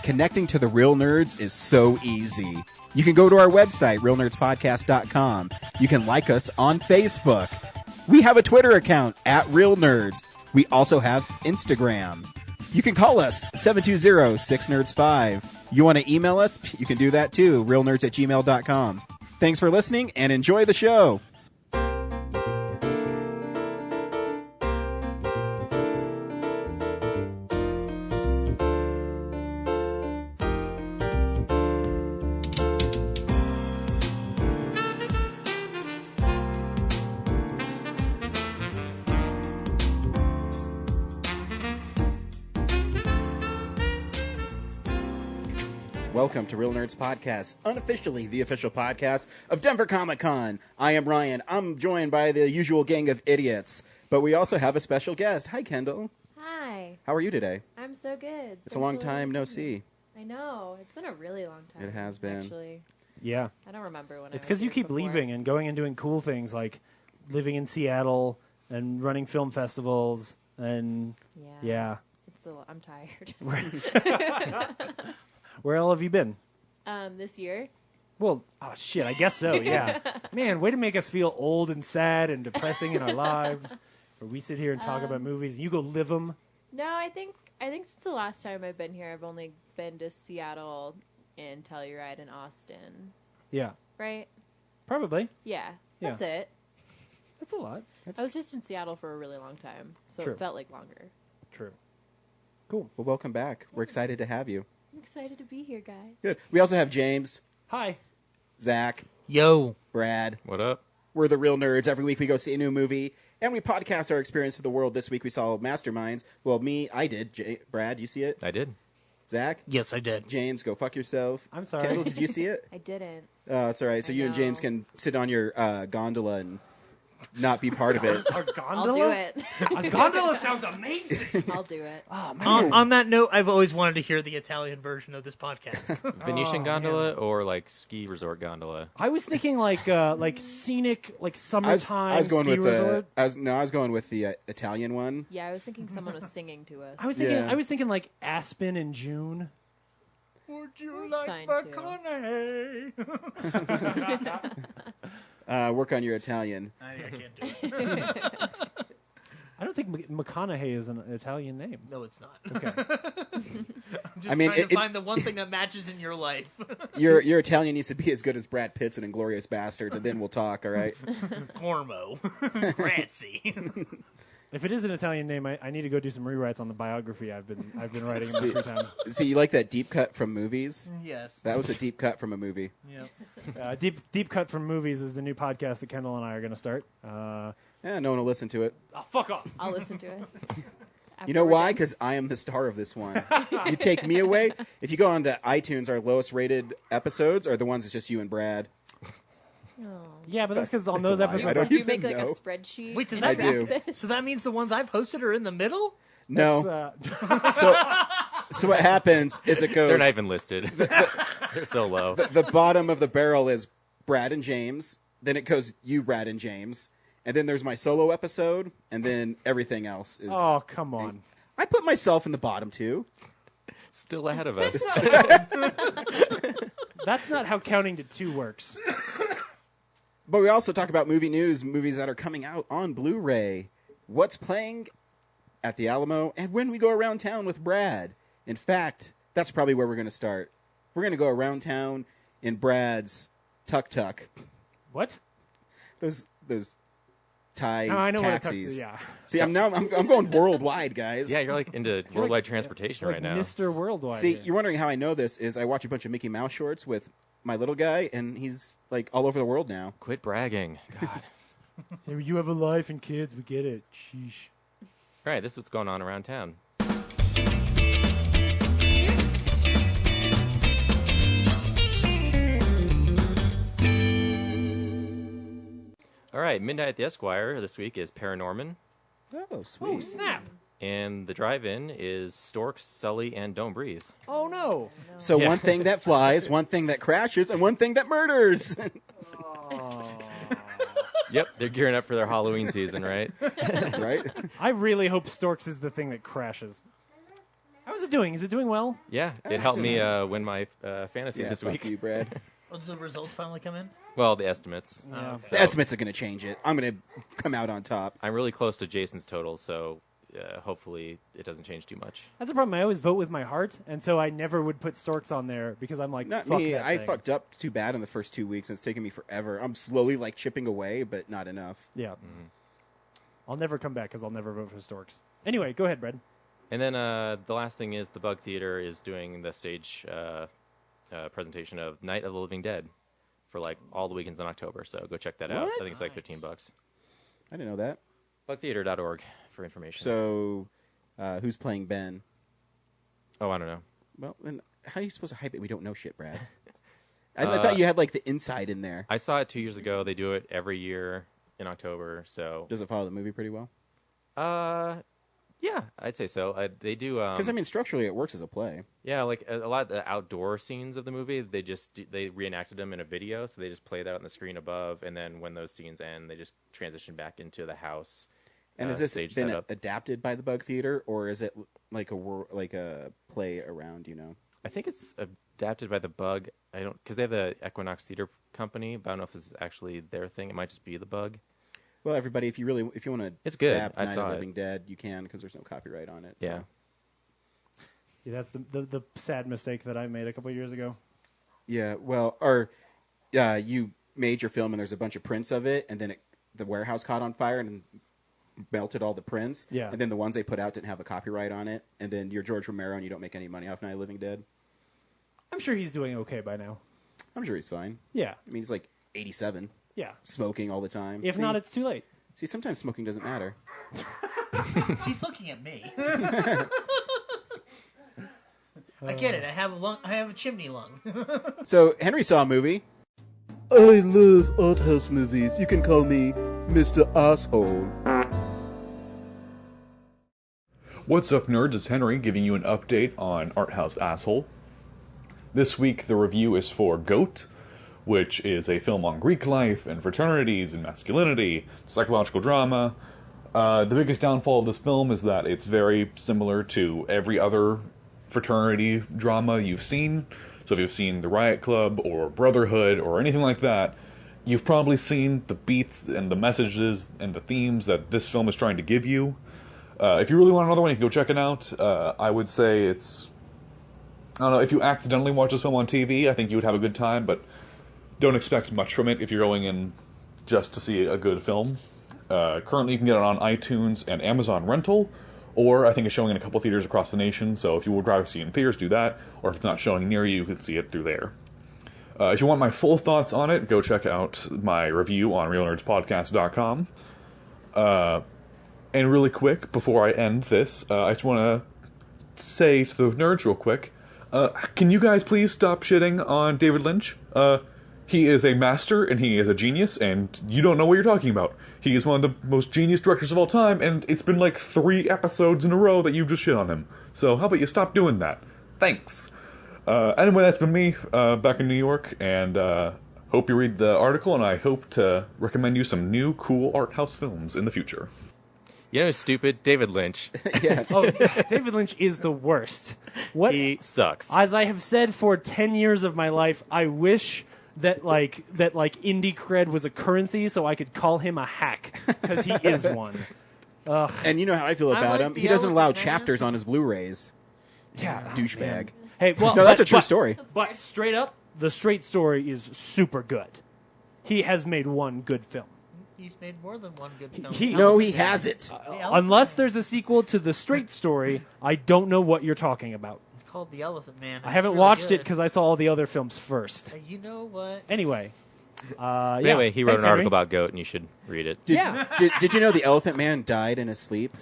connecting to the real nerds is so easy. You can go to our website, realnerdspodcast.com. You can like us on Facebook. We have a Twitter account, @RealNerds. We also have Instagram. You can call us, 720-6nerds5. You want to email us? You can do that too, realnerds@gmail.com. Thanks for listening, and enjoy the show. Welcome to Real Nerds Podcast, unofficially the official podcast of Denver Comic Con. I am Ryan. I'm joined by the usual gang of idiots, but we also have a special guest. Hi, Kendall. Hi. How are you today? I'm so good. It's a long time no see. I know. It's been a really long time. It has been. Actually. Yeah. I don't remember when It's because you keep leaving and going and doing cool things like living in Seattle and running film festivals and yeah. I'm tired. Where all have you been? This year. Well, oh shit, I guess so, yeah. Man, way to make us feel old and sad and depressing in our lives. Where we sit here and talk about movies and you go live them. No, I think since the last time I've been here, I've only been to Seattle and Telluride and Austin. Yeah. Right? Probably. Yeah. Yeah. That's it. That's a lot. I was just in Seattle for a really long time, so True. it felt like longer. True. Cool. Well, welcome back. We're excited to have you. I'm excited to be here, guys. Good. We also have James, Hi. Zach, Yo. Brad. What up? We're the Real Nerds. Every week we go see a new movie, and we podcast our experience to the world. This week we saw Masterminds. Well, I did. Brad, you see it? I did. Zach? Yes, I did. James, go fuck yourself. I'm sorry. Kendall, did you see it? I didn't. Oh, it's all right. So you and James can sit on your gondola and not be part of it. Our gondola? I'll do it. A gondola sounds amazing. I'll do it. Oh, man. On that note, I've always wanted to hear the Italian version of this podcast. Venetian gondola or like ski resort gondola? I was thinking like scenic, like summertime I was going ski with resort. I was going with the Italian one. Yeah, I was thinking someone was singing to us. I was thinking. Yeah. I was thinking like Aspen in June. Would you That's fine, too. McConaughey? Work on your Italian. I can't do it. I don't think McConaughey is an Italian name. No, it's not. Okay. I'm just I mean, trying to find the one thing that matches in your life. Your Italian needs to be as good as Brad Pitt's in Inglourious Bastards, and then we'll talk. All right. Cormo. Grazie. If it is an Italian name, I need to go do some rewrites on the biography I've been writing in my free time. See, you like that deep cut from movies? Yes. That was a deep cut from a movie. Yep. Deep cut from movies is the new podcast that Kendall and I are going to start. Yeah, no one will listen to it. Oh, fuck off. I'll listen to it. You know why? Because I am the star of this one. You take me away. If you go onto iTunes, our lowest rated episodes are the ones that's just you and Brad. Oh. Yeah, but that's because on That's those a lie. episodes, I don't Do you even make like know. a spreadsheet? Wait, does I that do. So that means the ones I've hosted are in the middle? No. So what happens is it goes. They're not even listed. They're so low. The bottom of the barrel is Brad and James. Then it goes you, Brad and James. And then there's my solo episode. And then everything else is. oh, come on. I put myself in the bottom too. Still ahead of us. That's not how counting to 2 works. But we also talk about movie news, movies that are coming out on Blu-ray, what's playing at the Alamo, and when we go around town with Brad. In fact, that's probably where we're going to start. We're going to go around town in Brad's tuk-tuk. What? Those Thai Oh, I know taxis. what a tuk. Yeah. See, I'm going worldwide, guys. Yeah, you're like into worldwide transportation Like right now. Mr. Worldwide. See, here. you're wondering how I know this is I watch a bunch of Mickey Mouse shorts with my little guy, and he's like all over the world now. Quit bragging. God. You have a life and kids. We get it. Sheesh. All right, this is what's going on around town. All right, Midnight at the Esquire this week is Paranorman, Oh, sweet. Oh, snap. and the drive-in is Storks, Sully, and Don't Breathe. Oh, no. So Yeah. one thing that flies, one thing that crashes, and one thing that murders. Yep, they're gearing up for their Halloween season, right? Right? I really hope Storks is the thing that crashes. How is it doing? Is it doing well? Yeah, it helped me win my fantasy this fuck week. you, Brad. Oh, did the results finally come in? Well, the estimates. Yeah. The estimates are going to change it. I'm going to come out on top. I'm really close to Jason's total, so hopefully it doesn't change too much. That's the problem. I always vote with my heart, and so I never would put Storks on there because I'm like, Not fuck me. that I thing. fucked up too bad in the first 2 weeks, and it's taken me forever. I'm slowly like chipping away, but not enough. Yeah. I'll never come back because I'll never vote for Storks. Anyway, go ahead, Brad. And then the last thing is the Bug Theater is doing the stage presentation of Night of the Living Dead for like all the weekends in October. So go check that out. I think it's like $15. I didn't know that. Bugtheater.org for information. So, who's playing Ben? Oh, I don't know. Well, then how are you supposed to hype it? We don't know shit, Brad. I thought you had like the inside in there. I saw it 2 years ago. They do it every year in October. So Does it follow the movie pretty well? yeah, I'd say so. They do Because I mean, structurally, it works as a play. yeah, like a lot of the outdoor scenes of the movie, they reenacted them in a video, so they just play that on the screen above, and then when those scenes end, they just transition back into the house. And has this stage been setup. adapted by the Bug Theater, or is it like a play around? I think it's adapted by the Bug. I don't because they have the Equinox Theater Company, but I don't know if this is actually their thing. It might just be the Bug. Well, everybody, if you want to, It's good. adapt I Night saw of it. the Living Dead, you can because there's no copyright on it. Yeah. So. Yeah, that's the sad mistake that I made a couple years ago. Yeah. Well, or you made your film and there's a bunch of prints of it, and then the warehouse caught on fire and melted all the prints. Yeah. And then the ones they put out didn't have a copyright on it, and then you're George Romero and you don't make any money off Night of the Living Dead. I'm sure he's doing okay by now. I'm sure he's fine. Yeah, I mean, he's like 87, yeah. smoking all the time. If not, it's too late. See, sometimes smoking doesn't matter. He's looking at me. I get it. I have a chimney lung. So Henry saw a movie. I love art house movies. You can call me Mr. Asshole. What's up, nerds? It's Henry giving you an update on Art House Asshole. This week, the review is for Goat, which is a film on Greek life and fraternities and masculinity, psychological drama. The biggest downfall of this film is that it's very similar to every other fraternity drama you've seen. So if you've seen The Riot Club or Brotherhood or anything like that, you've probably seen the beats and the messages and the themes that this film is trying to give you. If you really want another one, you can go check it out. I would say it's... I don't know, if you accidentally watch this film on TV, I think you would have a good time, but don't expect much from it if you're going in just to see a good film. Currently, you can get it on iTunes and Amazon Rental, or I think it's showing in a couple theaters across the nation, so if you would rather see it in theaters, do that, or if it's not showing near you, you can see it through there. If you want my full thoughts on it, go check out my review on realnerdspodcast.com. And really quick, before I end this, I just want to say to the nerds real quick, can you guys please stop shitting on David Lynch? He is a master, and he is a genius, and you don't know what you're talking about. He is one of the most genius directors of all time, and it's been like 3 episodes in a row that you've just shit on him. So how about you stop doing that? Thanks. Anyway, that's been me, back in New York, and hope you read the article, and I hope to recommend you some new cool art house films in the future. You know, stupid David Lynch. Oh, David Lynch is the worst. What He sucks. As I have said for 10 years of my life, I wish that indie cred was a currency so I could call him a hack, because he is one. And you know how I feel I about like him. the He doesn't allow Elephant Man. chapters on his Blu-rays. Yeah. Douchebag. Hey, well, No, that's but- a true but- story. But straight up, the straight story is super good. He has made one good film. He's made more than one good film. No, he has it. The Elephant Unless Man. there's a sequel to the straight story, I don't know what you're talking about. It's called The Elephant Man. I haven't watched it because I saw all the other films first. You know what? Anyway. But anyway, he wrote Thanks, an article Henry. about Goat, and you should read it. Yeah. Did you know the Elephant Man died in his sleep?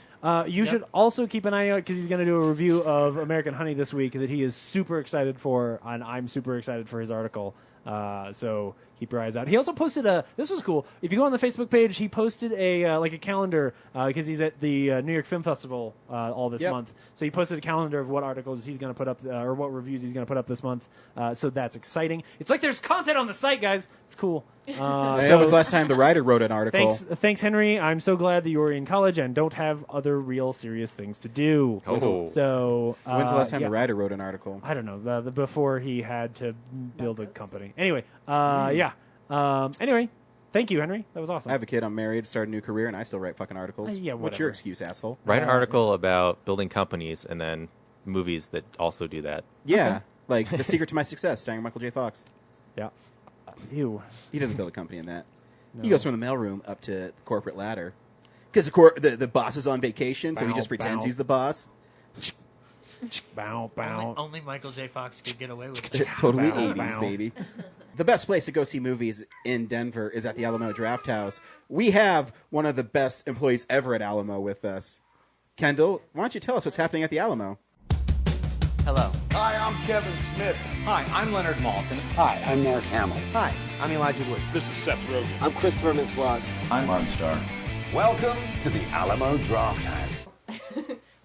You should also keep an eye out because he's going to do a review of American Honey this week that he is super excited for, and I'm super excited for his article. So keep your eyes out. He also posted this was cool. If you go on the Facebook page, he posted a like a calendar because he's at the New York Film Festival all this month. So he posted a calendar of what articles he's going to put up or what reviews he's going to put up this month. So that's exciting. It's like there's content on the site, guys. It's cool. That was last time the writer wrote an article. Thanks, Henry. I'm so glad that you're in college and don't have other real serious things to do. Oh. So when's the last time the writer wrote an article? I don't know. Before he had to build a company. Anyway, anyway, thank you, Henry. That was awesome. I have a kid. I'm married. Started a new career, and I still write fucking articles. Yeah, What's whatever. your excuse, asshole? Write an article about building companies and then movies that also do that. Yeah, like The Secret to My Success, starring Michael J. Fox. Yeah. Ew. He doesn't build a company in that. No. He goes from the mailroom up to the corporate ladder. Because the boss is on vacation, so he just pretends he's the boss. Bow, bow. Only Michael J. Fox could get away with it. Totally Bow, 80s, bow. baby. The best place to go see movies in Denver is at the Alamo Draft House. We have one of the best employees ever at Alamo with us. Kendall, why don't you tell us what's happening at the Alamo? Hello. Hi, I'm Kevin Smith. Hi, I'm Leonard Maltin. Hi, I'm Mark Hamill. Hi, I'm Elijah Wood. This is Seth Rogen. I'm Christopher Mintz-Plasse. I'm Martin Starr. Welcome to the Alamo Draft House.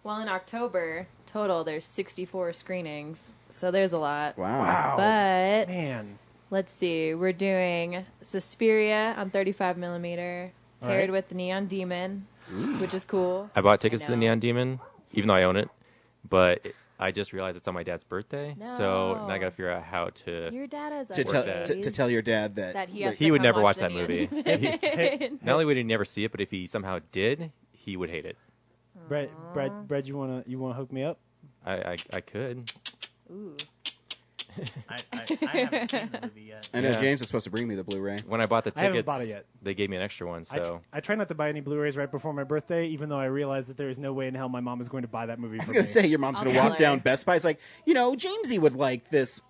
Well, in October, total, there's 64 screenings. So there's a lot. Wow. But Man. let's see. We're doing Suspiria on 35 millimeter, paired with the Neon Demon, which is cool. I bought tickets to the know. Neon Demon, even though I own it, but I just realized it's on my dad's birthday, so No. now I got to figure out how to. Your dad has To tell your dad that he has He to would come never watch the that Neon movie. Demon. Not only would he never see it, but if he somehow did, he would hate it. Brad, you wanna hook me up? I could. Ooh. I haven't seen the movie yet. I know Yeah. James was supposed to bring me the Blu-ray. When I bought the I haven't tickets, bought it yet. they gave me an extra one. So I try not to buy any Blu-rays right before my birthday, even though I realize that there is no way in hell my mom is going to buy that movie. I was for going to me. say, your mom's I'll going to tell walk her. down Best Buy. It's like, Jamesy would like this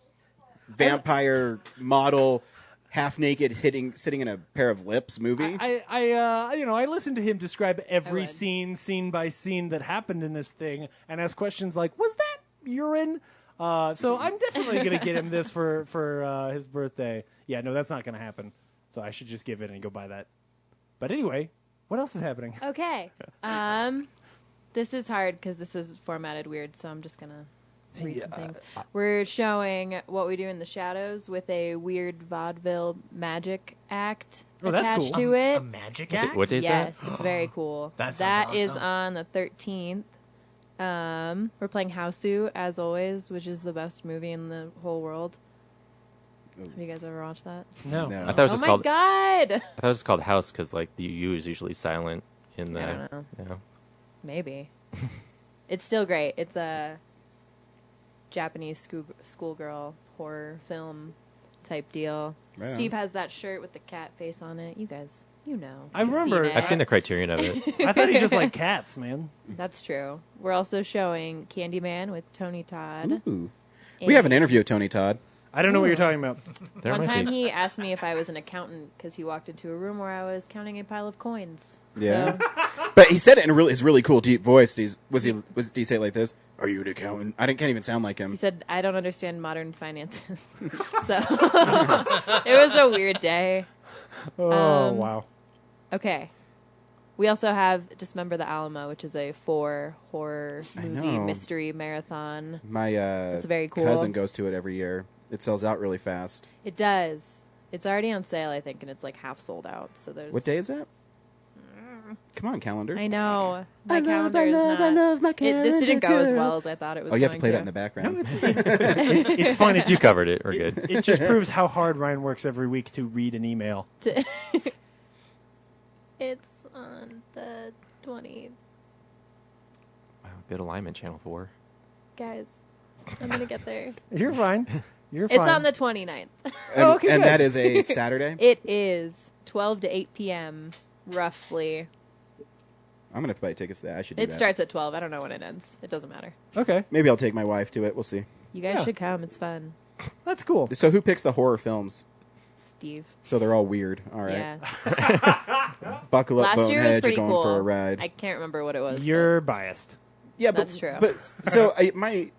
vampire model, half-naked, sitting in a pair of lips movie. I listened to him describe every would. scene by scene that happened in this thing, and ask questions like, "Was that urine?" So I'm definitely going to get him this for his birthday. Yeah, no, that's not going to happen. So I should just give it and go buy that. But anyway, what else is happening? Okay. This is hard because this is formatted weird, so I'm just going to read some things. We're showing What We Do in the Shadows with a weird vaudeville magic act Oh, that's attached cool. to it. A magic act? what day is that? Yes, it's very cool. That sounds That is awesome. on the 13th. We're playing Houseu, as always, which is the best movie in the whole world. Have you guys ever watched that? No. No. I thought it was Oh just my called. god! I thought it was just called House because like the U is usually silent in the. I don't know. You know. Maybe. It's still great. It's a Japanese schoolgirl horror film type deal. Right on. Steve has that shirt with the cat face on it. You guys, you know. I You've remember- seen it. I've seen the Criterion of it. I thought he just liked cats, man. That's true. We're also showing Candyman with Tony Todd. Ooh. We have an interview with Tony Todd. I don't know what you're talking about. There One might time be- he asked me if I was an accountant because he walked into a room where I was counting a pile of coins. Yeah. So, But he said it in his really cool deep voice. Did he say it like this? Are you an accountant? Can't even sound like him. he said, I don't understand modern finances. So it was a weird day. Oh, wow. Okay. We also have Dismember the Alamo, which is a 4 horror movie know. mystery marathon. My It's very cool. cousin goes to it every year. It sells out really fast. It does. It's already on sale, I think, and it's like half sold out. So there's. What day is that? Come on, calendar. I know. My calendar is not. I love my calendar. This didn't go as well as I thought it was. Oh, you have to going play that in the background. It's fun. You covered it. We're good. It just proves how hard Ryan works every week to read an email. It's on the 20. Wow, good alignment, Channel 4. Guys, I'm going to get there. You're fine. You're fine. It's on the 29th. And, Oh, okay, and good. that is a Saturday? It is 12 to 8 p.m., roughly. I'm going to have to buy tickets to that. I should do It that. starts at 12. I don't know when it ends. It doesn't matter. Okay, Maybe I'll take my wife to it. We'll see. You guys Yeah. should come. It's fun. that's cool. So who picks the horror films? Steve. So they're all weird. All right. Yeah. Buckle up, Last year was Bonehead. You're pretty going cool. for a ride. I can't remember what it was. You're biased. Yeah, That's true. But so my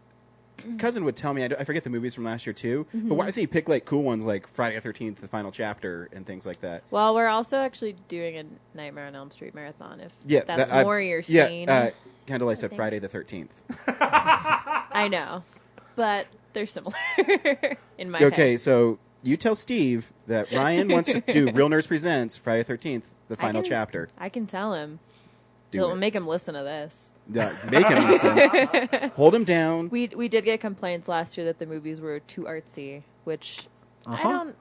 cousin would tell me, I forget the movies from last year too, but why doesn't he pick like cool ones like Friday the 13th, the final chapter, and things like that? Well, we're also actually doing a Nightmare on Elm Street marathon. If Yeah, that's that- more your scene. Yeah, Kendall, I said think. Friday the 13th. I know, but they're similar in my Okay, head. so you tell Steve that Ryan wants to do Real Nerds Presents Friday 13th, the final chapter. I can tell him. Do He'll it. make him listen to this. Yeah, make him listen. Hold him down. We did get complaints last year that the movies were too artsy, which I don't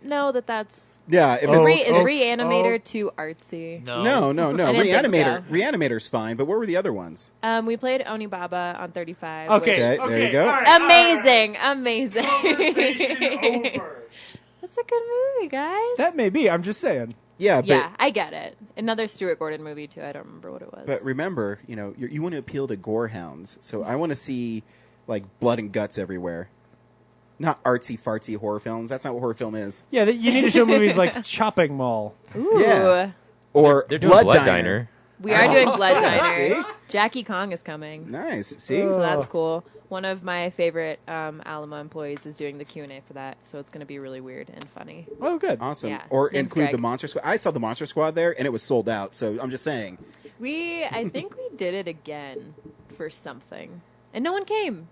know that's. Yeah, if Is, it's, is Reanimator too artsy? no. I didn't think Reanimator, so. Reanimator's fine, but what were the other ones? We played Onibaba on 35. Okay, Okay, there you go. all right, Amazing. Conversation over. That's a good movie, guys. That may be. I'm just saying. Yeah, but yeah, I get it. Another Stuart Gordon movie too. I don't remember what it was. but remember, you want to appeal to gore hounds, so I want to see like blood and guts everywhere. Not artsy fartsy horror films. That's not what horror film is. Yeah, you need to show movies like Chopping Mall. Ooh. Yeah. Or They're doing Blood, Blood Diner. Diner. We are doing Blood Diner. See? Jackie Kong is coming. Nice. See? So that's cool. One of my favorite Alamo employees is doing the Q&A for that, so it's going to be really weird and funny. Oh, good. Awesome. Yeah, Or his name's include the Greg. Monster Squad. I saw the Monster Squad there, and it was sold out. So I'm just saying. I think we did it again for something, and no one came.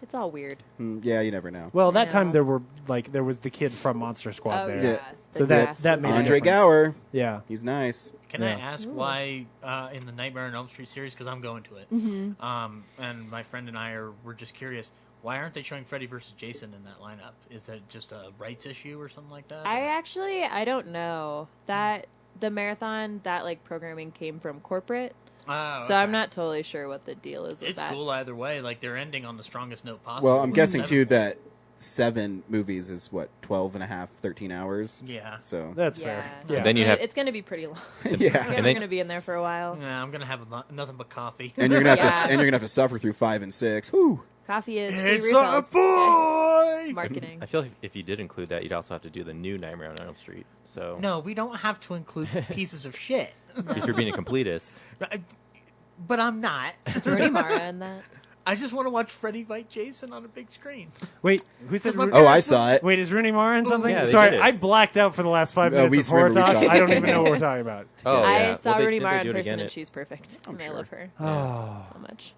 It's all weird. Yeah, you never know. Well, that I time know. there was the kid from Monster Squad Oh there. yeah. Yeah. The So that cast was made a Andre difference. Gower. Yeah. He's nice. Can I Yeah. ask why in the Nightmare on Elm Street series? Because I'm going to it. And my friend and I were just curious. Why aren't they showing Freddy versus Jason in that lineup? Is that just a rights issue or something like that? I don't know that the marathon that like programming came from corporate. Oh, So I'm okay. not totally sure what the deal is with It's that. cool either way. Like they're ending on the strongest note possible. Well, I'm guessing, Seven. too, that 7 movies is, 12 and a half, 13 hours? Yeah. So, That's Yeah. fair. No, Yeah. Then you'd have- it's going to be pretty long. yeah. We're then- going to be in there for a while. Yeah, I'm gonna have nothing but coffee. And you're gonna have Yeah. to, and you're gonna have to suffer through 5 and 6. Whew. Coffee is free It's refills. a boy. Yes. Marketing. I feel like if you did include that, you'd also have to do the new Nightmare on Elm Street. So No, we don't have to include pieces of shit. if you're being a completist, But I'm not. Is Rooney Mara in that? I just want to watch Freddy fight Jason on a big screen. Wait, who said? my- Oh, I saw it. Wait, is Rooney Mara in something? Yeah, they Sorry, did it. I blacked out for the last 5 No, minutes we of horror remember we talk. saw it. I don't even know what we're talking about. oh I yeah, saw well, they, Rooney did Mara they in do it person, again? and she's perfect. And I sure. love her Oh, so much.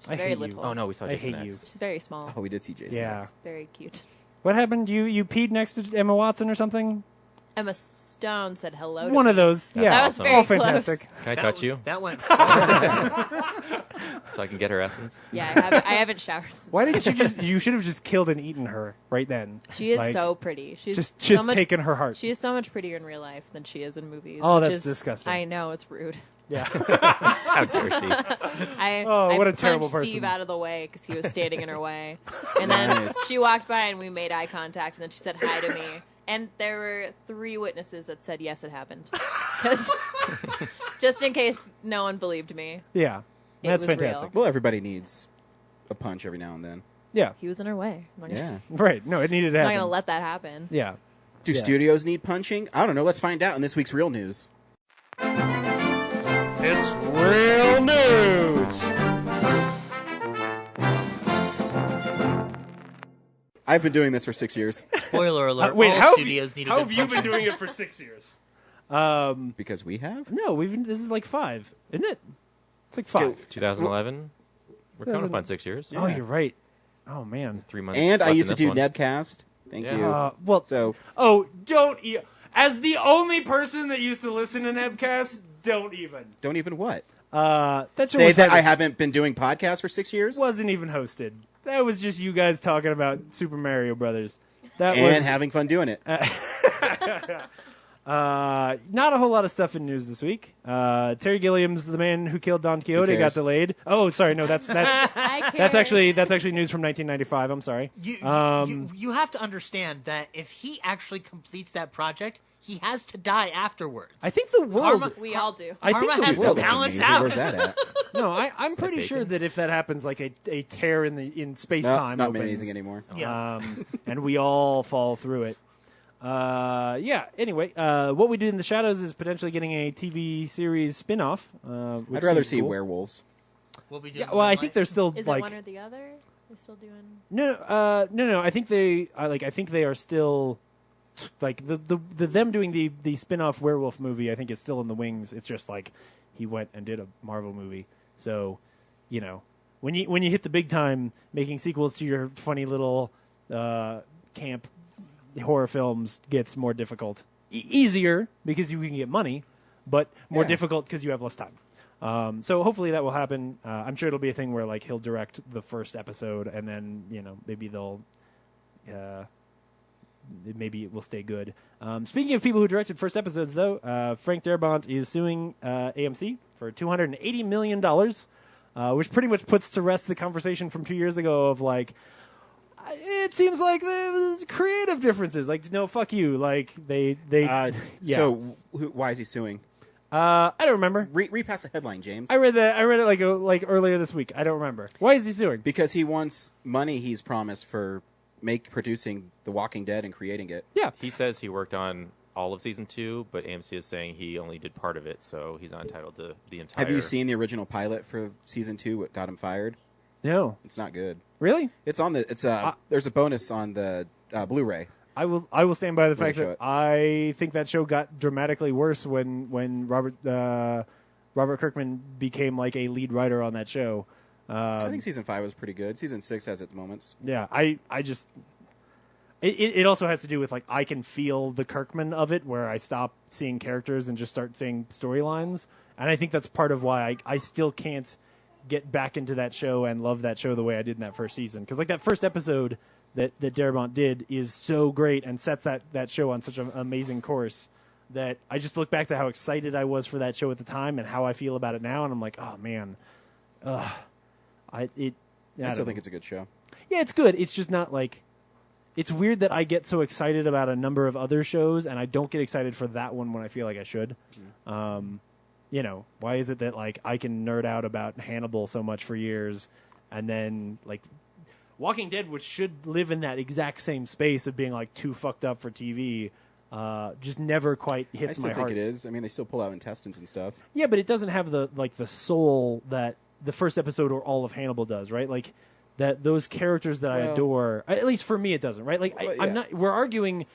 She's I very hate you. little. Oh no, we saw I Jason hate you. X. She's very small. Oh, we did see Jason. yeah. X. Very cute. What happened? You peed next to Emma Watson or something? Emma Stone said hello to One me. of those. That's Yeah, That was awesome. very all close. fantastic. Can I touch you That went. so I can get her essence? Yeah, I haven't showered since. Why didn't you just? You should have just killed and eaten her right then. She is Like, so pretty. She's just so much, taken her heart. She is so much prettier in real life than she is in movies. Oh, which that's is- disgusting. I know, it's rude. Yeah. How dare she? I what a punched terrible Steve person. out of the way because he was standing in her way, and then Nice. she walked by and we made eye contact, and then she said hi to me. And there were 3 witnesses that said yes, it happened. 'Cause- just in case no one believed me, Yeah. It That's was real. fantastic. Well, everybody needs a punch every now and then. Yeah. he was in her way. I'm not gonna, Yeah. Right. No, it needed to I'm not happen. gonna let that happen. Yeah. Do Yeah. studios need punching? I don't know. Let's find out in this week's Real News. It's real news. I've been doing this for 6 years Spoiler alert. Wait, all how studios need a how good have you been function. doing it for 6 years? because we have. No, this is like 5, isn't it? It's like 5. 2011. We're coming up on 6 years. Oh, you're right. Oh man. 3 months. And I left used in to do this one. Nebcast. Thank Yeah. you. Well, So don't as the only person that used to listen to Nebcast, don't even. don't even what? That show Say was that I hosted- haven't been doing podcasts for 6 years wasn't even hosted. That was just you guys talking about Super Mario Brothers. That and was having fun doing it. not a whole lot of stuff in news this week. Terry Gilliam's The Man Who Killed Don Quixote got cares? delayed. Oh, sorry, no, that's I care. that's actually news from 1995. I'm sorry. You have to understand that if he actually completes that project, he has to die afterwards. I think the world. Karma- We all do. I think Karma the has to world. That's balance amazing. out. Where's that at? No, I'm pretty sure bacon? that if that happens, like a tear in space No, time not opens, amazing anymore. Yeah. and we all fall through it. Yeah. Anyway, what we do in the shadows is potentially getting a TV series spin-off. I'd rather see werewolves. We'll be doing Yeah, well, I Moonlight. think there's still Is like it one or the other? They still doing? No. I think they are still like the them doing the spin-off werewolf movie. I think it's still in the wings. It's just like he went and did a Marvel movie. So, you know, when you hit the big time, making sequels to your funny little camp horror films gets more difficult. Easier because you can get money, but more difficult because you have less time. So hopefully that will happen. I'm sure it'll be a thing where like he'll direct the first episode, and then maybe they'll, maybe it will stay good. Speaking of people who directed first episodes, though, Frank Darabont is suing AMC for $280 million, which pretty much puts to rest the conversation from 2 years ago of like, it seems like there's creative differences. Like, no, fuck you. Like they. So why is he suing? I don't remember. Read past the headline, James. I read it like earlier this week. I don't remember. Why is he suing? Because he wants money he's promised for producing The Walking Dead and creating it. Yeah. He says he worked on all of season 2, but AMC is saying he only did part of it, so he's not entitled to the entire. Have you seen the original pilot for season 2? What got him fired? No. It's not good. Really? It's on the. There's a bonus on the Blu-ray. I will stand by the fact show that it. I think that show got dramatically worse when Robert Kirkman became like a lead writer on that show. I think season 5 was pretty good. Season 6 has its moments. Yeah, I just it also has to do with like I can feel the Kirkman of it, where I stop seeing characters and just start seeing storylines, and I think that's part of why I still can't get back into that show and love that show the way I did in that first season, because like that first episode that Darabont did is so great and sets that show on such an amazing course that I just look back to how excited I was for that show at the time and how I feel about it now, and I'm like, oh man, I still think it's a good show. Yeah, it's good. It's just not like, it's weird that I get so excited about a number of other shows and I don't get excited for that one when I feel like I should. Why is it that like I can nerd out about Hannibal so much for years, and then like Walking Dead, which should live in that exact same space of being like too fucked up for TV, just never quite hits my heart. I still think it is. I mean, they still pull out intestines and stuff. Yeah, but it doesn't have the soul that the first episode or all of Hannibal does, right? Like that those characters that I adore. At least for me, it doesn't, right? Like I'm not. We're arguing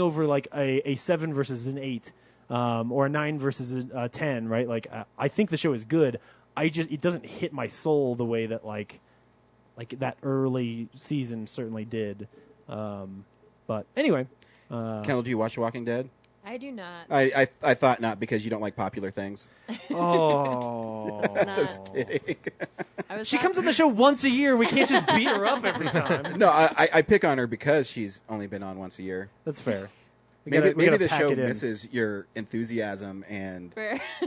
over like a 7 versus an 8, or a 9 versus a 10, right? Like I think the show is good. It doesn't hit my soul the way that like that early season certainly did. But anyway, Kendall, do you watch The Walking Dead? I do not. I thought not, because you don't like popular things. Oh, just kidding. She comes on the show once a year. We can't just beat her up every time. No, I pick on her because she's only been on once a year. That's fair. Maybe the show misses your enthusiasm and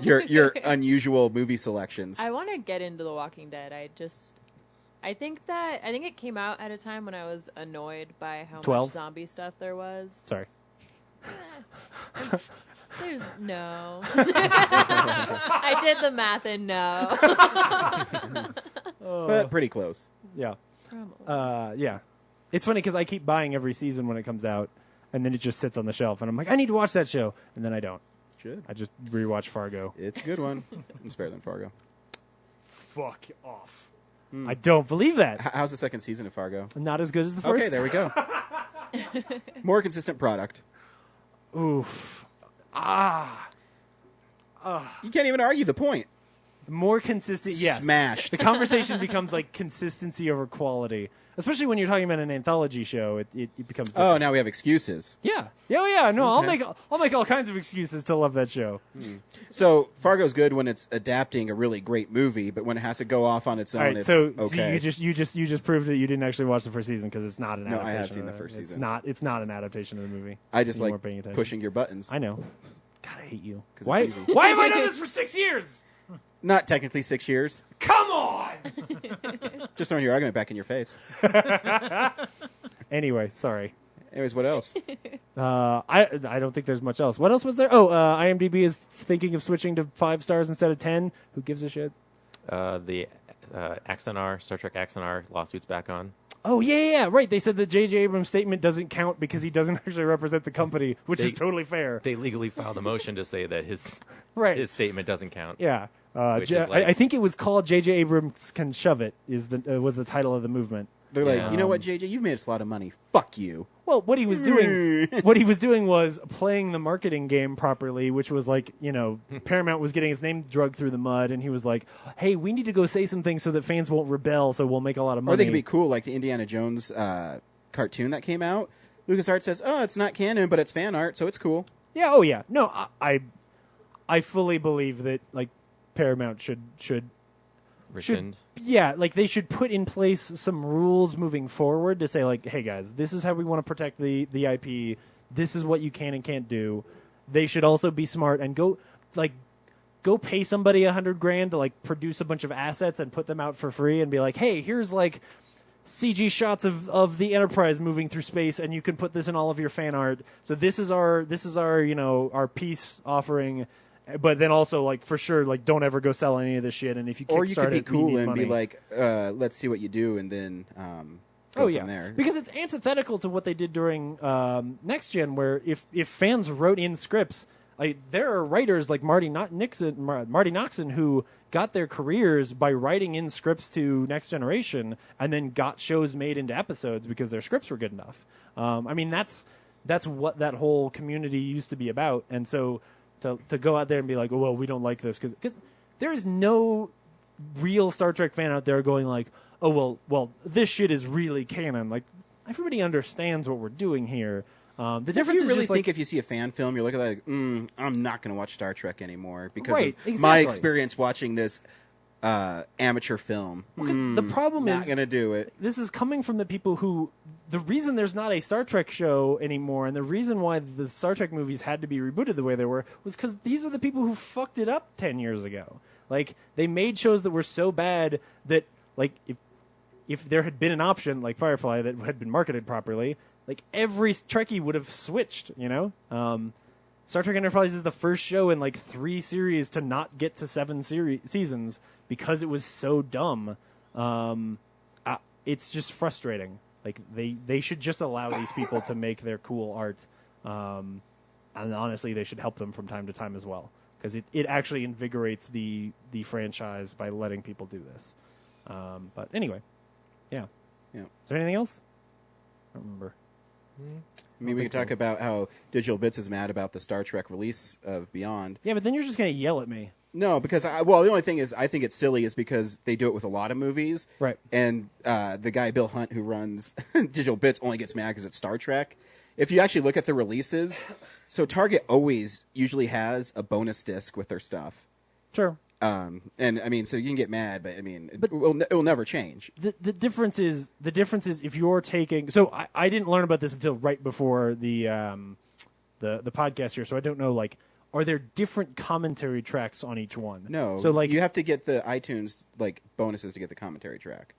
your unusual movie selections. I want to get into The Walking Dead. I think it came out at a time when I was annoyed by how 12? much zombie stuff there was. Sorry. There's no. I did the math and no. But pretty close. Yeah. Yeah. It's funny because I keep buying every season when it comes out, and then it just sits on the shelf, and I'm like, I need to watch that show, and then I don't. Should. I just rewatch Fargo. It's a good one. It's better than Fargo. Fuck off. I don't believe that. How's the second season of Fargo? Not as good as the first. Okay, there we go. More consistent product. Oof. You can't even argue the point. More consistent, yes. Smashed. The conversation becomes like consistency over quality. Especially when you're talking about an anthology show, it becomes different. Oh, now we have excuses. Yeah. Yeah, yeah. No, okay. I'll make all kinds of excuses to love that show. So Fargo's good when it's adapting a really great movie, but when it has to go off on its own, it's okay. So you just proved that you didn't actually watch the first season because it's not an adaptation. No, I have seen the first season. It's not an adaptation of the movie. I just like pushing your buttons. I know. God, I hate you. Why have I done this for 6 years? Not technically 6 years. Come on! Just throwing your argument back in your face. Anyway, sorry. Anyways, what else? I don't think there's much else. What else was there? Oh, IMDb is thinking of switching to 5 stars instead of 10. Who gives a shit? The Axonar, Star Trek Axonar lawsuit's back on. Oh, yeah, right. They said that J.J. Abrams' statement doesn't count because he doesn't actually represent the company, which is totally fair. They legally filed a motion to say that his statement doesn't count. Yeah. Which is like- I think it was called J.J. Abrams Can Shove It was the title of the movement. They're like, you know what, JJ, you've made us a lot of money. Fuck you. Well, what he was doing was playing the marketing game properly, which was like, Paramount was getting its name dragged through the mud, and he was like, hey, we need to go say some things so that fans won't rebel, so we'll make a lot of money. Or they could be cool, like the Indiana Jones cartoon that came out. LucasArts says, oh, it's not canon, but it's fan art, so it's cool. Yeah, oh yeah. No, I fully believe that, like, Paramount should Rescind. like they should put in place some rules moving forward to say, like, hey guys, this is how we want to protect the IP. This is what you can and can't do. They should also be smart and go pay somebody $100,000 to like produce a bunch of assets and put them out for free and be like, hey, here's like CG shots of the Enterprise moving through space, and you can put this in all of your fan art. So this is our our peace offering. But then also, like, for sure, like, don't ever go sell any of this shit. And if you kickstart or you could be it, we cool need and money. be like, let's see what you do, and then go from there. Because it's antithetical to what they did during Next Gen, where if fans wrote in scripts, like, there are writers like Marty Noxon who got their careers by writing in scripts to Next Generation, and then got shows made into episodes because their scripts were good enough. I mean, that's what that whole community used to be about, and so. To go out there and be like, oh, well, we don't like this. Because there is no real Star Trek fan out there going like, oh, well, this shit is really canon. Like, everybody understands what we're doing here. The difference you is really just think like, if you see a fan film, you're looking at it like, I'm not going to watch Star Trek anymore because Right, of my exactly. experience watching this amateur film. because the problem Not is going to do it. this is coming from the people who the reason there's not a Star Trek show anymore, and the reason why the Star Trek movies had to be rebooted the way they were, was because these are the people who fucked it up 10 years ago. Like, they made shows that were so bad that, like, if there had been an option like Firefly that had been marketed properly, like, every Trekkie would have switched. Star Trek Enterprise is the first show in like 3 series to not get to 7 seasons because it was so dumb. It's just frustrating. Like, they should just allow these people to make their cool art. And honestly, they should help them from time to time as well. Because it actually invigorates the franchise by letting people do this. But anyway, yeah. Is there anything else? I don't remember. I mean, we could talk about how Digital Bits is mad about the Star Trek release of Beyond. Yeah, but then you're just going to yell at me. No, because the only thing is I think it's silly is because they do it with a lot of movies. Right. And the guy, Bill Hunt, who runs Digital Bits, only gets mad because it's Star Trek. If you actually look at the releases, so Target always usually has a bonus disc with their stuff. Sure. And I mean, so you can get mad, but I mean, it will never change. The difference is if you're taking. So I didn't learn about this until right before the podcast here, so I don't know. Like, are there different commentary tracks on each one? No. So like you have to get the iTunes like bonuses to get the commentary track.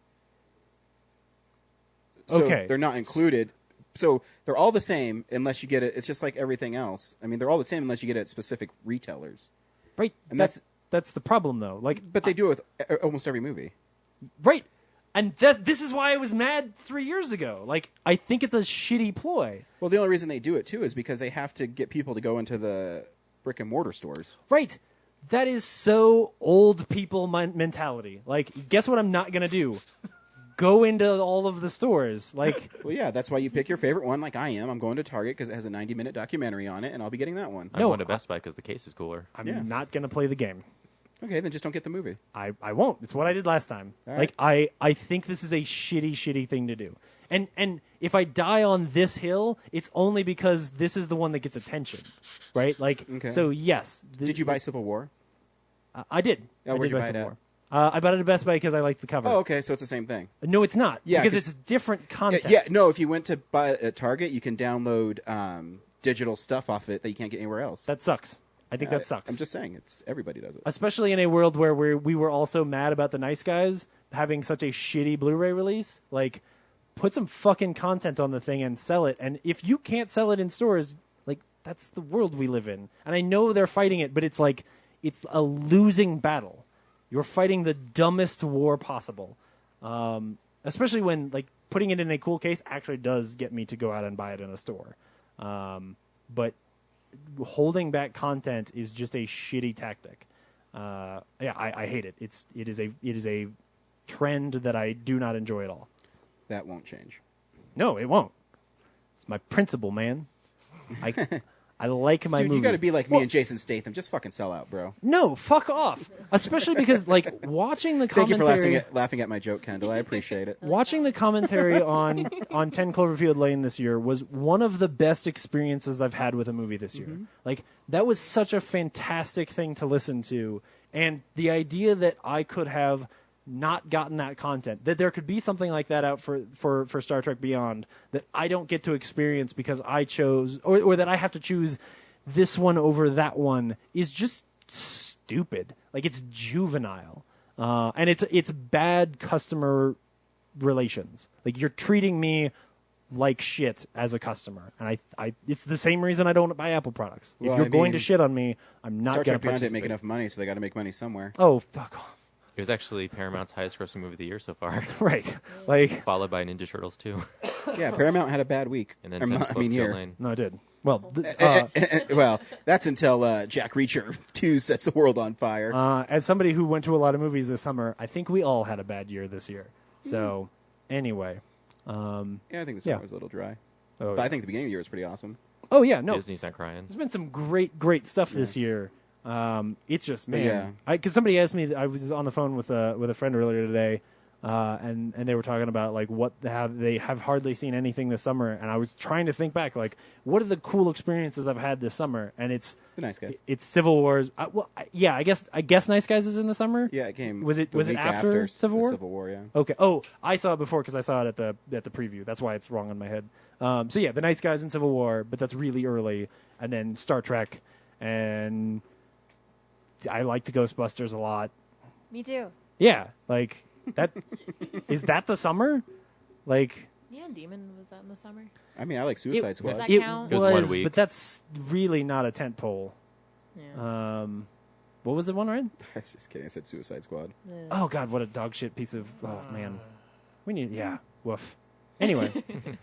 So okay, they're not included. So they're all the same unless you get it. It's just like everything else. I mean, they're all the same unless you get it at specific retailers. Right. And that's the problem, though. Like, but they do it with almost every movie. Right. And this is why I was mad 3 years ago. Like, I think it's a shitty ploy. Well, the only reason they do it, too, is because they have to get people to go into the brick-and-mortar stores. Right. That is so old people mentality. Like, guess what I'm not going to do? Go into all of the stores. Like, well, yeah, that's why you pick your favorite one like I am. I'm going to Target because it has a 90-minute documentary on it, and I'll be getting that one. I'm going to Best Buy because the case is cooler. I'm not going to play the game. Okay, then just don't get the movie. I won't. It's what I did last time. All like, right. I think this is a shitty thing to do. And if I die on this hill, it's only because this is the one that gets attention, right? Like, Okay. so yes. Did you buy Civil War? I did. Yeah, I where'd did you buy buy it some at? more. I bought it at Best Buy because I liked the cover. Oh, okay, so it's the same thing. No, it's not. Yeah, because 'cause- it's different content. Yeah, no, if you went to buy it at Target, you can download digital stuff off it that you can't get anywhere else. That sucks. I think that sucks. I'm just saying, everybody does it. Especially in a world where we were also mad about the Nice Guys having such a shitty Blu-ray release. Like, put some fucking content on the thing and sell it. And if you can't sell it in stores, like, that's the world we live in. And I know they're fighting it, but it's like, it's a losing battle. You're fighting the dumbest war possible. Especially when, like, putting it in a cool case actually does get me to go out and buy it in a store. But holding back content is just a shitty tactic. I hate it. It is a trend that I do not enjoy at all. That won't change. No, it won't. It's my principle, man. I like my Dude, movies. you got to be like me and Jason Statham. Just fucking sell out, bro. No, fuck off. Especially because, like, watching the Thank you commentary... for laughing at my joke, Kendall. I appreciate it. Watching the commentary on 10 Cloverfield Lane this year was one of the best experiences I've had with a movie this year. Like, that was such a fantastic thing to listen to. And the idea that I could have not gotten that content, that there could be something like that out for Star Trek Beyond that I don't get to experience because I chose, or that I have to choose this one over that one, is just stupid. Like, it's juvenile. And it's bad customer relations. Like, you're treating me like shit as a customer, and I it's the same reason I don't buy Apple products. Well, if you're going to shit on me, I'm not Star going Trek to Beyond didn't participate. make enough money, so they got to make money somewhere. Oh, fuck off. It was actually Paramount's highest-grossing movie of the year so far, Right. Like, followed by Ninja Turtles 2. Yeah, Paramount had a bad week. And then Or, 10 I mean, Cloverfield year. Lane. no, I did. Well, Well, that's until Jack Reacher 2 sets the world on fire. as somebody who went to a lot of movies this summer, I think we all had a bad year this year. So, anyway. Yeah, I think the yeah. summer was a little dry. Oh, But I think the beginning of the year was pretty awesome. oh yeah, no. Disney's not crying. There's been some great stuff this year. It's just, man. Yeah. Because somebody asked me, I was on the phone with a friend earlier today, and they were talking about like how they have hardly seen anything this summer, and I was trying to think back, like, what are the cool experiences I've had this summer? And it's The Nice Guys. it's Civil Wars. Yeah, I guess Nice Guys is in the summer. Yeah, it came. Was it the was it week after Civil War? Civil War, yeah. Okay. Oh, I saw it before because I saw it at the preview. That's why it's wrong on my head. So yeah, The Nice Guys and Civil War, but that's really early. And then Star Trek, and I liked the Ghostbusters a lot. Me too. Yeah, like that. Is that the summer? Like, Neon Demon, was that in the summer? I mean, I like Suicide it, Squad. Does that it count? It was 1 week. but that's really not a tent pole. Yeah. What was the one, right? I was just kidding. I said Suicide Squad. Oh God, what a dog shit piece of. Oh man, we need. Yeah, woof. Anyway.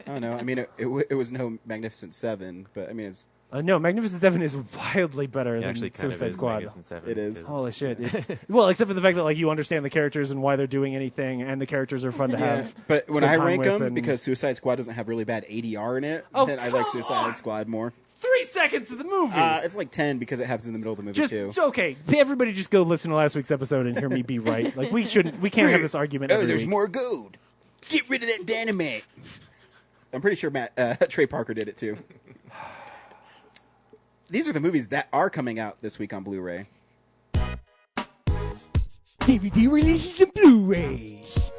I don't know. I mean, it was no Magnificent Seven, but I mean, it's No, Magnificent Seven is wildly better It than actually kind Suicide of is Squad. Magnificent Seven. It is. because- Holy shit! Well, except for the fact that like you understand the characters and why they're doing anything, and the characters are fun to yeah. have. But when spend I time rank with them, and- because Suicide Squad doesn't have really bad ADR in it, Oh, then I like come Suicide on! Squad more. 3 seconds of the movie. It's like 10 because it happens in the middle of the movie just too. okay. Everybody, just go listen to last week's episode and hear me be right. Like we can't have this argument. Oh, every there's week. more gold. Get rid of that dynamite. I'm pretty sure Trey Parker did it too. These are the movies that are coming out this week on Blu-ray. DVD releases and Blu-rays.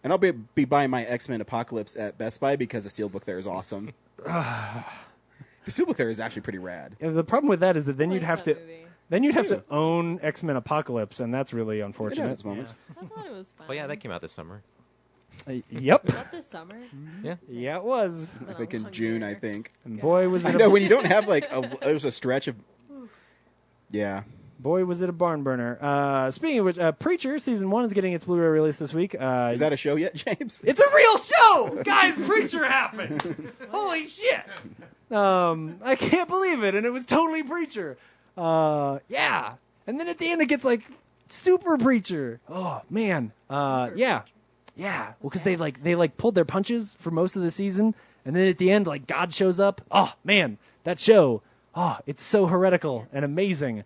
And I'll be buying my X-Men Apocalypse at Best Buy because the Steelbook there is awesome. The Steelbook there is actually pretty rad. The problem with that is that then I you'd like have that to movie. own X-Men Apocalypse, and that's really It has unfortunate. its moments. I thought it was fun. Oh yeah, that came out this summer. Yep. Was that this summer? Yeah. Yeah, it was. It's been a Like in long June, year. I think. And boy, was it I a know when you don't have like there's a stretch of. Yeah. Boy, was it a barn burner. Speaking of which, Preacher Season 1 is getting its Blu-ray release this week. Is that a show yet, James? It's a real show! Guys, Preacher happened! Holy shit! I can't believe it, and it was totally Preacher. Yeah. And then at the end it gets, like, super Preacher. Oh, man. Yeah. Yeah. Well, because they pulled their punches for most of the season, and then at the end, like, God shows up. Oh, man. That show. Oh, it's so heretical and amazing.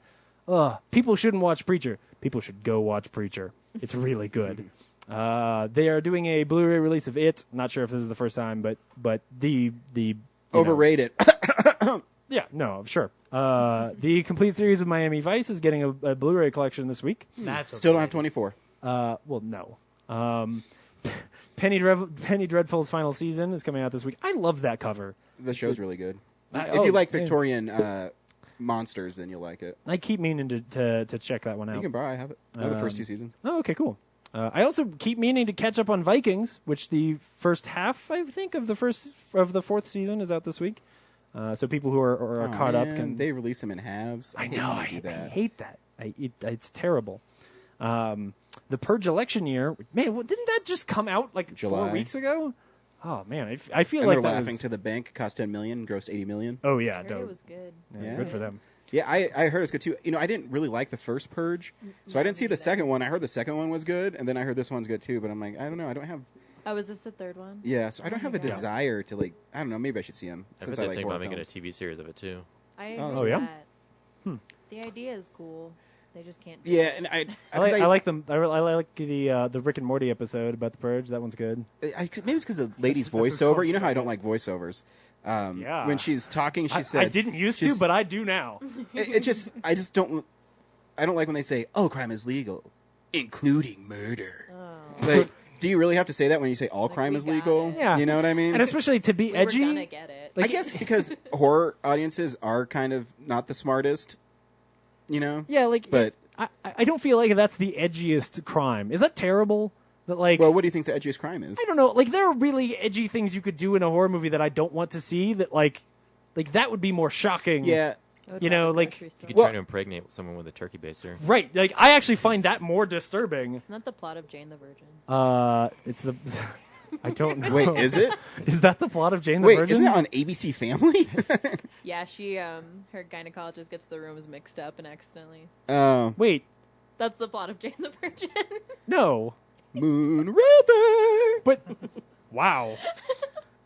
People shouldn't watch Preacher. People should go watch Preacher. It's really good. They are doing a Blu-ray release of it. Not sure if this is the first time, but the Overrated. yeah, no, sure. The complete series of Miami Vice is getting a Blu-ray collection this week. That's Still don't have okay. 24. Well, no. Penny Dreadful's final season is coming out this week. I love that cover. The show's really good. If oh, you like yeah. Victorian monsters, then you'll like it. I keep meaning to check that one out. You can borrow. I have it. I have the first 2 seasons. Oh, okay, cool. I also keep meaning to catch up on Vikings, which the first half, I think, of the 4th season is out this week. So people who are Oh, caught up man, can. they release them in halves. I hate know. when they do I that. hate that. It's terrible. The Purge election year, man, didn't that just come out like July. 4 weeks ago? Oh man, I feel And like they're that laughing was, to the bank. Cost $10 million, grossed $80 million. Oh I yeah, heard dope. it was good. Yeah, Yeah. good for them. Yeah, I heard it's good too. You know, I didn't really like the first Purge, so I didn't see the second one. I heard the second one was good, and then I heard this one's good too. But I'm like, I don't know. I don't have. Oh, is this the third one? Yeah, so I don't have a desire to like. I don't know. Maybe I should see him I since bet I they like think horror about making a films. TV series of it too. I agree Oh, with yeah? that. The idea is cool. They just can't. Do Yeah, it. and I like them. I like the Rick and Morty episode about the Purge. That one's good. maybe it's because the lady's That's voiceover. close You know how I second. don't like voiceovers. Yeah. When she's talking, she said, I didn't used to, she's- but I do now. I just don't. I don't like when they say, "Oh, crime is legal, including murder." Oh. Like, do you really have to say that when you say all Like, crime we is got legal? it. Yeah. You know what I mean? And especially to be We edgy. were gonna get it. Like, I guess because horror audiences are kind of not the smartest. You know? Yeah, like, But- I don't feel like that's the edgiest crime. Is that terrible? That like, Well, what do you think the edgiest crime is? I don't know. Like, there are really edgy things you could do in a horror movie that I don't want to see. That like that would be more shocking. Yeah. I would you rob know, a like- grocery store. You could Well- try to impregnate someone with a turkey baster. Right. Like, I actually find that more disturbing. Isn't that the plot of Jane the Virgin? It's the. I don't know. Wait, is it? Is that the plot of Jane the Wait, Virgin? isn't it on ABC Family? Yeah, she her gynecologist gets the rooms mixed up and accidentally. Oh, Wait, That's the plot of Jane the Virgin. no. Moon River. But wow.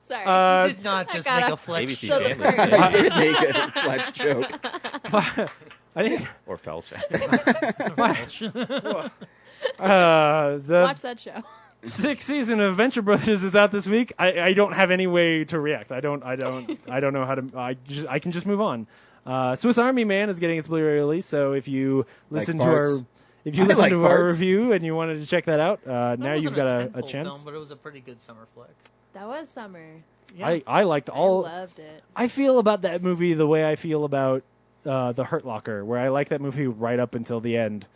Sorry. Did not I just gotta- make a flex. ABC So the Family. Purge. I did make a fletch joke. I think Or Felch. the Watch that show. sixth season of Venture Brothers is out this week. I don't have any way to react. I don't know how to. I can just move on. Swiss Army Man is getting its Blu-ray release. So if you listen to our farts. if you I listen like to our farts. review and you wanted to check that out, now That you've wasn't got a tentpole chance. film, but it was a pretty good summer flick. That was summer. Yeah. I liked all. I loved it. I feel about that movie the way I feel about The Hurt Locker, where I like that movie right up until the end.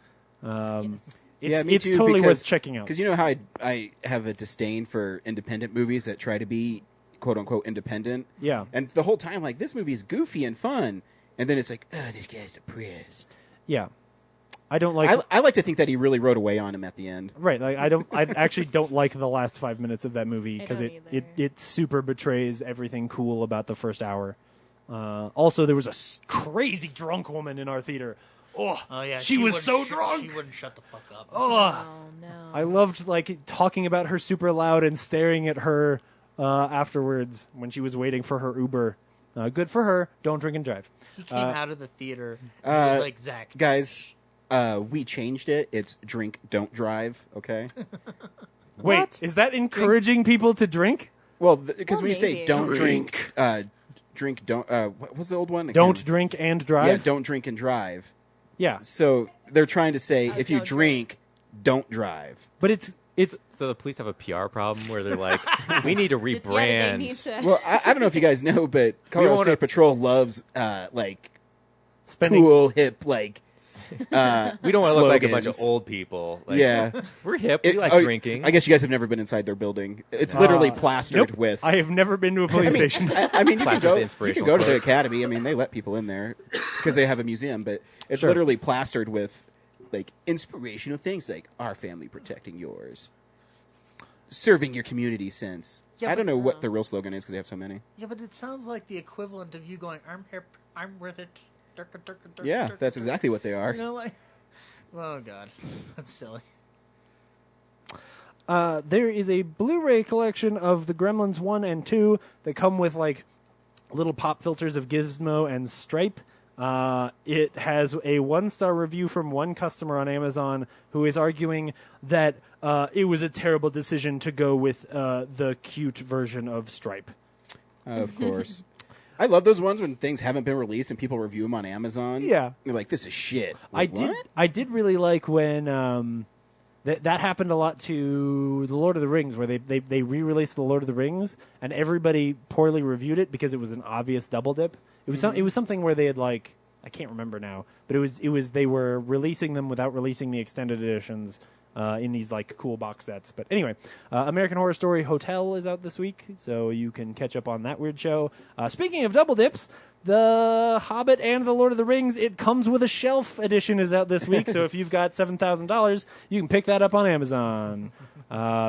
Yes. It's totally worth checking out. Because you know how I have a disdain for independent movies that try to be quote unquote independent. Yeah. And the whole time, like, this movie is goofy and fun, and then it's like, oh, this guy's depressed. Yeah. I don't like. I like to think that he really wrote away on him at the end. Right, like I actually don't like the last 5 minutes of that movie I because don't it it super betrays everything cool about the first hour. Also, there was a crazy drunk woman in our theater. Oh, Oh yeah, she was wouldn't so sh- drunk. She wouldn't shut the fuck up. Oh, Oh no. I loved like talking about her super loud and staring at her afterwards when she was waiting for her Uber. Good for her. Don't drink and drive. He came out of the theater and was like, Zach, Guys, we changed it. It's drink, don't drive, okay? Wait, is that encouraging people to drink? Well, because when you say maybe. don't drink, don't, what was the old one? I Don't can't drink and remember. drive. Yeah, don't drink and drive. Yeah, So they're trying to say if you don't drink, don't drive. but it's So the police have a PR problem where they're like, we need to Yeah, they rebrand. need to. Well, I don't know if you guys know, but Colorado wanna- State Patrol loves like spending. cool, hip, like We don't want to look like a bunch of slogans. old people. Like, Yeah. we're hip. It- we like oh, drinking. I guess you guys have never been inside their building. It's literally plastered Nope. with. I have never been to a police station. I mean, you can Plastered go. with You can inspirational go to the quotes. academy. I mean, they let people in there because they have a museum, but it's Sure. literally plastered with like inspirational things, like our family protecting yours, serving your community sense. Yeah, I don't but- know what the real slogan is because they have so many. yeah, but it sounds like the equivalent of you going, I'm hip, I'm worth it. Durka, durka, durka, Yeah, durka, that's durka." exactly what they are. You know, like, oh god, that's silly. There is a Blu-ray collection of the Gremlins 1 and 2 that come with like little pop filters of Gizmo and Stripe. It has a 1-star review from one customer on Amazon who is arguing that it was a terrible decision to go with the cute version of Stripe. Of course. I love those ones when things haven't been released and people review them on Amazon. Yeah. They're like, this is shit. I Like, did. what? I did really like when that happened a lot to the Lord of the Rings, where they re-released the Lord of the Rings, and everybody poorly reviewed it because it was an obvious double dip. It was it was something where they had like, I can't remember now, but it was they were releasing them without releasing the extended editions in these like cool box sets. But anyway, American Horror Story Hotel is out this week, so you can catch up on that weird show. Speaking of double dips, The Hobbit and The Lord of the Rings, It Comes with a Shelf edition is out this week. So if you've got $7,000, you can pick that up on Amazon.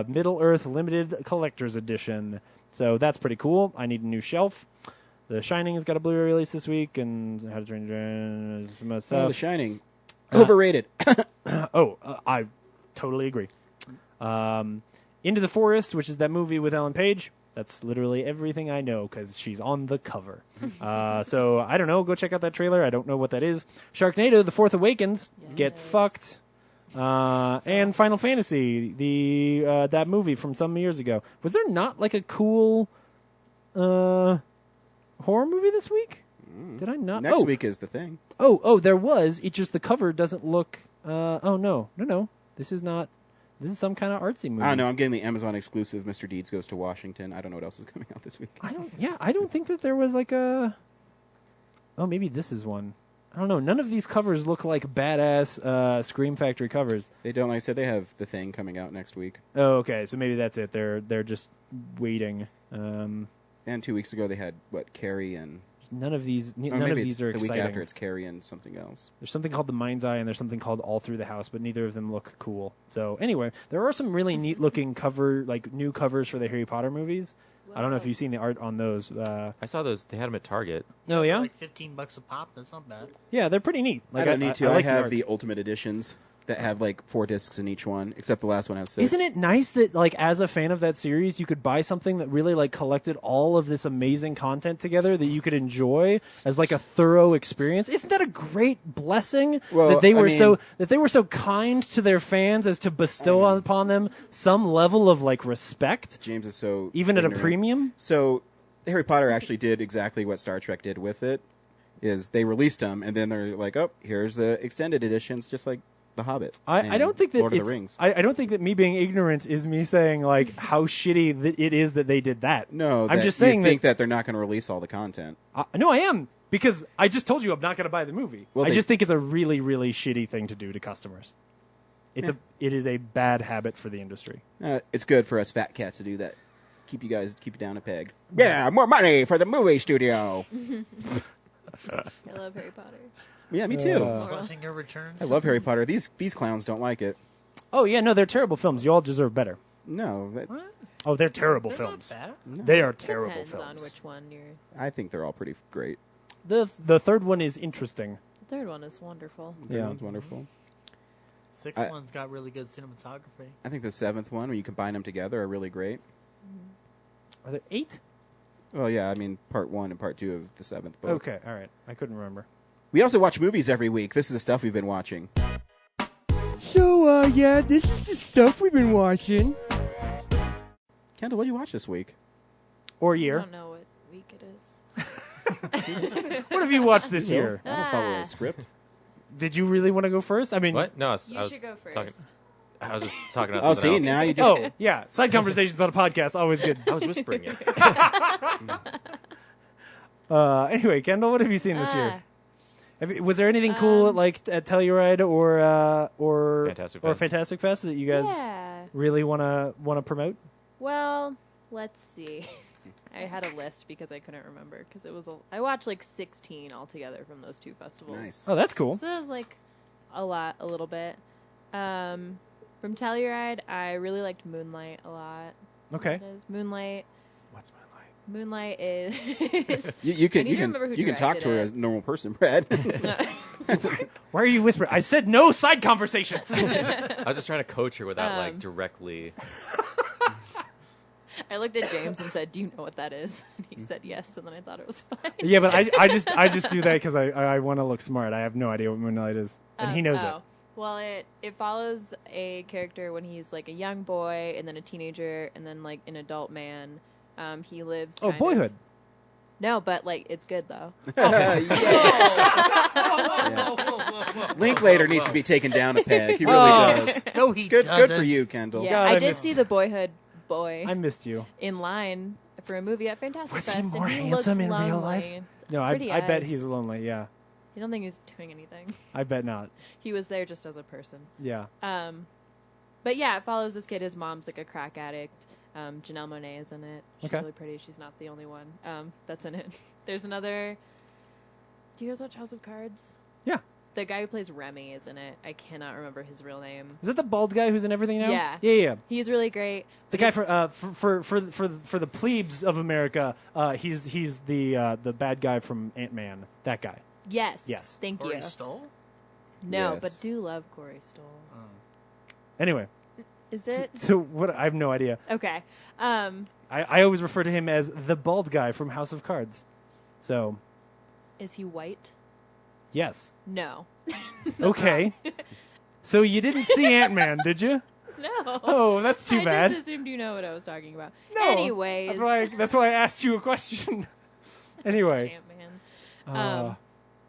Middle Earth Limited Collector's Edition. So that's pretty cool. I need a new shelf. The Shining has got a Blu-ray release this week, and How to Train Your Dragon, some other stuff. The Shining. Overrated. I totally agree. Into the Forest, which is that movie with Ellen Page. That's literally everything I know because she's on the cover. So I don't know. Go check out that trailer. I don't know what that is. Sharknado: The Fourth Awakens. Yes. Get fucked. And Final Fantasy, the that movie from some years ago. Was there not like a cool horror movie this week? Did I not? Next week is the thing. Oh, there was. It just the cover doesn't look. No. This is not. This is some kind of artsy movie. I don't know. I'm getting the Amazon exclusive. Mr. Deeds Goes to Washington. I don't know what else is coming out this week. I don't think that there was like a. Oh, maybe this is one. I don't know. None of these covers look like badass Scream Factory covers. They don't. Like I said, they have the thing coming out next week. Oh, okay. So maybe that's it. They're just waiting. And 2 weeks ago they had Carrie and. None of these. None maybe of these are the exciting. week after it's Carrie and something else. There's something called The Mind's Eye, and there's something called All Through the House, but neither of them look cool. So anyway, there are some really neat looking new covers for the Harry Potter movies. I don't know if you've seen the art on those. I saw those. They had them at Target. Oh yeah, like $15 a pop. That's not bad. Yeah, they're pretty neat. I don't need to. I like have art. the Ultimate Editions that have 4 discs in each one, except the last one has 6. Isn't it nice that as a fan of that series, you could buy something that really collected all of this amazing content together that you could enjoy as a thorough experience? Isn't that a great blessing that they were so kind to their fans as to bestow upon them some level of respect? James is so even ignorant. At a premium. So Harry Potter actually did exactly what Star Trek did with it. Is they released them and then they're like, oh, here's the extended editions, just like The Hobbit. I don't think that Lord of the Rings. I don't think that me being ignorant is me saying how shitty that it is that they did that. No, I'm just saying you think that they're not going to release all the content. No, I am, because I just told you I'm not going to buy the movie. Well, I just think it's a really, really shitty thing to do to customers. It is a bad habit for the industry. It's good for us fat cats to do that. Keep you down a peg. Yeah, more money for the movie studio. I love Harry Potter. Yeah, me too. Closing your returns. I love Harry Potter. These clowns don't like it. Oh yeah, no, they're terrible films. You all deserve better. No, Oh, they're terrible They're films. not bad. no. They are terrible Depends on films. which one you're. I think they're all pretty great. The third one is interesting. The third one is wonderful. The third Yeah. one's wonderful. Sixth one's got really good cinematography. I think the 7th one, when you combine them together, are really great. Are there 8? Well, yeah, I mean, part 1 and part 2 of the 7th book. Okay, all right. I couldn't remember. We also watch movies every week. This is the stuff we've been watching. So, yeah, this is the stuff we've been watching. Kendall, what did you watch this week? Or I year. don't know what week it is. What have you watched this year? I don't follow a script. Did you really want to go first? I mean, What? No, You should go first. I was just talking about Oh, something see, else. now you just... Oh, yeah. Side conversations on a podcast, always good. I was whispering it. Anyway, Kendall, what have you seen this year? Ah, Was there anything cool at Telluride or Fantastic or Fest. Fantastic Fest that you guys yeah. really want to promote? Well, let's see. I had a list because I couldn't remember because it was I watched 16 altogether from those two festivals. Nice. Oh, that's cool. So it was a little bit. From Telluride, I really liked Moonlight a lot. Okay. It is Moonlight. What's my life? Moonlight is. You can I need to remember who you can talk to her as directed a normal person, Brad. Why are you whispering? I said no side conversations. I was just trying to coach her without directly. I looked at James and said, "Do you know what that is?" And he said yes, and then I thought it was fine. Yeah, but I just do that because I want to look smart. I have no idea what Moonlight is, and he knows it. Well, it follows a character when he's a young boy, and then a teenager, and then an adult man. He lives. Oh, Boyhood. No, but it's good though. Linklater needs to be taken down a peg. He really does. No, he Good doesn't. for you, Kendall. Yeah, God, I I did missed see the Boyhood boy I missed you. in line for a movie at Fantastic Was he Fest. more and he handsome looked in real lonely. life? No, I Pretty bet eyes. he's lonely. Yeah, I don't think he's doing anything. I bet not. He was there just as a person. Yeah. But yeah, it follows this kid. His mom's a crack addict. Janelle Monáe is in it. She's Okay. really pretty. She's not the only one that's in it. There's another. Do you guys watch House of Cards? Yeah. the guy who plays Remy is in it. I cannot remember his real name. Is it the bald guy who's in everything now? Yeah. Yeah. He's really great. The guy for the plebes of America, he's the bad guy from Ant-Man. That guy. Yes. Thank Corey you. Stoll? No, Yes. but do love Corey Stoll. Anyway, Is it? so what? I have no idea. Okay. I always refer to him as the bald guy from House of Cards. So Is he white? yes. No. Okay. So you didn't see Ant-Man, did you? No. Oh, that's too I bad. just assumed you know what I was talking about. No. Anyways. That's why I asked you a question. Anyway. Ant-Man.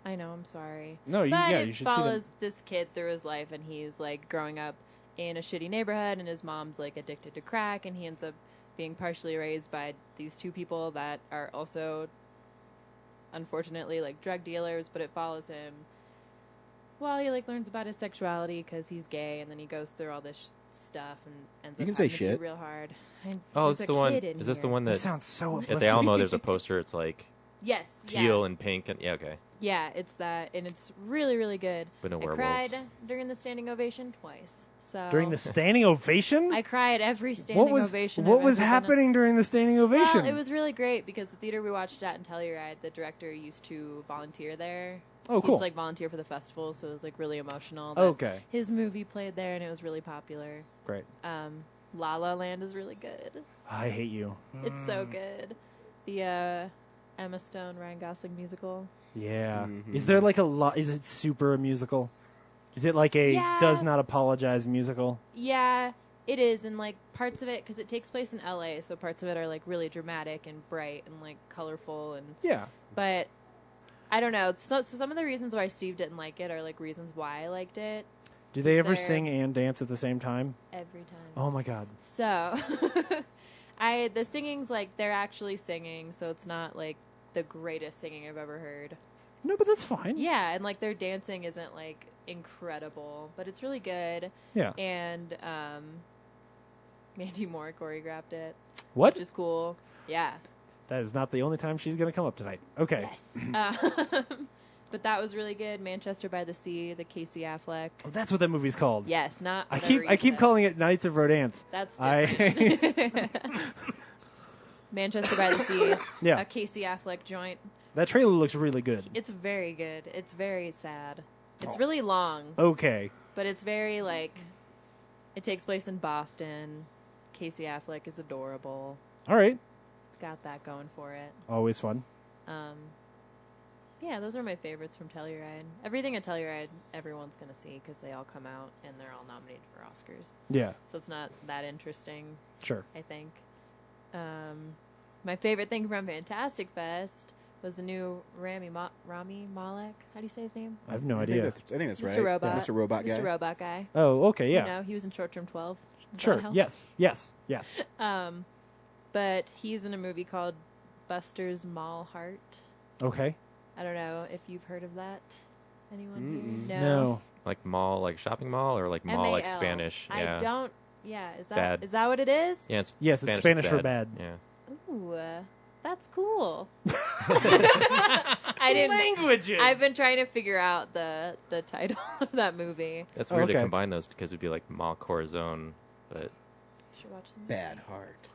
I know, I'm sorry. No, you But yeah, it you should follows see this kid through his life, and he's like growing up in a shitty neighborhood, and his mom's like addicted to crack, and he ends up being partially raised by these two people that are also unfortunately like drug dealers, but it follows him while he like learns about his sexuality because he's gay, and then he goes through all this stuff and ends You up can say having to be shit. real hard. Oh, There's it's a the one. kid in Is this the here. one That that sounds so at uplifting. the Alamo? There's a poster. It's like Yes. teal and pink, and yeah, okay. Yeah, it's that, and it's really, really good. But no I werewolves. cried during the standing ovation twice. So During the standing ovation? I cried every standing What ovation. What I've was ever been on. happening during the standing ovation? Well, it was really great because the theater we watched at in Telluride, the director used to volunteer there. Oh, He cool. used to like volunteer for the festival, so it was like really emotional. that Okay. His movie played there, and it was really popular. Great. La La Land is really good. I hate you. It's so good. The Emma Stone, Ryan Gosling musical. Yeah. Mhm. Is there like a lot? Is it super a musical? Is it like a Yeah. does not apologize musical? Yeah, it is, and like parts of it, because it takes place in LA, so parts of it are like really dramatic and bright and like colorful, and Yeah. but I don't know. So some of the reasons why Steve didn't like it are like reasons why I liked it Do they ever There. sing and dance at the same time? every time. Oh my god. So the singing's like they're actually singing, so it's not like the greatest singing I've ever heard. No, but that's fine. Yeah, and like their dancing isn't like incredible, but it's really good. Yeah. And Mandy Moore choreographed it, What? which is cool. Yeah. That is not the only time she's going to come up tonight. Okay. Yes. But that was really good. Manchester by the Sea, the Casey Affleck. Oh, that's what that movie's called. Yes, not. I whatever you keep said. calling it Knights of Rodanthe. That's different. I Manchester by the Sea. Yeah. A Casey Affleck joint. That trailer looks really good. It's very good. It's very sad. It's Oh. really long, Okay. but it's very like. It takes place in Boston. Casey Affleck is adorable. All right. It's got that going for it. Always fun. Yeah, those are my favorites from Telluride. Everything at Telluride, everyone's going to see because they all come out and they're all nominated for Oscars. Yeah. So it's not that interesting, Sure. I think. My favorite thing from Fantastic Fest was the new Rami Malek. How do you say his name? I have no I idea. think that's Mr. right. Robot. Mr. Robot guy. Mr. Robot guy. Oh, okay. Yeah. You know, he was in Short Term 12. Does that Sure. help? Yes. Yes. Yes. But he's in a movie called Buster's Mall Heart. Okay. I don't know if you've heard of that. Anyone Mm-mm. here? No. Like mall, like shopping mall, or like mall, like MAL. Spanish. Yeah. I don't. Yeah, is that Bad. is that what it is? Yeah, it's Yes, it's Spanish for bad. Yeah. Ooh, that's cool. I didn't. Languages. I've been trying to figure out the title of that movie. That's Oh, weird to okay. combine those because it'd be like Mall Corazon, but You should watch the movie. Bad Heart.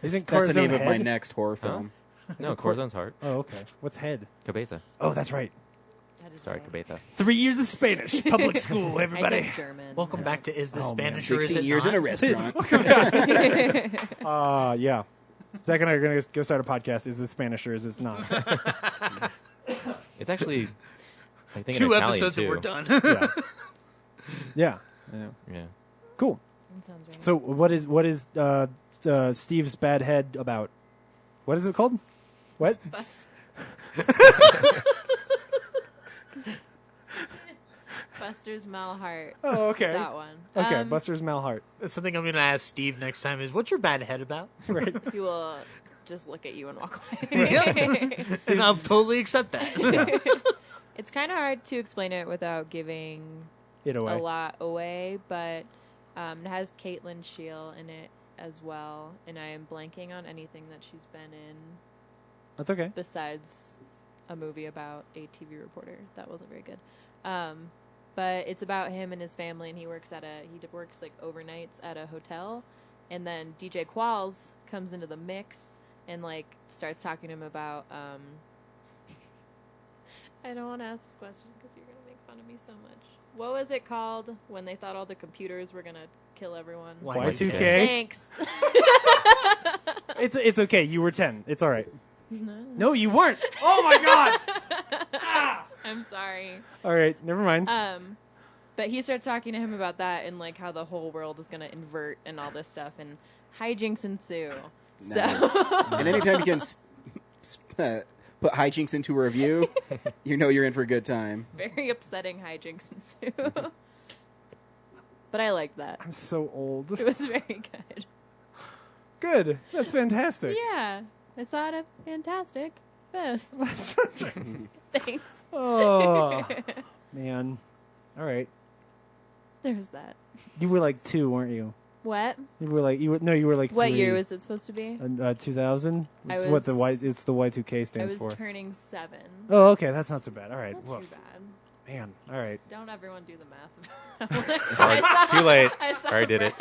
Isn't That's the name of my Head? next horror film. no, Corazon's heart. Oh, okay. What's head? Cabeza. Oh, that's right. That is Sorry, right. Cabeza. 3 years of Spanish. Public school, I everybody. took German. Welcome back to Is This Oh, man. Spanish or Is 16 It years Not? in a restaurant. Yeah. Zach and I are going to go start a podcast. Is this Spanish or is this not? It's actually, I think, Two in Italian episodes too. and we're done. Yeah. Yeah. Yeah. Cool. That sounds right. So what is Steve's bad head about? What is it called? What? Buster's Mall Heart. Oh, okay. That one. Okay, Buster's Malheart. Something I'm going to ask Steve next time is, what's your bad head about? Right. He will just look at you and walk away. And I'll totally accept that. It's kind of hard to explain it without giving It away. a lot away, but it has Caitlin Scheel in it as well, and I am blanking on anything that she's been in That's okay. besides a movie about a TV reporter. That wasn't very good. But it's about him and his family, and he works like overnights at a hotel, and then DJ Qualls comes into the mix and like starts talking to him about. I don't want to ask this question because you're gonna make fun of me so much. What was it called when they thought all the computers were gonna kill everyone? Y2K. Thanks. It's okay. You were 10. It's all right. No, you weren't. Oh my god. I'm sorry. All right, never mind. But he starts talking to him about that and like how the whole world is gonna invert and all this stuff, and hijinks ensue. Nice. So And anytime you can put hijinks into a review, you know you're in for a good time. very upsetting hijinks ensue. But I liked that. I'm so old. It was very good. Good. That's fantastic. Yeah, I saw it at Fantastic Fest. Thanks. Oh, man. All right. There's that. You were like 2, weren't you? What? You were like you were like What 3. year was it supposed to be? 2000. It's I what the was- It's the Y2K I stands was for. turning 7. Oh, okay. That's not so bad. All right. Not too Woof. bad. Man. All right. Don't everyone do the math. Too late. I saw Already did it.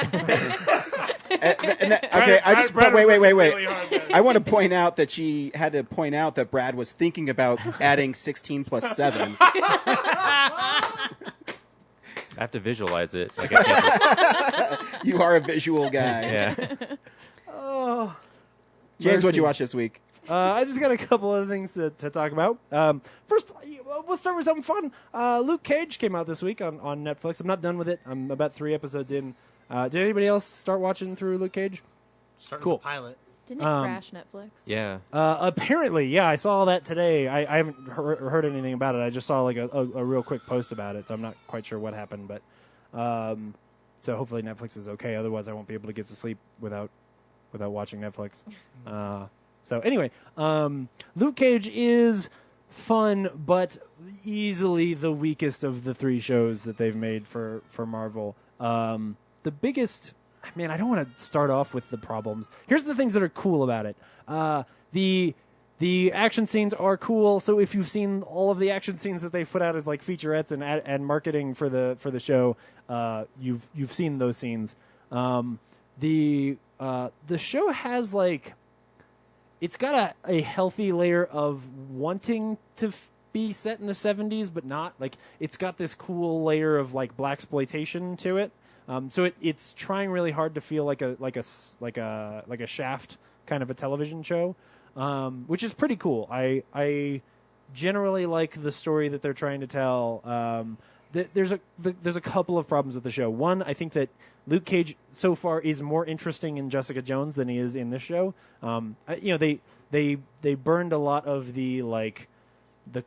Wait. I want to point out that she had to point out that Brad was thinking about adding 16 plus 7. I have to visualize it. Like I can't just, You are a visual guy. yeah. Oh. James, what'd you Mercy. watch this week? I just got a couple other things to talk about. First, we'll start with something fun. Luke Cage came out this week on Netflix. I'm not done with it. I'm about 3 episodes in. Did anybody else start watching through Luke Cage? Started Cool. with the pilot. Didn't it crash Netflix? Yeah. Apparently, yeah. I saw that today. I haven't heard anything about it. I just saw like a real quick post about it, so I'm not quite sure what happened. But so hopefully Netflix is okay. Otherwise, I won't be able to get to sleep without watching Netflix. So anyway, Luke Cage is fun, but easily the weakest of the 3 shows that they've made for Marvel. The biggest, man, I don't want to start off with the problems. Here's the things that are cool about it. The action scenes are cool. So if you've seen all of the action scenes that they've put out as like featurettes and marketing for the show, you've seen those scenes. The show has like, it's got a healthy layer of wanting to be set in the 70s, but not. Like, it's got this cool layer of like blaxploitation to it. So it's trying really hard to feel like a Shaft kind of a television show, which is pretty cool. I generally like the story that they're trying to tell. There's a couple of problems with the show. One, I think that Luke Cage so far is more interesting in Jessica Jones than he is in this show. They burned a lot of the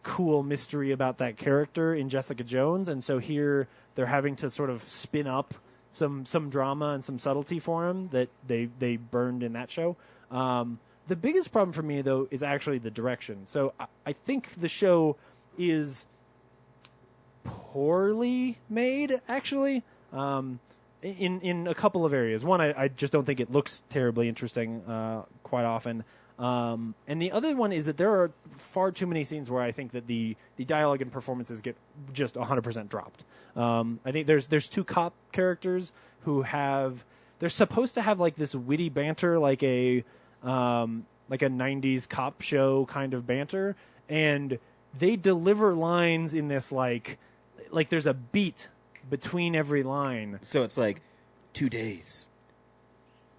cool mystery about that character in Jessica Jones, and so here they're having to sort of spin up some drama and some subtlety for him that they burned in that show. The biggest problem for me, though, is actually the direction. So I think the show is poorly made, actually, in a couple of areas. One, I just don't think it looks terribly interesting quite often. And the other one is that there are far too many scenes where I think that the dialogue and performances get just 100% dropped. I think there's 2 cop characters who they're supposed to have like this witty banter, like a 90s cop show kind of banter, and they deliver lines in this like there's a beat between every line. So it's like 2 days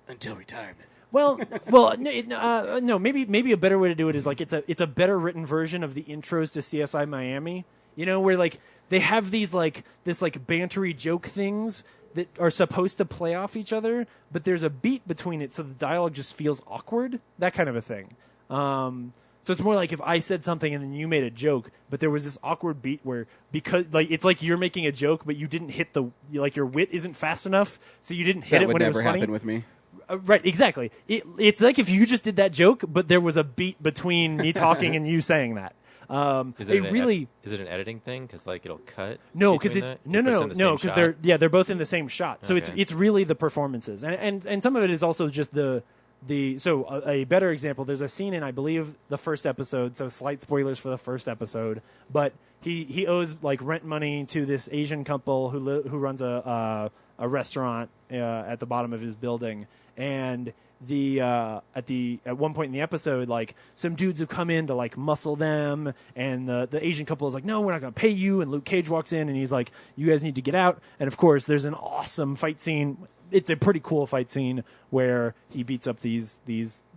until retirement. Well, no. Maybe a better way to do it is like it's a better written version of the intros to CSI Miami. You know, where like they have these like this like bantery joke things that are supposed to play off each other, but there's a beat between it, so the dialogue just feels awkward. That kind of a thing. So it's more like if I said something and then you made a joke, but there was this awkward beat where because like it's like you're making a joke, but you didn't hit your wit isn't fast enough, so you didn't hit it when it was funny. That would never happen with me. Right, exactly. It's like if you just did that joke, but there was a beat between me talking and you saying that. Is it an editing thing? Because like it'll cut. No, because no, because they're both in the same shot. So Okay. it's really the performances, and some of it is also just the A better example, there's a scene in, I believe, the first episode, so slight spoilers for the first episode, but he owes like rent money to this Asian couple who runs a restaurant at the bottom of his building, and at one point in the episode, like some dudes who come in to like muscle them, and the Asian couple is like, no, we're not going to pay you, and Luke Cage walks in and he's like, you guys need to get out. And of course there's an awesome fight scene. It's a pretty cool fight scene where he beats up these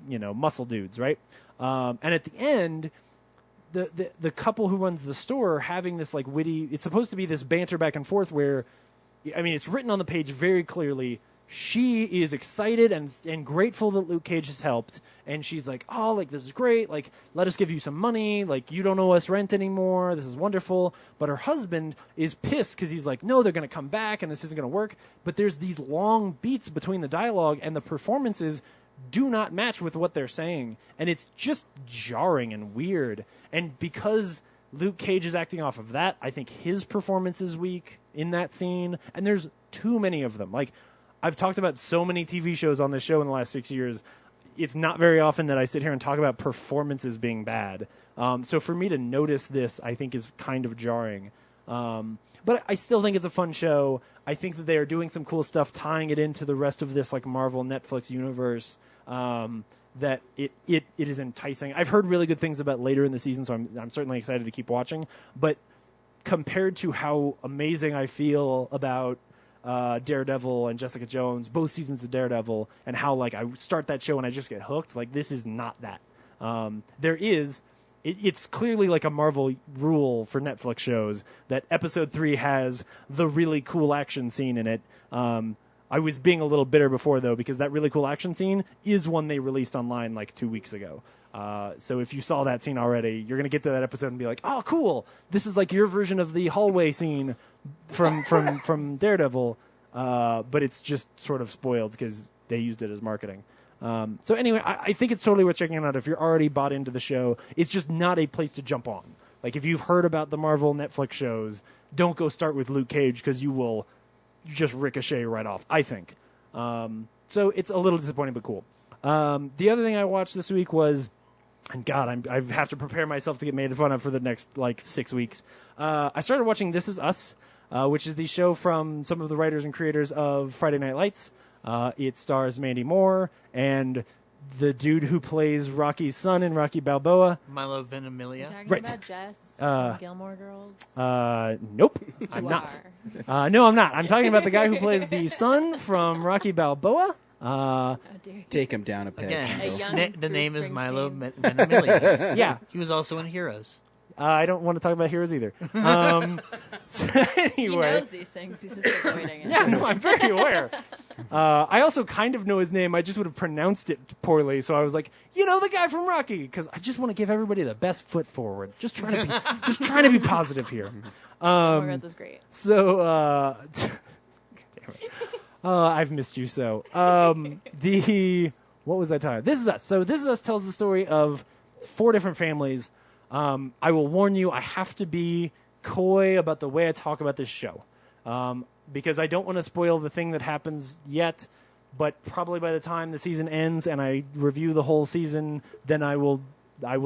muscle dudes, right? And at the end, the couple who runs the store are having this like witty, it's supposed to be this banter back and forth where, I mean, it's written on the page very clearly. She is excited and grateful that Luke Cage has helped, and she's like, oh, like, this is great, like, let us give you some money, like, you don't owe us rent anymore, this is wonderful. But her husband is pissed because he's like, no, they're going to come back and this isn't going to work. But there's these long beats between the dialogue, and the performances do not match with what they're saying, and it's just jarring and weird. And because Luke Cage is acting off of that, I think his performance is weak in that scene, and there's too many of them. Like, I've talked about so many TV shows on this show in the last 6 years. It's not very often that I sit here and talk about performances being bad. So for me to notice this, I think, is kind of jarring. But I still think it's a fun show. I think that they are doing some cool stuff, tying it into the rest of this like Marvel Netflix universe. That it is enticing. I've heard really good things about later in the season, so I'm certainly excited to keep watching. But compared to how amazing I feel about Daredevil and Jessica Jones, both seasons of Daredevil, and how like I start that show and I just get hooked, like this is not that. It's clearly like a Marvel rule for Netflix shows that episode 3 has the really cool action scene in it. I was being a little bitter before, though, because that really cool action scene is one they released online like 2 weeks ago. So if you saw that scene already, you're going to get to that episode and be like, oh, cool. This is like your version of the hallway scene from Daredevil. But it's just sort of spoiled because they used it as marketing. So anyway, I think it's totally worth checking out if you're already bought into the show. It's just not a place to jump on. Like, if you've heard about the Marvel Netflix shows, don't go start with Luke Cage because you will just ricochet right off, I think. So it's a little disappointing, but cool. The other thing I watched this week was, and God, I have to prepare myself to get made fun of for the next, 6 weeks. I started watching This Is Us, which is the show from some of the writers and creators of Friday Night Lights. It stars Mandy Moore and the dude who plays Rocky's son in Rocky Balboa. Milo Ventimiglia. Talking about Jess from Gilmore Girls? Nope. I'm not. No, I'm not. I'm talking about the guy who plays the son from Rocky Balboa. Take him down a peg. Again, the name is Milo Ventimiglia. Yeah. He was also in Heroes. I don't want to talk about Heroes either. So anyway. He knows these things. He's just avoiding it. Yeah, no, I'm very aware. I also kind of know his name. I just would have pronounced it poorly. So I was like, the guy from Rocky, because I just want to give everybody the best foot forward. Just trying to be positive here. Gilmore Girls is great. So, damn it. I've missed you so. What was I talking about? This Is Us. So This Is Us tells the story of 4 different families. I will warn you, I have to be coy about the way I talk about this show. Because I don't want to spoil the thing that happens yet, but probably by the time the season ends and I review the whole season, then I will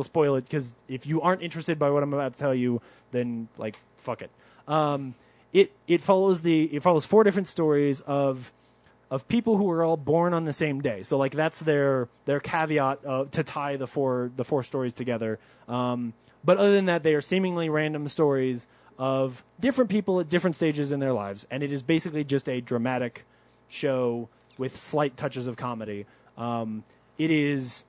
spoil it, because if you aren't interested by what I'm about to tell you, then fuck it. It follows 4 different stories of people who are all born on the same day. So that's their caveat to tie the four stories together. But other than that, they are seemingly random stories of different people at different stages in their lives, and it is basically just a dramatic show with slight touches of comedy. It is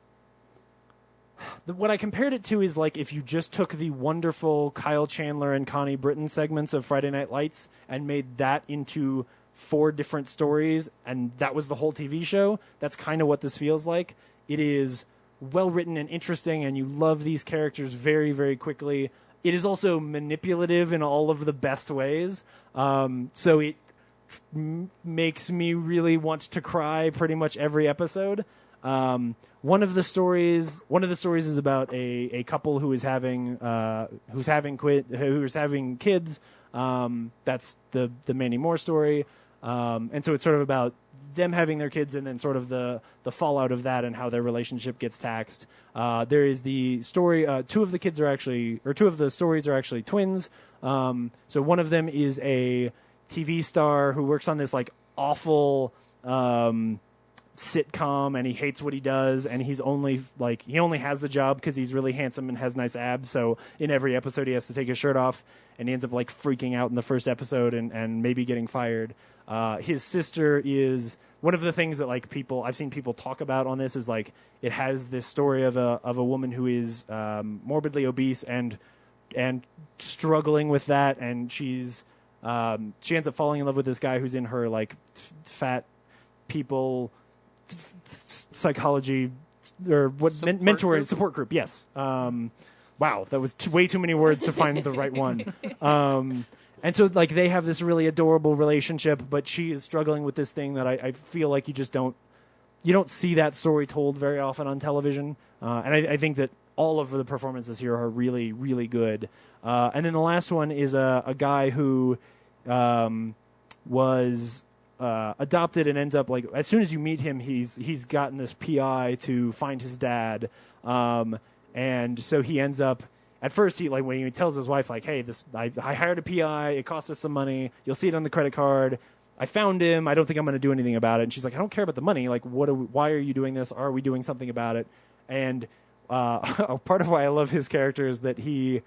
what I compared it to is like if you just took the wonderful Kyle Chandler and Connie Britton segments of Friday Night Lights and made that into 4 different stories, and that was the whole TV show. That's kind of what this feels like. It is well written and interesting, and you love these characters very, very quickly. It is also manipulative in all of the best ways. So it makes me really want to cry pretty much every episode. One of the stories is about a couple who is having kids. That's the Mandy Moore story. And so it's sort of about them having their kids and then sort of the fallout of that and how their relationship gets taxed. There is the story. Two of the stories are actually twins. So one of them is a TV star who works on this like awful sitcom, and he hates what he does, and he only has the job because he's really handsome and has nice abs. So in every episode he has to take his shirt off, and he ends up like freaking out in the first episode and maybe getting fired. His sister is one of the things that like I've seen people talk about on this is like it has this story of a woman who is morbidly obese and struggling with that, and she ends up falling in love with this guy who's in her like fat people psychology or what mentor support group. Yes. Wow, that was way too many words to find the right one. And so like they have this really adorable relationship, but she is struggling with this thing that I feel like you don't see that story told very often on television. And I think that all of the performances here are really, really good. And then the last one is a guy who was adopted and ends up like as soon as you meet him, he's gotten this PI to find his dad, and so he ends up. At first, when he tells his wife like, "Hey, I hired a PI. It cost us some money. You'll see it on the credit card. I found him. I don't think I'm going to do anything about it." And she's like, "I don't care about the money. Like, why are you doing this? Are we doing something about it?" And part of why I love his character is that he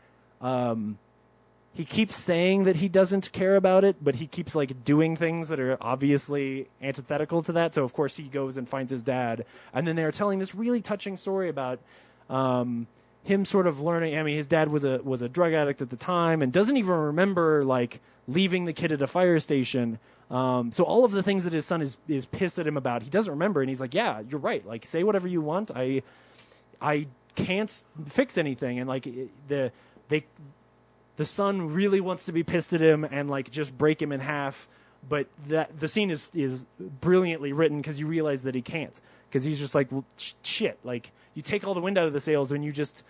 keeps saying that he doesn't care about it, but he keeps like doing things that are obviously antithetical to that. So of course he goes and finds his dad, and then they're telling this really touching story about him sort of learning. I mean, his dad was a drug addict at the time and doesn't even remember like leaving the kid at a fire station. So all of the things that his son is pissed at him about, he doesn't remember, and he's like, "Yeah, you're right. Like, say whatever you want. I can't fix anything." And like the son really wants to be pissed at him and like just break him in half, but the scene is brilliantly written because you realize that he can't, because he's just like, well, shit, like you take all the wind out of the sails when you just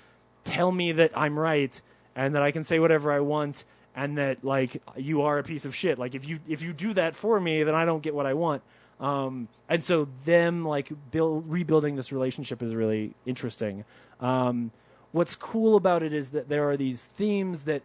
tell me that I'm right and that I can say whatever I want and that like you are a piece of shit. Like if you do that for me, then I don't get what I want. And so them like rebuilding this relationship is really interesting. What's cool about it is that there are these themes that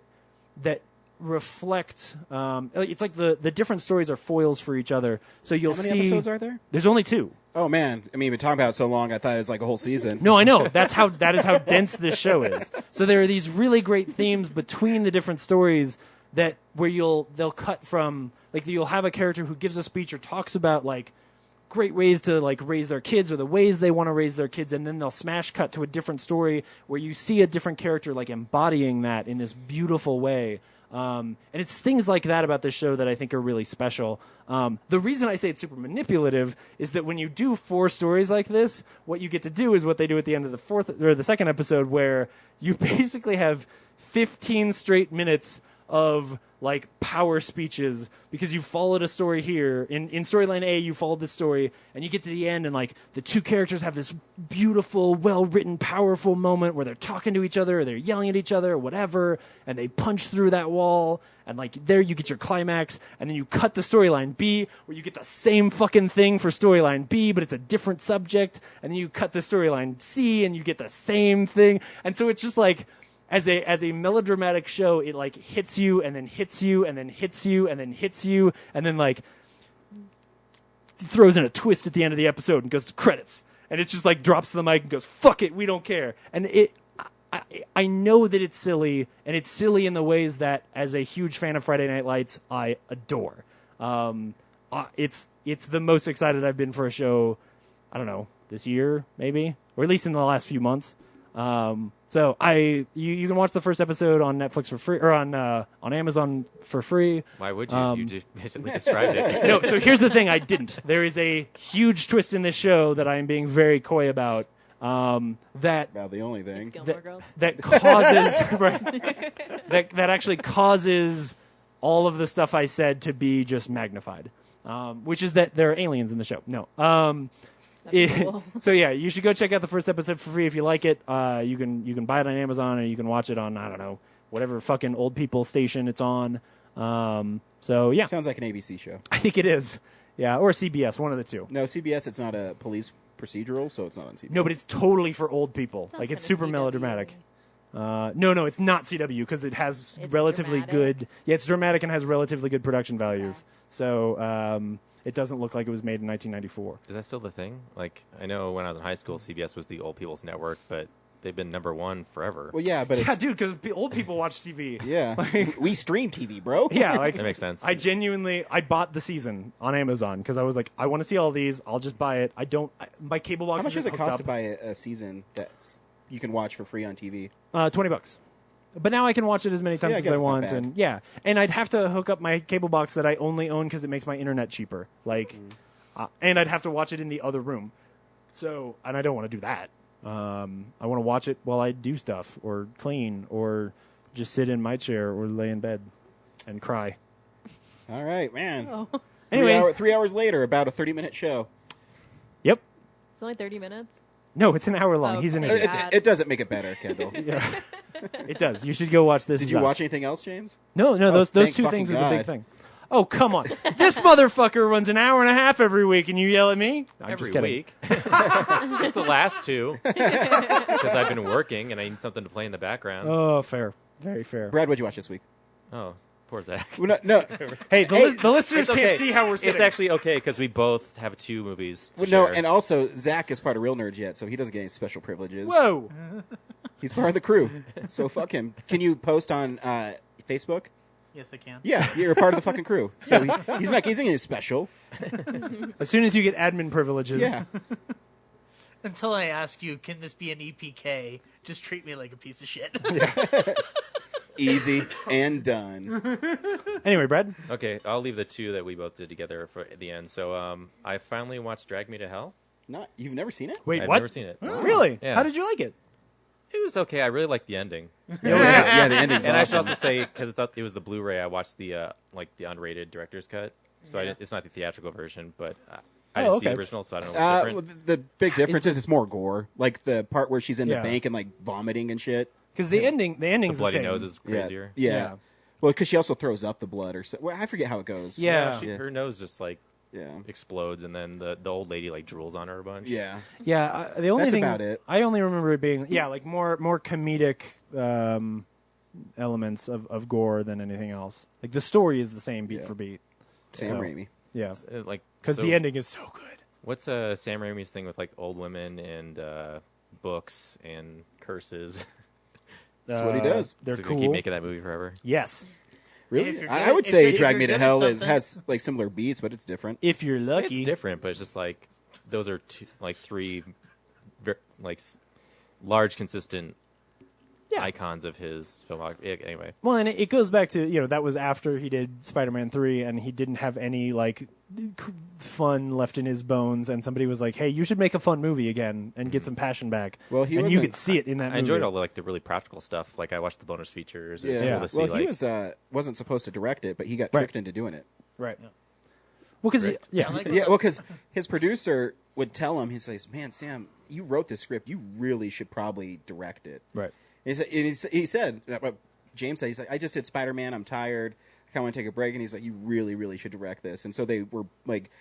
reflect. It's like the different stories are foils for each other. So you'll see. How many episodes are there? There's only 2. Oh man, I mean, you've been talking about it so long, I thought it was like a whole season. No, I know. That is how dense this show is. So there are these really great themes between the different stories where they'll cut from, like, you'll have a character who gives a speech or talks about like great ways to like raise their kids or the ways they want to raise their kids, and then they'll smash cut to a different story where you see a different character like embodying that in this beautiful way. And it's things like that about this show that I think are really special. The reason I say it's super manipulative is that when you do 4 stories like this, what you get to do is what they do at the end of the second episode, where you basically have 15 straight minutes of like power speeches, because you followed a story here in storyline A, you followed this story, and you get to the end and like the 2 characters have this beautiful, well-written, powerful moment where they're talking to each other or they're yelling at each other or whatever, and they punch through that wall, and like there you get your climax, and then you cut to storyline B where you get the same fucking thing for storyline B, but it's a different subject, and then you cut to storyline C and you get the same thing. And so it's just like, as a melodramatic show, it like hits you and then hits you and then hits you and then hits you and then like throws in a twist at the end of the episode and goes to credits, and it's just like drops the mic and goes, "Fuck it, we don't care." And I know that it's silly, and it's silly in the ways that, as a huge fan of Friday Night Lights, I adore. It's the most excited I've been for a show, I don't know, this year maybe, or at least in the last few months. So you can watch the first episode on Netflix for free, or on Amazon for free. Why would you? You just basically described it. No, so here's the thing: I didn't. There is a huge twist in this show that I am being very coy about. That about the only thing that causes right, that actually causes all of the stuff I said to be just magnified, which is that there are aliens in the show. No. Cool. So yeah, you should go check out the first episode for free if you like it. You can buy it on Amazon, or you can watch it on, I don't know, whatever fucking old people station it's on. So yeah, sounds like an ABC show. I think it is. Yeah, or CBS, one of the two. No, CBS. It's not a police procedural, so it's not on CBS. No, but it's totally for old people. Sounds Like it's kinda super CW. melodramatic. No, it's not CW because it has It's relatively dramatic? good. Yeah, it's dramatic and has relatively good production values. So it doesn't look like it was made in 1994. Is that still the thing? Like, I know when I was in high school, CBS was the old people's network, but they've been number one forever. Well, yeah, but Yeah, it's dude, because old people watch TV. yeah. We stream TV, bro. Yeah, like That makes sense. I bought the season on Amazon because I was like, I want to see all these. I'll just buy it. My cable box. How much does isn't it cost hooked to buy a season that's you can watch for free on TV? up. $20. But now I can watch it as many times Yeah, I as guess I it's not want, bad. and yeah, and I'd have to hook up my cable box that I only own because it makes my internet cheaper. Like, and I'd have to watch it in the other room. So, and I don't want to do that. I want to watch it while I do stuff or clean or just sit in my chair or lay in bed and cry. All right, man. Oh. Anyway, 3 hours later, about a 30-minute show. yep. It's only 30 minutes. No, it's an hour long. Oh, He's an okay. idiot. It doesn't make it better, Kendall. Yeah. It does. You should go watch This Did Is you Us. watch anything else, James? No, Oh, those thank two fucking things are the big God. thing. Oh, come on. This motherfucker runs an hour and a half every week, and you yell at me? I'm Every just kidding. week. Just the last two. Because I've been working and I need something to play in the background. Oh, fair. Very fair. Brad, what'd you watch this week? Oh, poor Zach. Well, no, Hey, the listeners It's can't okay. see how we're sitting. It's actually okay because we both have two movies to well, no, share. and also Zach is part of Real Nerds yet, so he doesn't get any special privileges. Whoa. He's part of the crew, so fuck him. Can you post on Facebook? Yes, I can. Yeah, you're a part of the fucking crew. So he's not getting any special. As soon as you get admin privileges. Yeah. Until I ask you, can this be an EPK? Just treat me like a piece of shit. Easy and done. Anyway, Brad. Okay, I'll leave the two that we both did together for the end. So I finally watched Drag Me to Hell. You've never seen it? Wait, I've what? never seen it. Really? Yeah. How did you like it? It was okay. I really liked the ending. Yeah, the ending's And I should awesome. also say, because it was the Blu-ray, I watched the the unrated director's cut. So it's not the theatrical version, but I didn't see the okay. original, so I don't know what's different. Well, the big difference is it's more gore. Like the part where she's in the Yeah. bank and like vomiting and shit. Because the ending's The the bloody same. nose is crazier. Yeah. Yeah. Well, because she also throws up the blood or so. Well, I forget how it goes. Yeah. Her nose just like Yeah. explodes, and then the old lady like drools on her a bunch. Yeah. Yeah, the only That's thing about it. I only remember it being like more comedic elements of gore than anything else. Like the story is the same beat Yeah. for beat. Sam So, Raimi. Yeah, Like because so the ending is so good. What's Sam Raimi's thing with like old women and books and curses? That's what he does. They're So cool. keep making that movie forever. Yes, Really? If you're I good- would if say you're- Drag if Me you're to good at Hell something- has like similar beats, but it's different. if you're lucky. It's different, but it's just like those are three large consistent icons of his filmography. Anyway, Well, and it goes back to that was after he did Spider-Man 3, and he didn't have any fun left in his bones. And somebody was like, "Hey, you should make a fun movie again and get some passion back." Well, he and you wasn't- could see it in that movie. I enjoyed all the really practical stuff. Like I watched the bonus features. It was cool to see, Well, he wasn't supposed to direct it, but he got Right. tricked into doing it. right. Well, because Ripped. yeah, Yeah, well, because his producer would tell him, he says, "Man, Sam, you wrote this script. You really should probably direct it." right. He said, James said, he's like, "I just did Spider-Man. I'm tired. I kind of want to take a break." And he's like, "You really, really should direct this." And so they were like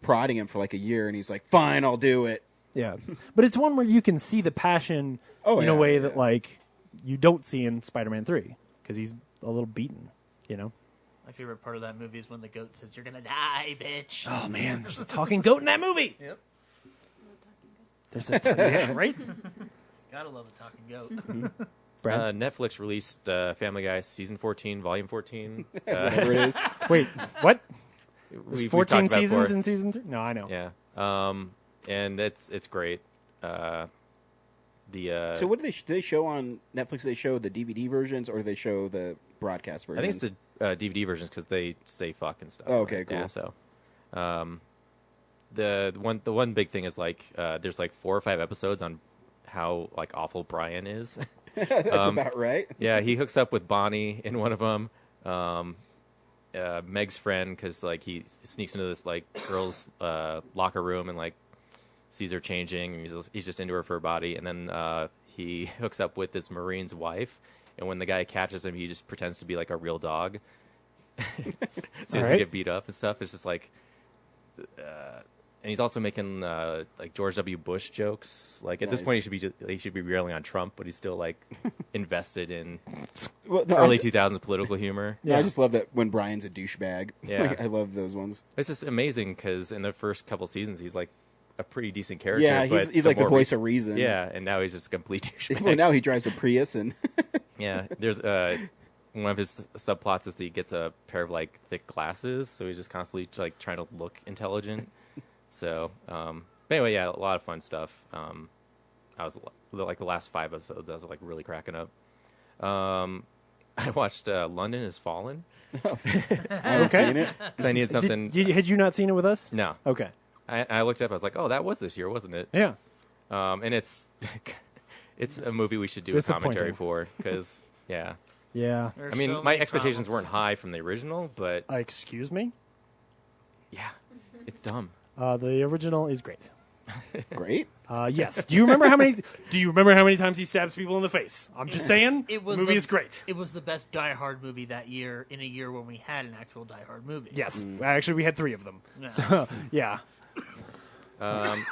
prodding him for like a year, and he's like, "Fine, I'll do it." Yeah, but it's one where you can see the passion in yeah, a way yeah. that like you don't see in Spider-Man 3 because he's a little beaten. My favorite part of that movie is when the goat says, "You're gonna die, bitch." Oh man, there's a talking goat in that movie. Yep. There's a right. Gotta love a talking goat. Brad? Netflix released Family Guy season 14, volume 14. Whatever it is. Wait, what? There's We've 14 talked about seasons before. in season 3? No, I know. Yeah, and it's great. So what do they show on Netflix? Do they show the DVD versions or do they show the broadcast versions? I think it's the DVD versions because they say fuck and stuff. Oh, okay, right? cool. Yeah, so the one big thing is like there's like 4 or 5 episodes on how like awful Brian is. That's about right. Yeah, he hooks up with Bonnie in one of them. Meg's friend, because like he sneaks into this like girl's locker room and like sees her changing. And he's just into her for her body, and then he hooks up with this Marine's wife. And when the guy catches him, he just pretends to be like a real dog, so he doesn't right. get beat up and stuff. It's just like and he's also making like George W. Bush jokes. Like at this point, he should be railing on Trump, but he's still like invested in early 2000s political humor. Yeah, I just love that when Brian's a douchebag. Yeah, Like, I love those ones. It's just amazing because in the first couple seasons, he's like a pretty decent character. Yeah, but he's like the voice of reason. Yeah, and now he's just a complete douchebag. Well, now he drives a Prius and. Yeah, there's one of his subplots is that he gets a pair of like thick glasses, so he's just constantly like trying to look intelligent. So, but anyway, yeah, a lot of fun stuff. I was like the last 5 episodes, I was like really cracking up. I watched London Has Fallen. I haven't seen it because I needed something. Had you not seen it with us? No. Okay. I looked up. I was like, oh, that was this year, wasn't it? Yeah. And it's a movie we should do a commentary for because yeah. Yeah. I mean, my expectations weren't high from the original, but excuse me. Yeah, it's dumb. The original is great. Great. Yes. Do you remember how many times he stabs people in the face? I'm just saying. It was the movie is great. It was the best Die Hard movie that year in a year when we had an actual Die Hard movie. Yes. Actually, we had 3 of them. Yeah. So yeah. I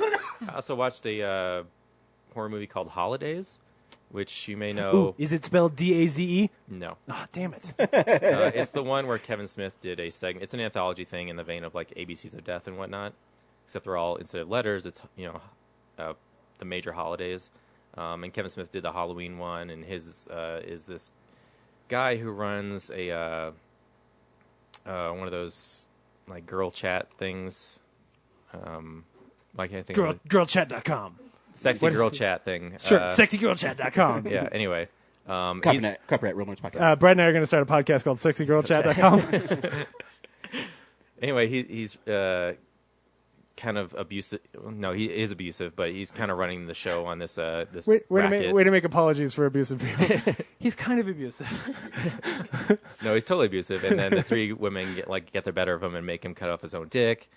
also watched a horror movie called Holidays, which you may know. Ooh, is it spelled D-A-Z-E? No. Oh, damn it. It's the one where Kevin Smith did a segment. It's an anthology thing in the vein of like ABCs of Death and whatnot, except they're all, instead of letters, it's, the major holidays. And Kevin Smith did the Halloween one, and his is this guy who runs a one of those like girl chat things. Why can't I think of it? Girlchat.com. Sexy girl chat thing. Sure, sexygirlchat.com. Yeah, anyway. Copyright Real Nerds Podcast. Brad and I are going to start a podcast called sexygirlchat.com. Anyway, he's kind of abusive. No, he is abusive, but he's kind of running the show on this way to make apologies for abusive people. He's kind of abusive. No, he's totally abusive, and then the 3 women get the better of him and make him cut off his own dick.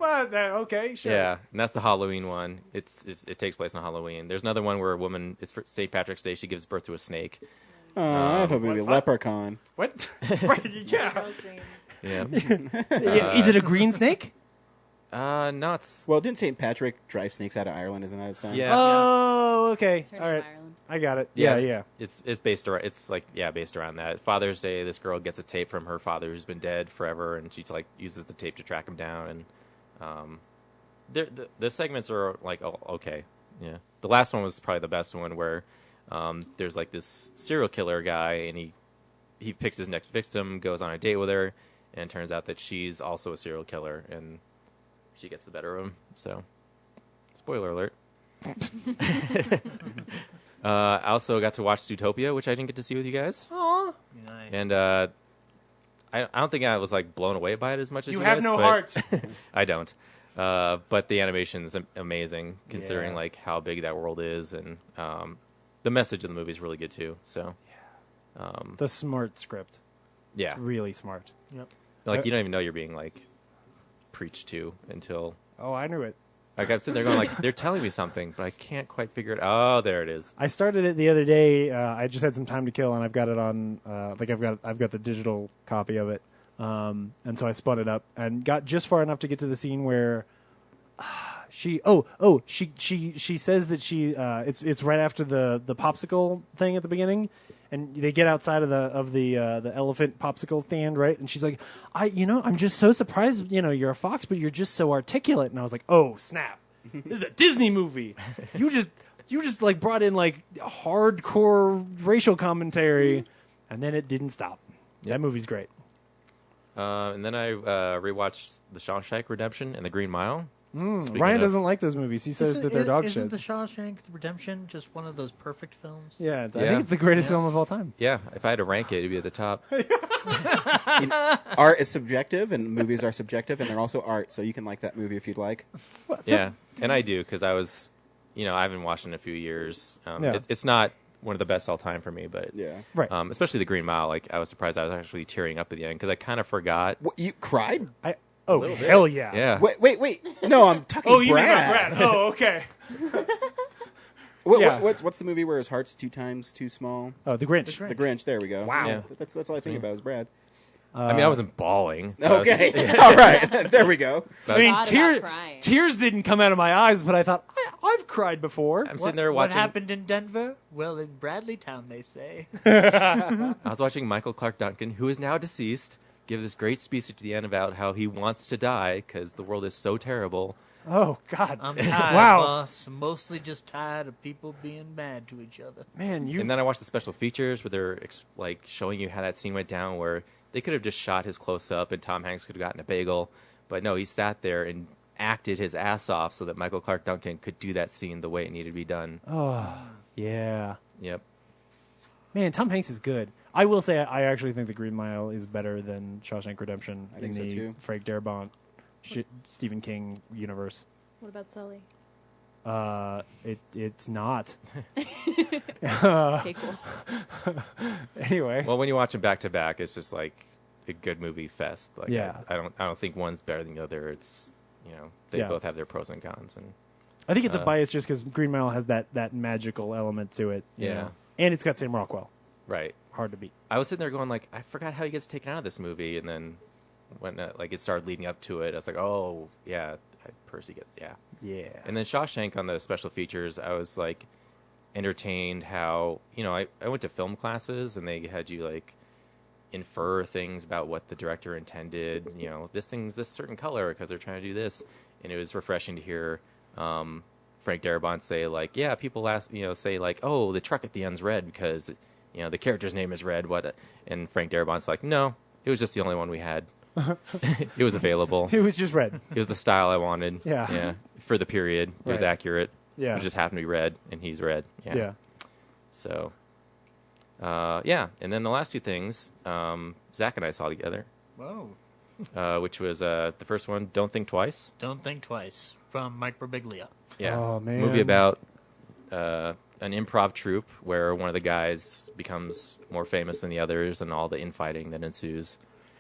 Okay, sure. Yeah, and that's the Halloween one. It takes place on Halloween. There's another one where a woman, it's for St. Patrick's Day, she gives birth to a snake. I thought maybe a leprechaun. What? Right, yeah. Yeah. Is it a green snake? No, it's... Well, didn't St. Patrick drive snakes out of Ireland? Isn't that his thing? Yeah. Oh, okay. Turn All right. Ireland. I got it. Yeah. It's based around. It's like based around that. Father's Day, this girl gets a tape from her father who's been dead forever, and she like uses the tape to track him down. And the segments are like okay. Yeah. The last one was probably the best one where there's like this serial killer guy, and he picks his next victim, goes on a date with her, and it turns out that she's also a serial killer, and she gets the better of him. So, spoiler alert. I also got to watch Zootopia, which I didn't get to see with you guys. Aww. Nice. And I don't think I was like blown away by it as much as you have guys. No but heart. I don't. But the animation is amazing, considering like how big that world is, and the message of the movie is really good too. So, the smart script. Yeah, it's really smart. Yep. Like you don't even know you're being like preached to until. Oh, I knew it. Like I'm sitting there going like they're telling me something, but I can't quite figure it. Oh, there it is. I started it the other day. I just had some time to kill, and I've got it on. I've got the digital copy of it, and so I spun it up and got just far enough to get to the scene where she says that it's right after the popsicle thing at the beginning. And they get outside of the elephant popsicle stand, right? And she's like, I'm just so surprised, you're a fox, but you're just so articulate. And I was like, oh, snap. This is a Disney movie. You just like brought in like hardcore racial commentary, and then it didn't stop. That movie's great. And then I rewatched The Shawshank Redemption and The Green Mile. Ryan doesn't like those movies. He says that they're dog shit. Isn't The Shawshank Redemption just one of those perfect films? Yeah, I think it's the greatest film of all time. Yeah, if I had to rank it, it'd be at the top. Art is subjective, and movies are subjective, and they're also art, so you can like that movie if you'd like. Yeah, and I do, because I was, I haven't watched it in a few years. It's not one of the best all time for me, but right. Especially The Green Mile. Like I was surprised I was actually tearing up at the end, because I kind of forgot. What, you cried? Oh, hell yeah. Yeah. Wait. No, I'm talking Brad. You mean Brad. Oh, okay. What's the movie where his heart's 2 times too small? Oh, The Grinch. The Grinch. There we go. Wow. Yeah. That's all I think about is Brad. I mean, I wasn't bawling. Okay. All right. There we go. I mean, Thought about crying. tears didn't come out of my eyes, but I thought, I've cried before. I'm sitting there watching. What happened in Denver? Well, in Bradleytown, they say. I was watching Michael Clark Duncan, who is now deceased, give this great speech at the end about how he wants to die because the world is so terrible. Oh, God. I'm tired, Wow. boss. I'm mostly just tired of people being mad to each other. Man, And then I watched the special features where they're like showing you how that scene went down, where they could have just shot his close up and Tom Hanks could have gotten a bagel, but no, he sat there and acted his ass off so that Michael Clark Duncan could do that scene the way it needed to be done. Oh, yeah. Yep. Man, Tom Hanks is good. I will say I actually think The Green Mile is better than Shawshank Redemption I think in so, the too. Frank Darabont Stephen King universe. What about Sully? It's not. Okay, cool. Anyway. Well, when you watch them back to back, it's just like a good movie fest. Like, Yeah. I don't think one's better than the other. It's, they Yeah. both have their pros and cons. And I think it's a bias just because Green Mile has that magical element to it. you Yeah. know. And it's got Sam Rockwell. right. Hard to beat. I was sitting there going like, I forgot how he gets taken out of this movie, and then when it started leading up to it, I was like, oh yeah, Percy gets Yeah. And then Shawshank on the special features, I was like entertained how I went to film classes and they had you like infer things about what the director intended. This thing's this certain color because they're trying to do this, and it was refreshing to hear Frank Darabont say like, yeah, people say like, oh, the truck at the end's red because the character's name is red. What? And Frank Darabont's like, no, it was just the only one we had. It was available. It was just red. It was the style I wanted. Yeah. For the period, it was Right. accurate. Yeah. It just happened to be red, and he's red. Yeah. So, and then the last two things, Zach and I saw together, Whoa. which was the first one, Don't Think Twice. Don't Think Twice, from Mike Birbiglia. Yeah. Oh, man. Movie about an improv troupe where one of the guys becomes more famous than the others, and all the infighting that ensues.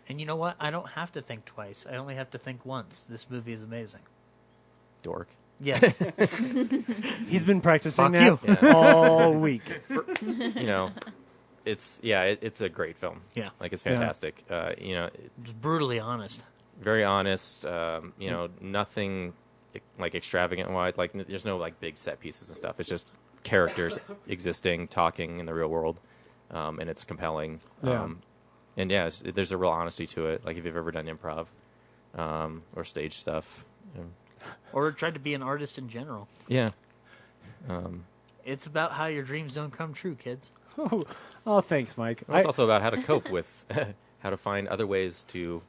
And you know what? I don't have to think twice. I only have to think once. This movie is amazing. Dork. Yes. He's been practicing Fuck that you. all week. It's a great film. Yeah. Like, it's fantastic. Just brutally honest. Very honest. Nothing like extravagant wise. Like, there's no like big set pieces and stuff. It's just characters existing, talking in the real world, and it's compelling. Yeah. And yeah, there's a real honesty to it. Like, if you've ever done improv or stage stuff, Or tried to be an artist in general. yeah. It's about how your dreams don't come true, kids. Oh, thanks, Mike. Well, it's also about how to cope with, how to find other ways to,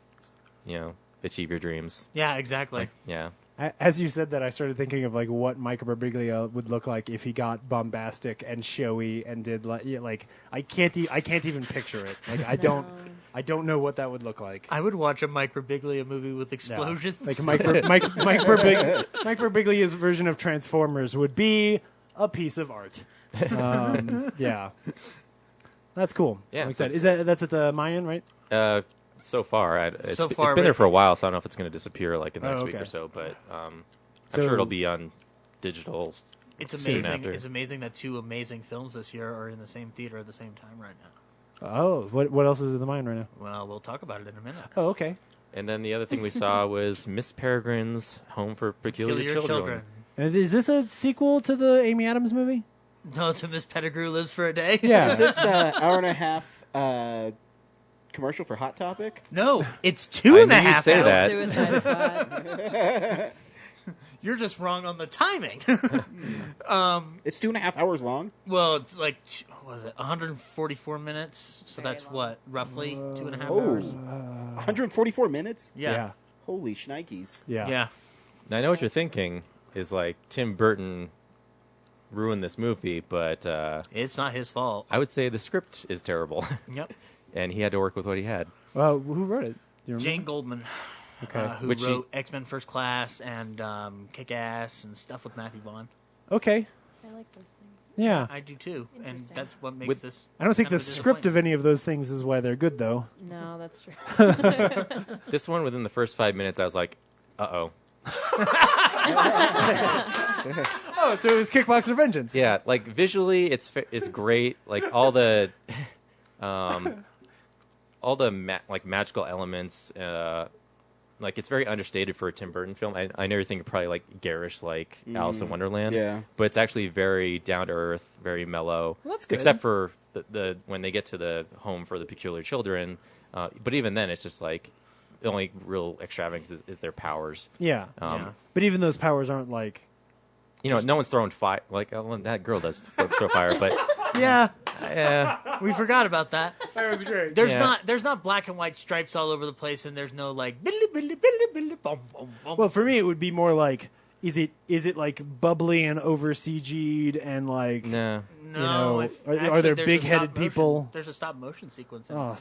achieve your dreams. Yeah, exactly. Yeah. As you said that, I started thinking of like what Mike Birbiglia would look like if he got bombastic and showy and did like I can't even picture it. Like I don't know what that would look like. I would watch a Mike Birbiglia movie with explosions. Like Mike Birbiglia's version of Transformers would be a piece of art. Yeah, that's cool. Yeah, like so- that's at the Mayan, right? So far, it's So far, been there but- for a while, so I don't know if it's going to disappear like in the Oh, next week okay. or so. But I'm So- sure it'll be on digital. It's soon amazing. after. It's amazing that two amazing films this year are in the same theater at the same time right now. Oh, what else is in the Mayan right now? Well, we'll talk about it in a minute. Oh, okay. And then the other thing we saw was Miss Peregrine's Home for Peculiar Children. And is this a sequel to the Amy Adams movie? No, to Miss Pettigrew Lives for a Day. Yeah. Is this hour and a half commercial for Hot Topic? No, it's 2.5 I knew you'd say hours. that. Suicide Squad. You're just wrong on the timing. It's 2.5 hours long. Well, it's like, what was it, 144 minutes? So that's what, roughly 2.5 Oh, hours? 144 minutes? Yeah. Holy shnikes. Yeah. Yeah. Now I know what you're thinking is like Tim Burton ruined this movie, but It's not his fault. I would say the script is terrible, Yep. and he had to work with what he had. Well, who wrote it? Do you remember? Jane Goldman, Okay. who Which wrote X-Men First Class and Kick-Ass and stuff with Matthew Vaughn. Okay. I like those things. Yeah. I do too, and Interesting. that's what makes With- this. I don't think kind the of a script of disappointment. any of those things is why they're good, though. No, that's true. This one, within the first 5 minutes, I was like, "Uh-oh." Oh, so it was Kickboxer Vengeance. Yeah, like visually, it's great. Like all the all the magical elements. Like it's very understated for a Tim Burton film. I never think of probably like garish like Alice in Wonderland. Yeah. But it's actually very down to earth, very mellow. Well, that's good. Except for the when they get to the home for the peculiar children. But even then, it's just like the only real extravagance is their powers. Yeah. But even those powers aren't like. No one's throwing fire. Like that girl does throw fire, but Yeah, yeah. we forgot about that. That was great. There's not black and white stripes all over the place, and there's no like billy billy billy billy bum bum bum. Well, for me, it would be more like, is it like bubbly and over CG'd and like, No. No, are there big-headed people? There's a stop motion sequence, in Oh,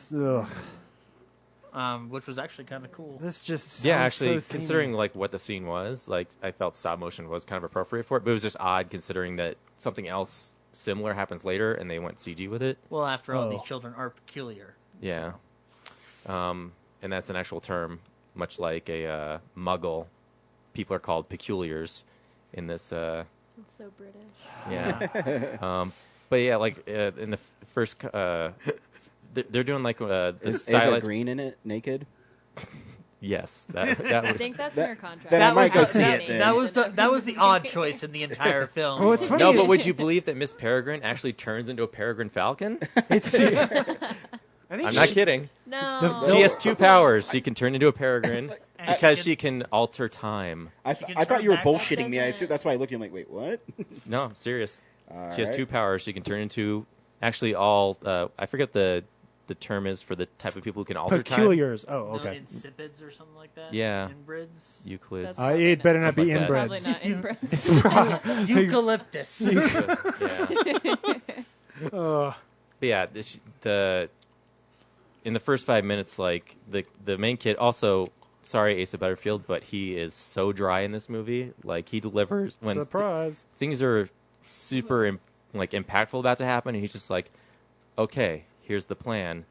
ugh. which was actually kind of cool. This just Yeah, sounds actually, so considering samey. like what the scene was, like I felt stop motion was kind of appropriate for it, but it was just odd considering that something else similar happens later and they went CG with it. Well, after all, Oh. these children are peculiar. Yeah, and that's an actual term, much like a Muggle. People are called peculiars in this. It's so British. Yeah, but yeah, like in the first, they're doing like the Is Ava stylized. Green in it, naked? Yes, that I would. think that's in her contract. then I might go see that- it then. That was the odd choice in the entire film. Well, it's funny. No, but would you believe that Miss Peregrine actually turns into a peregrine falcon? It's I think I'm not kidding. No. She has two powers. She can turn into a peregrine because she can alter time. I can thought turn you were back. bullshitting me. Doesn't- That's why I looked at you like, wait, what? No, I'm serious. She has Alright. two powers. She can turn into actually all. I forget the term is for the type of people who can alter time. peculiars. Oh, No, okay. insipids or something like that. Yeah. Inbrids. Euclid's. That's- It better not be Something like that. Probably inbred. not inbred. Eucalyptus. Yeah. Ugh. But yeah, in the first 5 minutes, like the main kid. Also, sorry, Asa Butterfield, but he is so dry in this movie. Like he delivers when Surprise. things are super impactful about to happen, and he's just like, okay, here's the plan.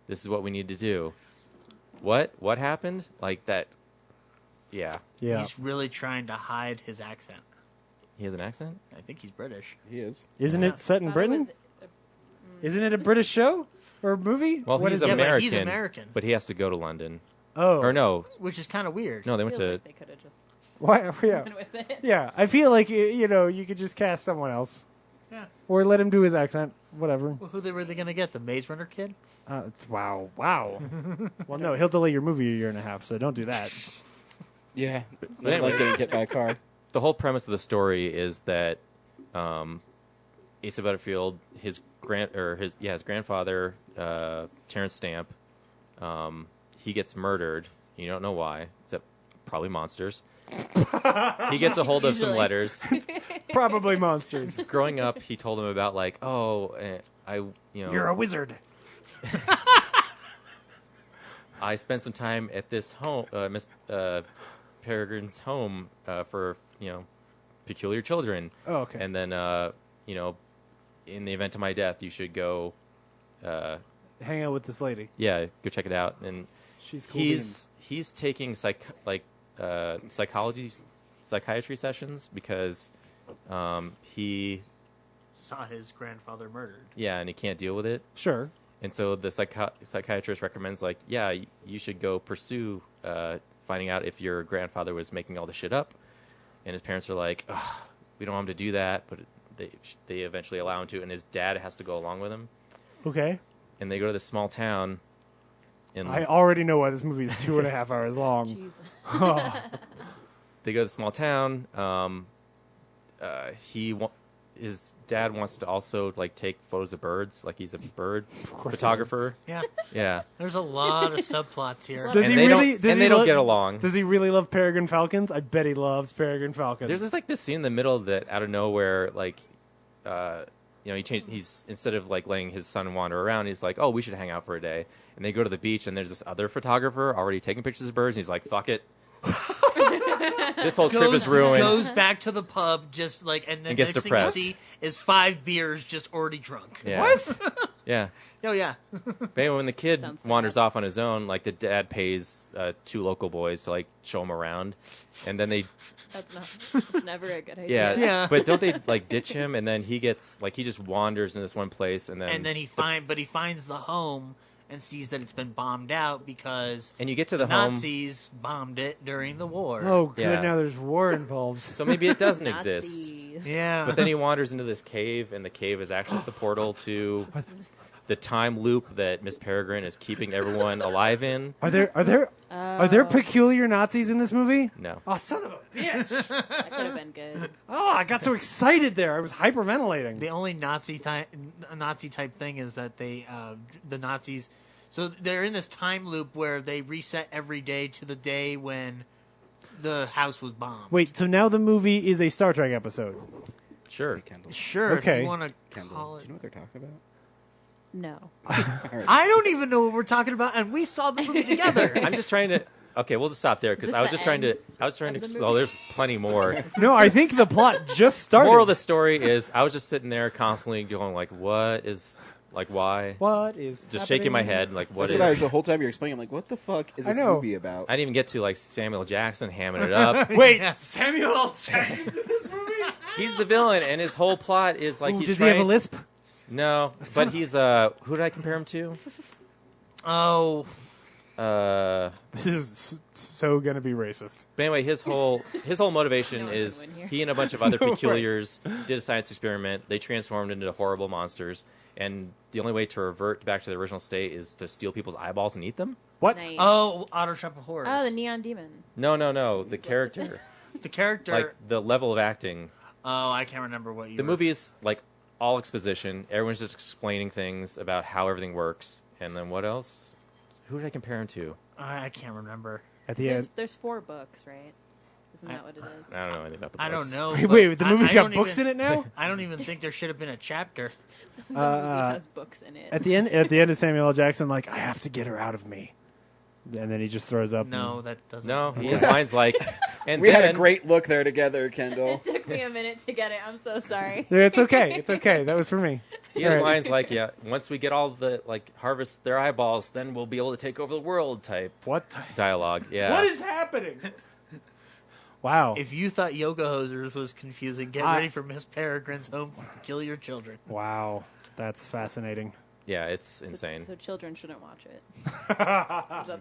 This is what we need to do. What happened? Like that. Yeah, Yeah. He's really trying to hide his accent. he has an accent. I think he's British. He is. Isn't Yeah. it set in Thought it Britain? was- Isn't it a British show or movie? Well, What he's is it? Yeah, but American. he's American. But he has to go to London. Oh. Or no, Which is kind of weird. no, they went feels to. like they could have just Why? Yeah. went with it. Yeah. I feel like you could just cast someone else. Yeah. Or let him do his accent. Whatever. Well, who were they going to get? The Maze Runner kid? Wow. Well, no, he'll delay your movie a year and a half, so don't do that. Yeah. But Not anyway. like getting hit by a car. The whole premise of the story is that Asa Butterfield, his grandfather, Terrence Stamp, he gets murdered. You don't know why, except probably monsters. He gets a hold of some Usually. letters. Probably monsters. Growing up, he told him about like, You're a wizard. I spent some time at this home, Miss Peregrine's home for peculiar children. Oh, okay. And then in the event of my death, you should go, Hang out with this lady. go check it out. And She's cool. he's taking psychiatry sessions because he Saw his grandfather murdered. and he can't deal with it. Sure. And so the psychiatrist recommends, you should go pursue finding out if your grandfather was making all the shit up. And his parents are like, ugh, we don't want him to do that, but they eventually allow him to, and his dad has to go along with him. Okay. And they go to this small town. I already know why this movie is 2.5 hours long. Jesus. They go to the small town. His dad wants to also take photos of birds, like he's a bird photographer. Yeah. Yeah. There's a lot of subplots here. Does And he they really? don't- does and he they don't lo- get along. Does he really love peregrine falcons? I bet he loves peregrine falcons. There's this scene in the middle that out of nowhere, he's instead of letting his son wander around, he's like, oh, we should hang out for a day. And they go to the beach, and there's this other photographer already taking pictures of birds, and he's like, fuck it. This whole trip is ruined. Goes back to the pub, and then gets next depressed. thing you see is 5 beers just already drunk. Yeah. What? Yeah. Oh yeah. But anyway, when the kid Sounds sad. wanders off on his own, the dad pays 2 local boys to show him around, and then they That's never a good idea. yeah. But don't they ditch him, and then he gets he just wanders in this one place, and then And then he finds the home, and sees that it's been bombed out because And you get to the home. Nazis bombed it during the war. Oh, good. Yeah. Now there's war involved. So maybe it doesn't exist. Nazis. Yeah. But then he wanders into this cave, and the cave is actually the portal to the time loop that Miss Peregrine is keeping everyone alive in. Are there peculiar Nazis in this movie? No. Oh, son of a bitch! That could have been good. Oh, I got so excited there. I was hyperventilating. The only Nazi type thing is that the Nazis, so they're in this time loop where they reset every day to the day when the house was bombed. Wait, so now the movie is a Star Trek episode? Sure. Hey, Kendall. Sure, Okay. if you want to Kendall, call do it. you know what they're talking about? No. I don't even know what we're talking about, and we saw the movie together. I'm just trying to. Okay, we'll just stop there because Is I was this just the trying to. end I was trying to. of the Oh, movie? there's plenty more. No, I think the plot just started. Moral of the story is I was just sitting there constantly going like, what is like why? What is Just shaking my head like what That's is? what I was the whole time you're explaining. I'm like, what the fuck is I this know. movie about? I didn't even get to like Samuel Jackson hamming it up. Wait, Samuel L. Jackson's in this movie? He's the villain, and his whole plot is like Ooh, he's does trying. he have a lisp? No, but he's who did I compare him to? Oh, This is so gonna be racist. But anyway, his whole motivation No one's is gonna win here. he and a bunch of other peculiars did a science experiment. They transformed into horrible monsters, and the only way to revert back to the original state is to steal people's eyeballs and eat them. What? Nice. Auto Shop of Horrors. Oh, the Neon Demon. No. The character, The character. like the level of acting. Oh, I can't remember what you. The movie is like all exposition. Everyone's just explaining things about how everything works, and then what else? Who did I compare him to? I can't remember. At the end. There's 4 books, right? Isn't that what it is? I don't know anything about the I books. don't know. Wait, but the movie's I got don't books even- in it now? I don't even think there should have been a chapter. The movie has books in it. At the end of Samuel L. Jackson, like, I have to get her out of me. And then he just throws up. No, that doesn't. No, he has lines like, and We then, had a great look there together, Kendall. It took me a minute to get it. I'm so sorry. Yeah, it's okay. It's okay. That was for me. He has All right. lines like, yeah, once we get all the, like, harvest their eyeballs, then we'll be able to take over the world type What? dialogue. Yeah. What is happening? Wow. If you thought Yoga Hosers was confusing, get ready for Miss Peregrine's Home for Peculiar Children. Wow. That's fascinating. Yeah, it's insane. So children shouldn't watch it.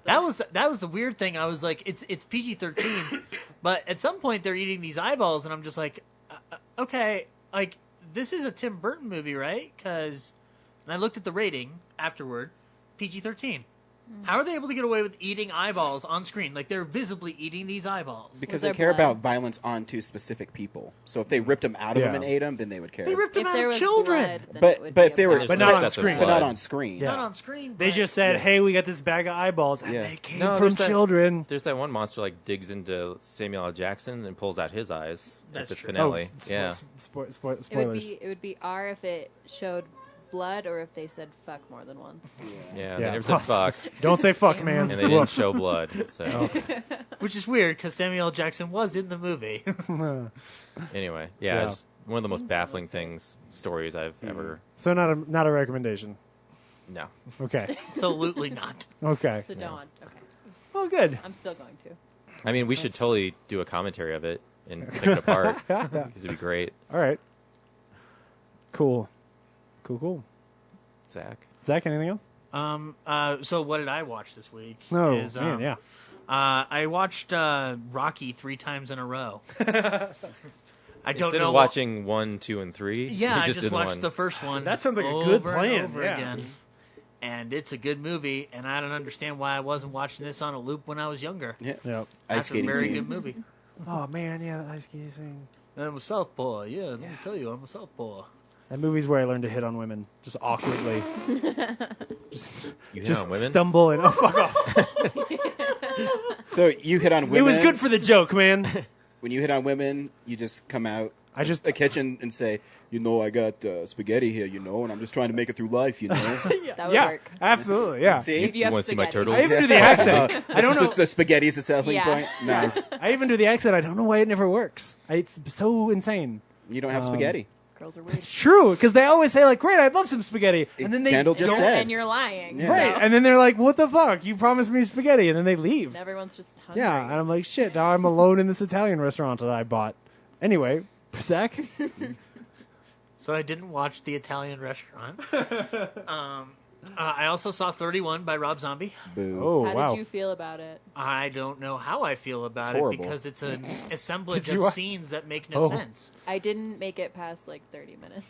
That was the weird thing. I was like, it's PG-13, but at some point they're eating these eyeballs, and I'm just like, okay, like this is a Tim Burton movie, right? Because, and I looked at the rating afterward, PG-13. How are they able to get away with eating eyeballs on screen? Like they're visibly eating these eyeballs. Because Was they there care blood? about violence onto specific people. So if they ripped them out of them and ate them, then they would care. They ripped them If out there of was children, blood, then it But would but be if they a were There's But no not on excessive screen. but not blood. on screen. Yeah. not on screen. They but- just said, hey, we got this bag of eyeballs, and Yeah. they came No, from there's that- children. There's that one monster like digs into Samuel L. Jackson and pulls out his eyes That's at the true. finale. Oh, Yeah. spoilers. It would be R if it showed blood or if they said fuck more than once. Yeah, Yeah. they never said fuck, Don't say fuck, man. and they didn't Woof. show blood. So Which is weird because Samuel L. Jackson was in the movie. anyway, Yeah. it's one of the most baffling stories I've ever. So not a recommendation. No, Okay. Absolutely not. Okay. So don't. Okay. Well, good. I'm still going to. I mean we should totally do a commentary of it and pick it apart because it'd be great. All right. Cool. Zach, Zach, anything else? So what did I watch this week? No, is, man, yeah. I watched Rocky 3 times in a row. I don't instead know. of watching 1, 2, and 3, Yeah, you I just just did watched one. the first one. That sounds like a over good plan, And over yeah. again. And it's a good movie, and I don't understand why I wasn't watching this on a loop when I was younger. Yeah. Yep. Ice That's a skating very scene. good movie. Oh man, yeah, the ice skating scene. I'm a southpaw. Yeah, let me tell you, I'm a southpaw. That movie's where I learned to hit on women, just awkwardly. You hit Just on women. stumble and fuck off. So you hit on women. It was good for the joke, man. When you hit on women, you just come out I just the kitchen and say, I got spaghetti here, and I'm just trying to make it through life, That would yeah, work. absolutely, yeah. See? If you have want to see my spaghetti. turtles? I even do the accent. I don't know. The spaghetti's a selling Yeah. point. Nice. I even do the accent. I don't know why it never works. It's so insane. You don't have spaghetti. Girls are weird. It's true because they always say like, "Great, I'd love some spaghetti," and then they Kendall just don't. said. And you're lying. Yeah. Right, So. and then they're like, "What the fuck? You promised me spaghetti," and then they leave. And everyone's just hungry. Yeah, and I'm like, "Shit!" Now I'm alone in this Italian restaurant that I bought. Anyway, Zach. So I didn't watch the Italian restaurant. I also saw 31 by Rob Zombie. Boo. Oh, How wow. did you feel about it? I don't know how I feel about It's it horrible. because it's an assemblage Did you of watch- scenes that make no Oh. sense. I didn't make it past like 30 minutes.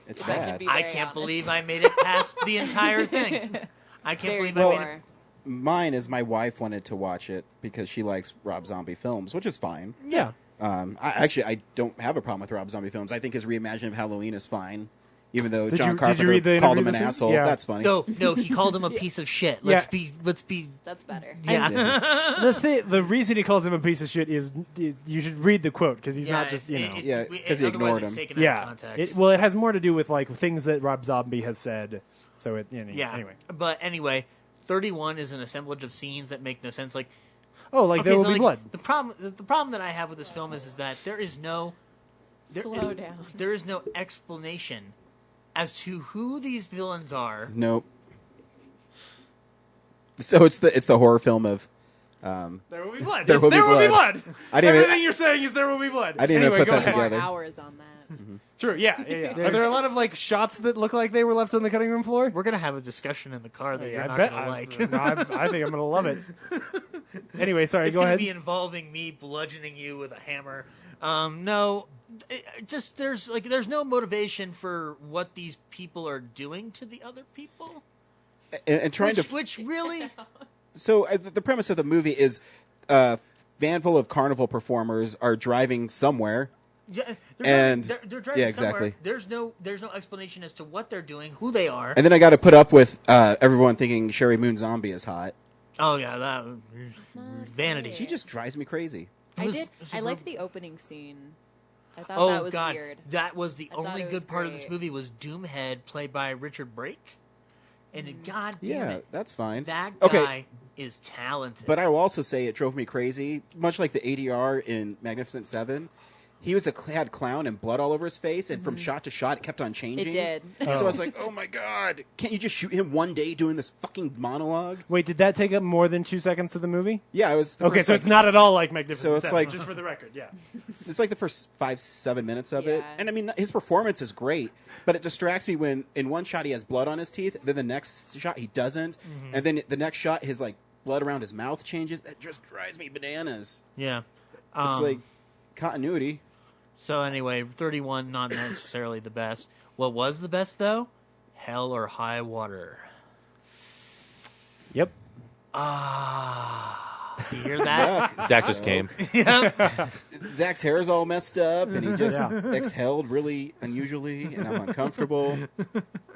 It's If I can bad. be I very can't honest. believe I made it past the entire thing. I can't Very believe I made poor. it. Mine is my wife wanted to watch it because she likes Rob Zombie films, which is fine. Yeah. I don't have a problem with Rob Zombie films. I think his reimagining of Halloween is fine, even though Did John you Carpenter read the called interview him an this week? asshole. Yeah. That's funny. No, he called him a piece of shit. Let's be. That's better. Yeah. The reason he calls him a piece of shit is you should read the quote because he's not just, you know. Yeah, 'cause he otherwise ignored it's him. taken out Yeah. of context. Well, it has more to do with like things that Rob Zombie has said. So it, yeah. anyway. But anyway, 31 is an assemblage of scenes that make no sense. Like, Oh, like There Will so, Be like, Blood. The problem that I have with this film is that there is no Slow down. There is no explanation as to who these villains are. Nope. So it's the horror film of. There Will Be Blood. There Will Be Blood. I didn't even- Everything you're saying is There Will Be Blood. I didn't even Anyway, put go that ahead. together. More hours on that. True. Yeah. Are there a lot of like shots that look like they were left on the cutting room floor? We're gonna have a discussion in the car that you're I not bet. gonna like. I think I'm gonna love it. Anyway, sorry. It's Go gonna ahead. be involving me bludgeoning you with a hammer. No, just there's no motivation for what these people are doing to the other people. And trying Which really, So the premise of the movie is a van full of carnival performers are driving somewhere. yeah, And- they're driving yeah, somewhere. exactly. There's no explanation as to what they're doing, who they are. And then I got to put up with everyone thinking Sherry Moon Zombie is hot. Oh yeah, that vanity. She just drives me crazy. I liked the opening scene. I thought Oh that was God, weird. that was the I thought only it was good part of this great. movie was Doomhead, played by Richard Brake, and God damn Yeah, it, that's fine. that Okay. guy is talented. But I will also say it drove me crazy, much like the ADR in Magnificent Seven. He had clown and blood all over his face, and from shot to shot, it kept on changing. It did. So I was like, "Oh my god! Can't you just shoot him one day doing this fucking monologue?" Wait, did that take up more than 2 seconds of the movie? Yeah, I was. Okay, so it's not at all like Magnificent So it's Seven, like- just for the record, yeah. It's like the first 5-7 minutes of it, Yeah. and I mean his performance is great, but it distracts me when in one shot he has blood on his teeth, then the next shot he doesn't, and then the next shot his like blood around his mouth changes. That just drives me bananas. yeah, It's like continuity. so. Anyway, 31 not necessarily the best. What was the best though? Hell or High Water. Yep. You hear that? Zach just came. Zach's hair is all messed up, and he just Yeah. exhaled really unusually, and I'm uncomfortable.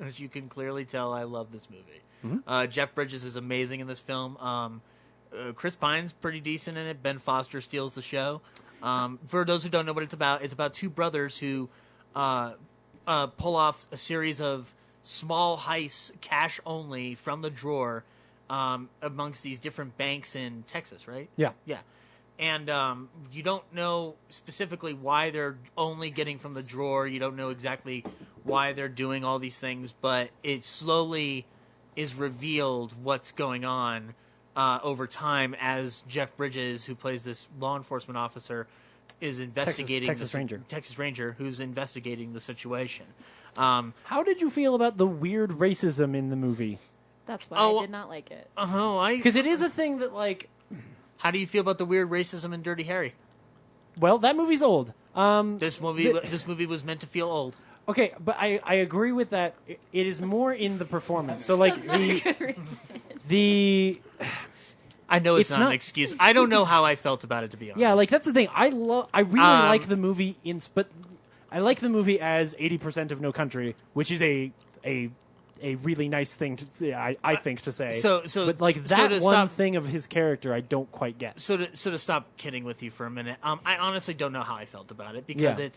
As you can clearly tell, I love this movie. Jeff Bridges is amazing in this film. Chris Pine's pretty decent in it. Ben Foster steals the show. For those who don't know what it's about two brothers who pull off a series of small heists, cash only, from the drawer amongst these different banks in Texas, right? Yeah. Yeah. And you don't know specifically why they're only getting from the drawer. You don't know exactly why they're doing all these things, but it slowly is revealed what's going on over time as Jeff Bridges, who plays this law enforcement officer, is investigating Texas Ranger, who's investigating the situation. How did you feel about the weird racism in the movie? That's why I did not like it. Because it is a thing that, like... How do you feel about the weird racism in Dirty Harry? Well, that movie's old. This movie was meant to feel old. Okay, but I agree with that. It is more in the performance. So, like, the... I know it's It's not not- an excuse. I don't know how I felt about it, to be honest. Yeah, like, that's the thing. I really like the movie, but I like the movie as 80% of No Country, which is a really nice thing to say, I think, to say. So but like so that to one stop- thing of his character, I don't quite get. So to stop kidding with you for a minute, I honestly don't know how I felt about it because Yeah.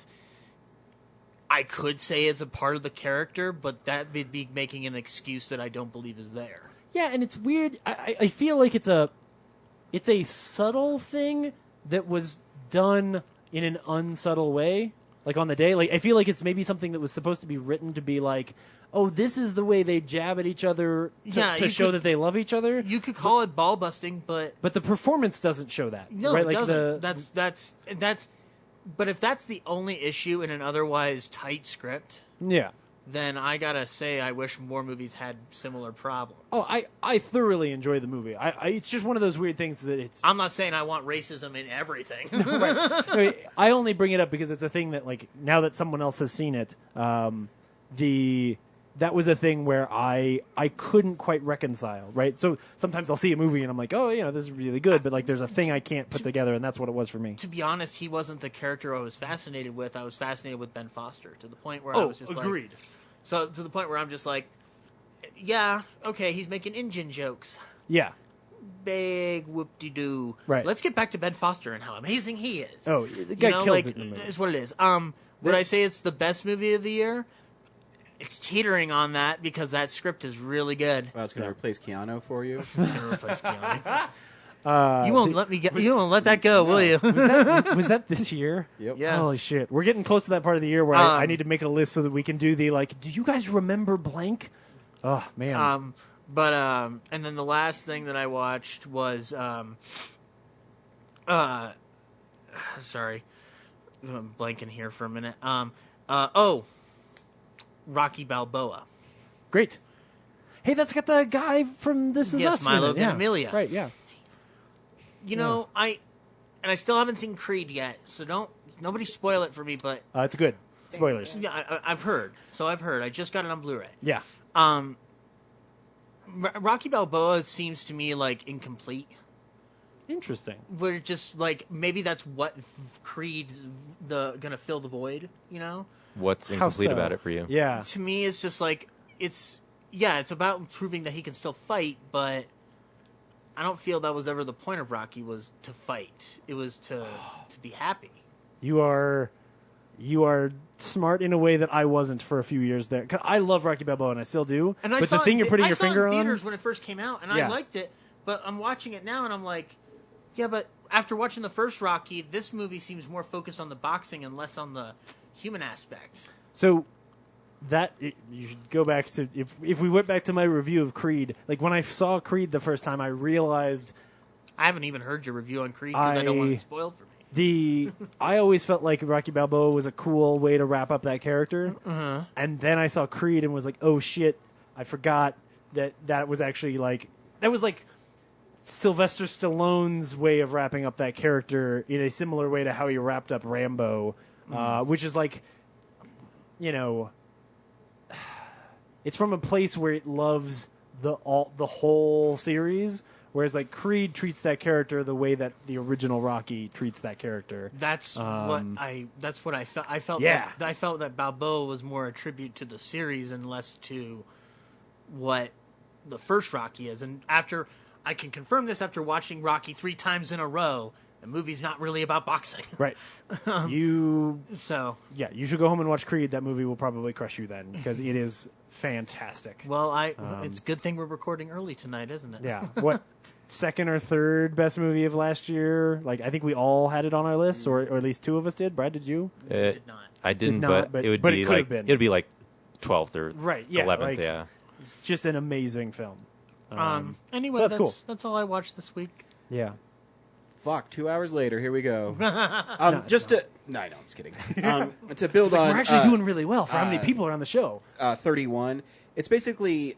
I could say it's a part of the character, but that would be making an excuse that I don't believe is there. Yeah, and it's weird. I feel like it's a subtle thing that was done in an unsubtle way, like on the day. Like I feel like it's maybe something that was supposed to be written to be like, oh, this is the way they jab at each other to show that they love each other. You could call it ball busting, but the performance doesn't show that. no, right? it Like doesn't. That's. But if that's the only issue in an otherwise tight script, yeah. then I gotta say I wish more movies had similar problems. Oh, I thoroughly enjoy the movie. It's just one of those weird things that it's. I'm not saying I want racism in everything. Right. I only bring it up because it's a thing that, like, now that someone else has seen it, that was a thing where I couldn't quite reconcile, right? So sometimes I'll see a movie and I'm like, oh, this is really good, but like there's a thing I can't put together, and that's what it was for me. To be honest, he wasn't the character I was fascinated with. I was fascinated with Ben Foster to the point where I was just agreed. So to the point where I'm just like, yeah, okay, he's making Injun jokes. Yeah. Big whoop-de-doo. Right. Let's get back to Ben Foster and how amazing he is. Oh, the guy kills it in the movie. Is what it is. Would I say it's the best movie of the year? It's teetering on that because that script is really good. Well, it's going to replace Keanu for you. It's going to replace Keanu. You won't let me get. You won't let that go, will you? Was that this year? Yep. Yeah. Holy shit! We're getting close to that part of the year where I need to make a list so that we can do the do you guys remember blank? Oh man. And then the last thing that I watched was sorry, I'm blanking here for a minute. Rocky Balboa. Great. Hey, that's got the guy from This Is Us. Milo in it. Yeah. Ventimiglia. Right. Yeah. You know, I still haven't seen Creed yet, so nobody spoil it for me. But It's good. Spoilers. yeah, I've heard. So I've heard. I just got it on Blu-ray. Yeah. Rocky Balboa seems to me like incomplete. Interesting. We're just like maybe that's what Creed's gonna fill the void. You know. What's How incomplete so? about it for you? Yeah. To me, it's just like it's about proving that he can still fight, but I don't feel that was ever the point of Rocky was to fight. It was to be happy. You are smart in a way that I wasn't for a few years there. 'Cause I love Rocky Balboa, and I still do. And I but saw the thing you're putting I your saw finger it in on, theaters when it first came out, and Yeah. I liked it. But I'm watching it now, and I'm like, yeah, but after watching the first Rocky, this movie seems more focused on the boxing and less on the human aspect. so you should go back to if we went back to my review of Creed. Like when I saw Creed the first time, I realized I haven't even heard your review on Creed because I don't want it spoiled for me. I always felt like Rocky Balboa was a cool way to wrap up that character, and then I saw Creed and was like, oh shit, I forgot that was actually that was Sylvester Stallone's way of wrapping up that character in a similar way to how he wrapped up Rambo, which is it's from a place where it loves the whole series, whereas Creed treats that character the way that the original Rocky treats that character. That's what I felt. I felt that Balboa was more a tribute to the series and less to what the first Rocky is. And after I can confirm this after watching Rocky 3 times in a row, the movie's not really about boxing. Right. You should go home and watch Creed. That movie will probably crush you then because it is fantastic. Well, it's a good thing we're recording early tonight, isn't it? Yeah. What second or third best movie of last year? I think we all had it on our list, or at least two of us did. Brad, did you? Did not. I didn't, Did not, but it would be it could have been. It would be 12th or Right, yeah, 11th. Yeah. It's just an amazing film. Anyway, so that's cool. That's all I watched this week. Yeah. Fuck, 2 hours later, here we go. No, I'm just kidding. To build on... We're actually doing really well for how many people are on the show. 31. It's basically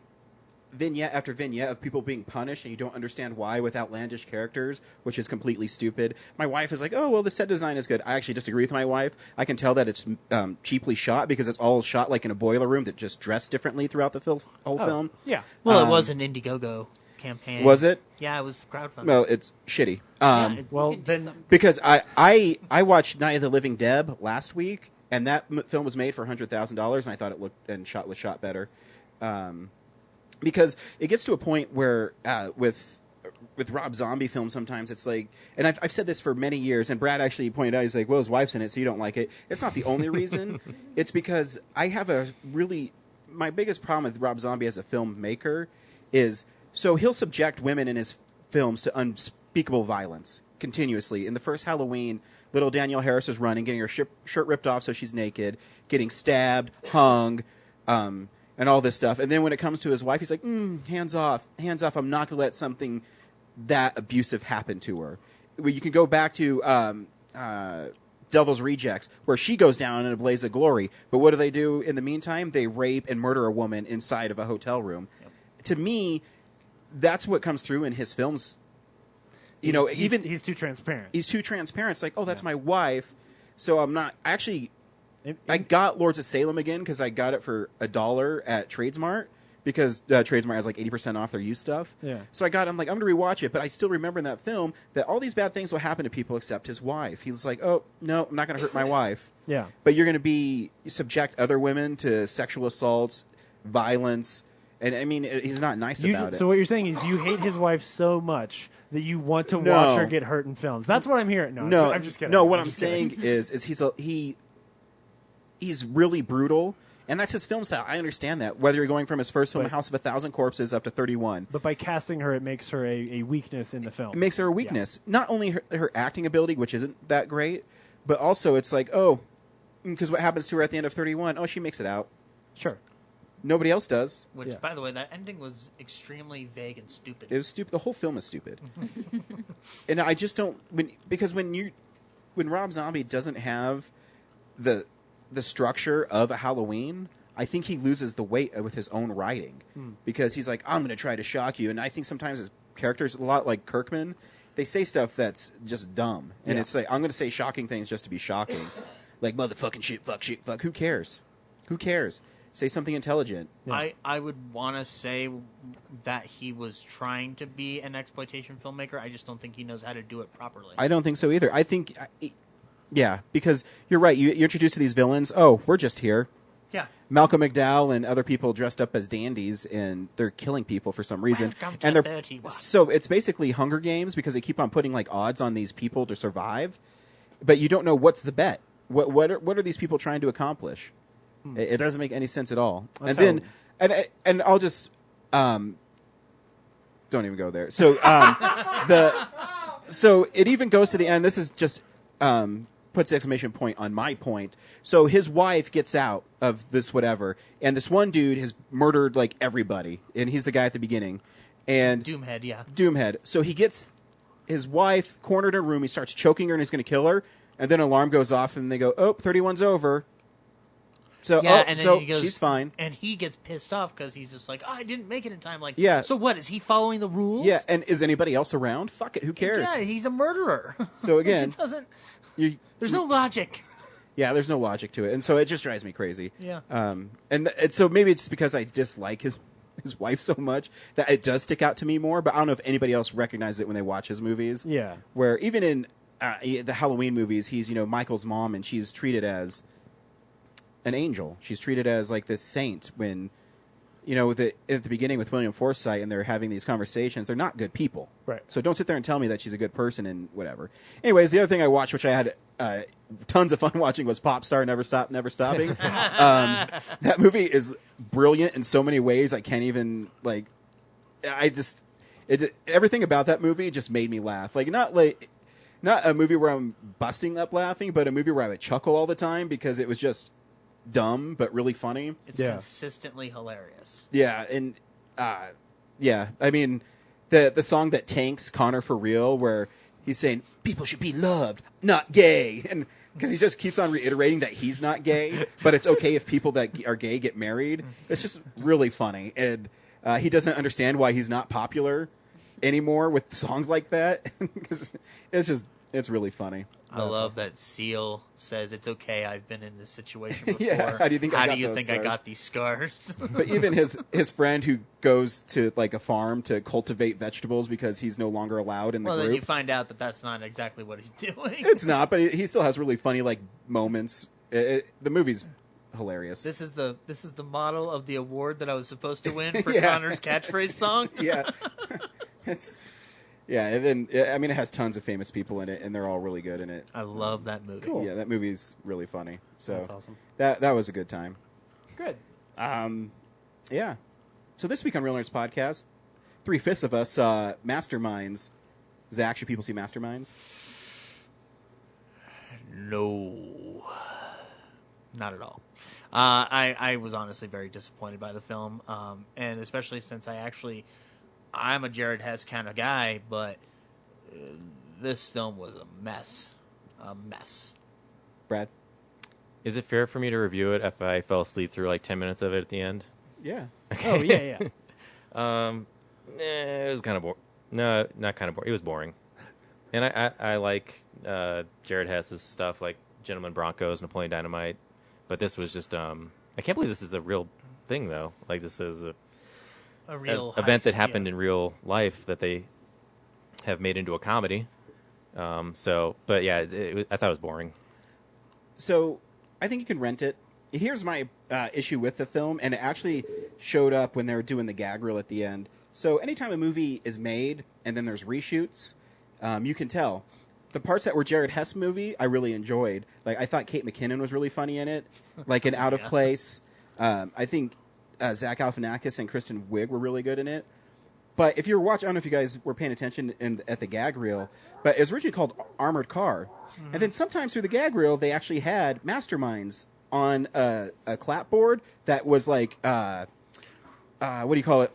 vignette after vignette of people being punished, and you don't understand why with outlandish characters, which is completely stupid. My wife is like, oh, well, the set design is good. I actually disagree with my wife. I can tell that it's cheaply shot because it's all shot like in a boiler room that just dressed differently throughout the whole film. Yeah. Well, it was an Indiegogo campaign. Was it? Yeah, it was crowdfunded. Well, it's shitty. Because I watched Night of the Living Dead last week, and that film was made for $100,000, and I thought it looked and was shot better. Because it gets to a point where with Rob Zombie films, sometimes it's like, and I've said this for many years, and Brad actually pointed out, he's like, well, his wife's in it, so you don't like it. It's not the only reason. It's because I have my biggest problem with Rob Zombie as a filmmaker is, so he'll subject women in his films to unspeakable violence continuously. In the first Halloween, little Danielle Harris is running, getting her shirt ripped off so she's naked, getting stabbed, hung, and all this stuff. And then when it comes to his wife, he's like, hands off. I'm not going to let something that abusive happen to her. You can go back to Devil's Rejects, where she goes down in a blaze of glory. But what do they do in the meantime? They rape and murder a woman inside of a hotel room. Yep. To me, that's what comes through in his films. You know, he's too transparent. He's too transparent. It's like, oh, that's my wife. So I'm not actually. I got Lords of Salem again because I got it for $1 at Tradesmart because Tradesmart has like 80% off their used stuff. Yeah. So I'm like, I'm going to rewatch it, but I still remember in that film that all these bad things will happen to people except his wife. He's like, oh no, I'm not going to hurt my wife. Yeah. But you're going to subject other women to sexual assaults, violence, and I mean, he's not nice about it. So what you're saying is you hate his wife so much that you want to watch her get hurt in films. That's what I'm hearing. No, I'm just kidding. No, what I'm saying is he's really brutal, and that's his film style. I understand that. Whether you're going from his first film, House of 1,000 Corpses, up to 31. But by casting her, it makes her a weakness in the film. It makes her a weakness. Yeah. Not only her acting ability, which isn't that great, but also it's like, oh, because what happens to her at the end of 31? Oh, she makes it out. Sure. Nobody else does. Which, by the way, that ending was extremely vague and stupid. It was stupid. The whole film is stupid. And I just don't... When Rob Zombie doesn't have the structure of a Halloween, I think he loses the weight with his own writing. Because he's like, I'm going to try to shock you. And I think sometimes his characters, a lot like Kirkman, they say stuff that's just dumb. And it's like, I'm going to say shocking things just to be shocking. Like, motherfucking shit, fuck. Who cares? Who cares? Say something intelligent. Yeah. I would want to say that he was trying to be an exploitation filmmaker. I just don't think he knows how to do it properly. I don't think so either. I think... Yeah, because you're right. You're introduced to these villains. Oh, we're just here. Yeah. Malcolm McDowell and other people dressed up as dandies, and they're killing people for some reason. Welcome to 31. So it's basically Hunger Games because they keep on putting like odds on these people to survive, but you don't know what's the bet. What are these people trying to accomplish? It doesn't make any sense at all. And I'll just don't even go there. So so it even goes to the end. This is just puts the exclamation point on my point. So his wife gets out of this whatever, and this one dude has murdered like everybody, and he's the guy at the beginning. And Doomhead, yeah. Doomhead. So he gets his wife cornered in a room. He starts choking her, and he's going to kill her. And then an alarm goes off, and they go, "Oh, 31's over." So, yeah, and then he goes, she's fine. And he gets pissed off because he's just like, I didn't make it in time. Like, yeah. So what, is he following the rules? Yeah, and is anybody else around? Fuck it, who cares? Yeah, he's a murderer. So again, there's no logic. Yeah, there's no logic to it, and so it just drives me crazy. Yeah. And so maybe it's because I dislike his wife so much that it does stick out to me more, but I don't know if anybody else recognizes it when they watch his movies. Yeah. Where even in the Halloween movies, he's, Michael's mom, and she's treated as an angel. She's treated as like this saint when, at the beginning with William Forsythe and they're having these conversations, they're not good people. Right. So don't sit there and tell me that she's a good person and whatever. Anyways, the other thing I watched, which I had tons of fun watching, was Popstar Never Stop, Never Stopping. That movie is brilliant in so many ways. I can't even everything about that movie just made me laugh. Not a movie where I'm busting up laughing, but a movie where I would chuckle all the time because it was just dumb but really funny. It's consistently hilarious. Yeah, and I mean the song that tanks Connor for real, where he's saying people should be loved, not gay, and because he just keeps on reiterating that he's not gay, but it's okay if people that are gay get married. It's just really funny, and he doesn't understand why he's not popular anymore with songs like that because it's really funny. I love that Seal says, "It's okay, I've been in this situation before." Yeah, how do you think I got these scars? But even his friend who goes to like a farm to cultivate vegetables because he's no longer allowed in the group. Well, then you find out that that's not exactly what he's doing. It's not, but he still has really funny like moments. The movie's hilarious. This is the model of the award that I was supposed to win for Connor's catchphrase song. Yeah. And then it has tons of famous people in it, and they're all really good in it. I love that movie. Cool. Yeah, that movie's really funny. So that's awesome. That was a good time. Good. Yeah. So this week on Real Nerds Podcast, 3/5 of us saw Masterminds. Zach, should people see Masterminds? No, not at all. I was honestly very disappointed by the film, and especially since I'm a Jared Hess kind of guy, but this film was a mess. Brad? Is it fair for me to review it if I fell asleep through like 10 minutes of it at the end? Yeah. Oh, yeah. It was kind of boring. No, not kind of boring. It was boring. And I like Jared Hess's stuff, like Gentleman Broncos, Napoleon Dynamite. But this was just, I can't believe this is a real thing, though. Like, this is A real event that heist, happened in real life that they have made into a comedy. But yeah, I thought it was boring. So, I think you can rent it. Here's my issue with the film, and it actually showed up when they were doing the gag reel at the end. So, anytime a movie is made and then there's reshoots, you can tell. The parts that were Jared Hess movie, I really enjoyed. Like, I thought Kate McKinnon was really funny in it, like in Out of Place. I think Zach Galifianakis and Kristen Wiig were really good in it. But if you were watching, I don't know if you guys were paying attention at the gag reel, but it was originally called Armored Car. Mm-hmm. And then sometimes through the gag reel, they actually had Masterminds on a clapboard that was like, what do you call it?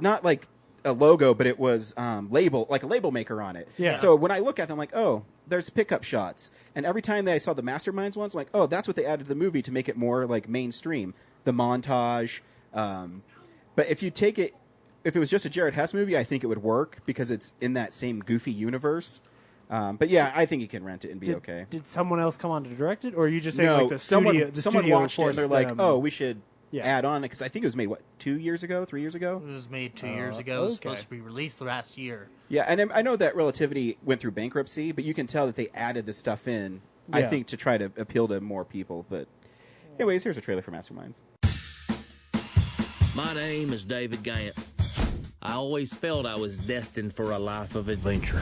Not like a logo, but it was like a label maker on it. Yeah. So when I look at them, I'm like, oh, there's pickup shots. And every time that I saw the Masterminds ones, I'm like, oh, that's what they added to the movie to make it more like mainstream. The montage. But if it was just a Jared Hess movie, I think it would work because it's in that same goofy universe. But yeah, I think you can rent it and be okay. Did someone else come on to direct it, or are you just saying No, like the someone studio watched it and they're like, oh, we should Yeah. add on it because I think it was made 2 years ago, 3 years ago. It was made 2 years ago. It was supposed to be released last year. Yeah, and I know that Relativity went through bankruptcy, but you can tell that they added this stuff in. I think to try to appeal to more people. But anyways, here's a trailer for Masterminds. My name is David Gant. I always felt I was destined for a life of adventure.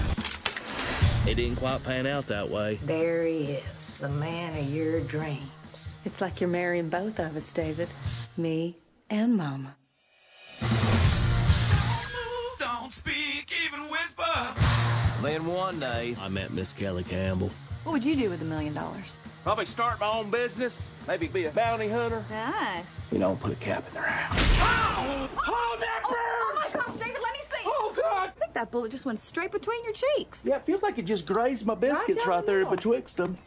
It didn't quite pan out that way. There he is, the man of your dreams. It's like you're marrying both of us, David. Me and Mama. Don't speak, even whisper. Then one day, I met Miss Kelly Campbell. What would you do with $1 million? Probably start my own business. Maybe be a bounty hunter. Nice. You know, put a cap in their house. Oh, that burns! Oh my gosh, David, let me see. Oh, God! I think that bullet just went straight between your cheeks. Yeah, it feels like it just grazed my biscuits right there betwixt them.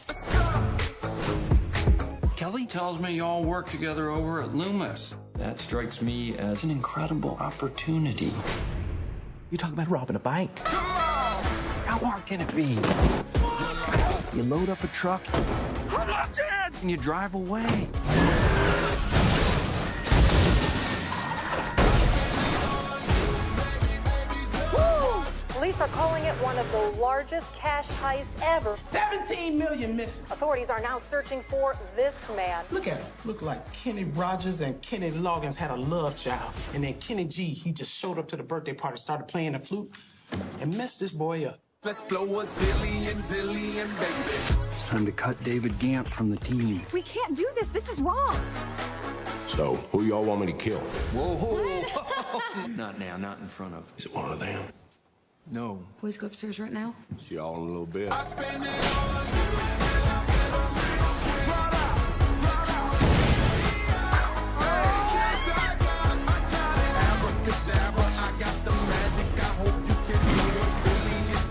Kelly tells me y'all work together over at Loomis. That strikes me as an incredible opportunity. You talking about robbing a bank? How hard can it be? You load up a truck, and you drive away. Police are calling it one of the largest cash heists ever. 17 million missing. Authorities are now searching for this man. Look at him. Look like Kenny Rogers and Kenny Loggins had a love child. And then Kenny G, he just showed up to the birthday party, started playing the flute, and messed this boy up. Let's blow a zillion, baby. It's time to cut David Gant from the team. We can't do this. This is wrong. So, who y'all want me to kill? Whoa. Not now, not in front of. Is it one of them? No. Boys, go upstairs right now. See y'all in a little bit.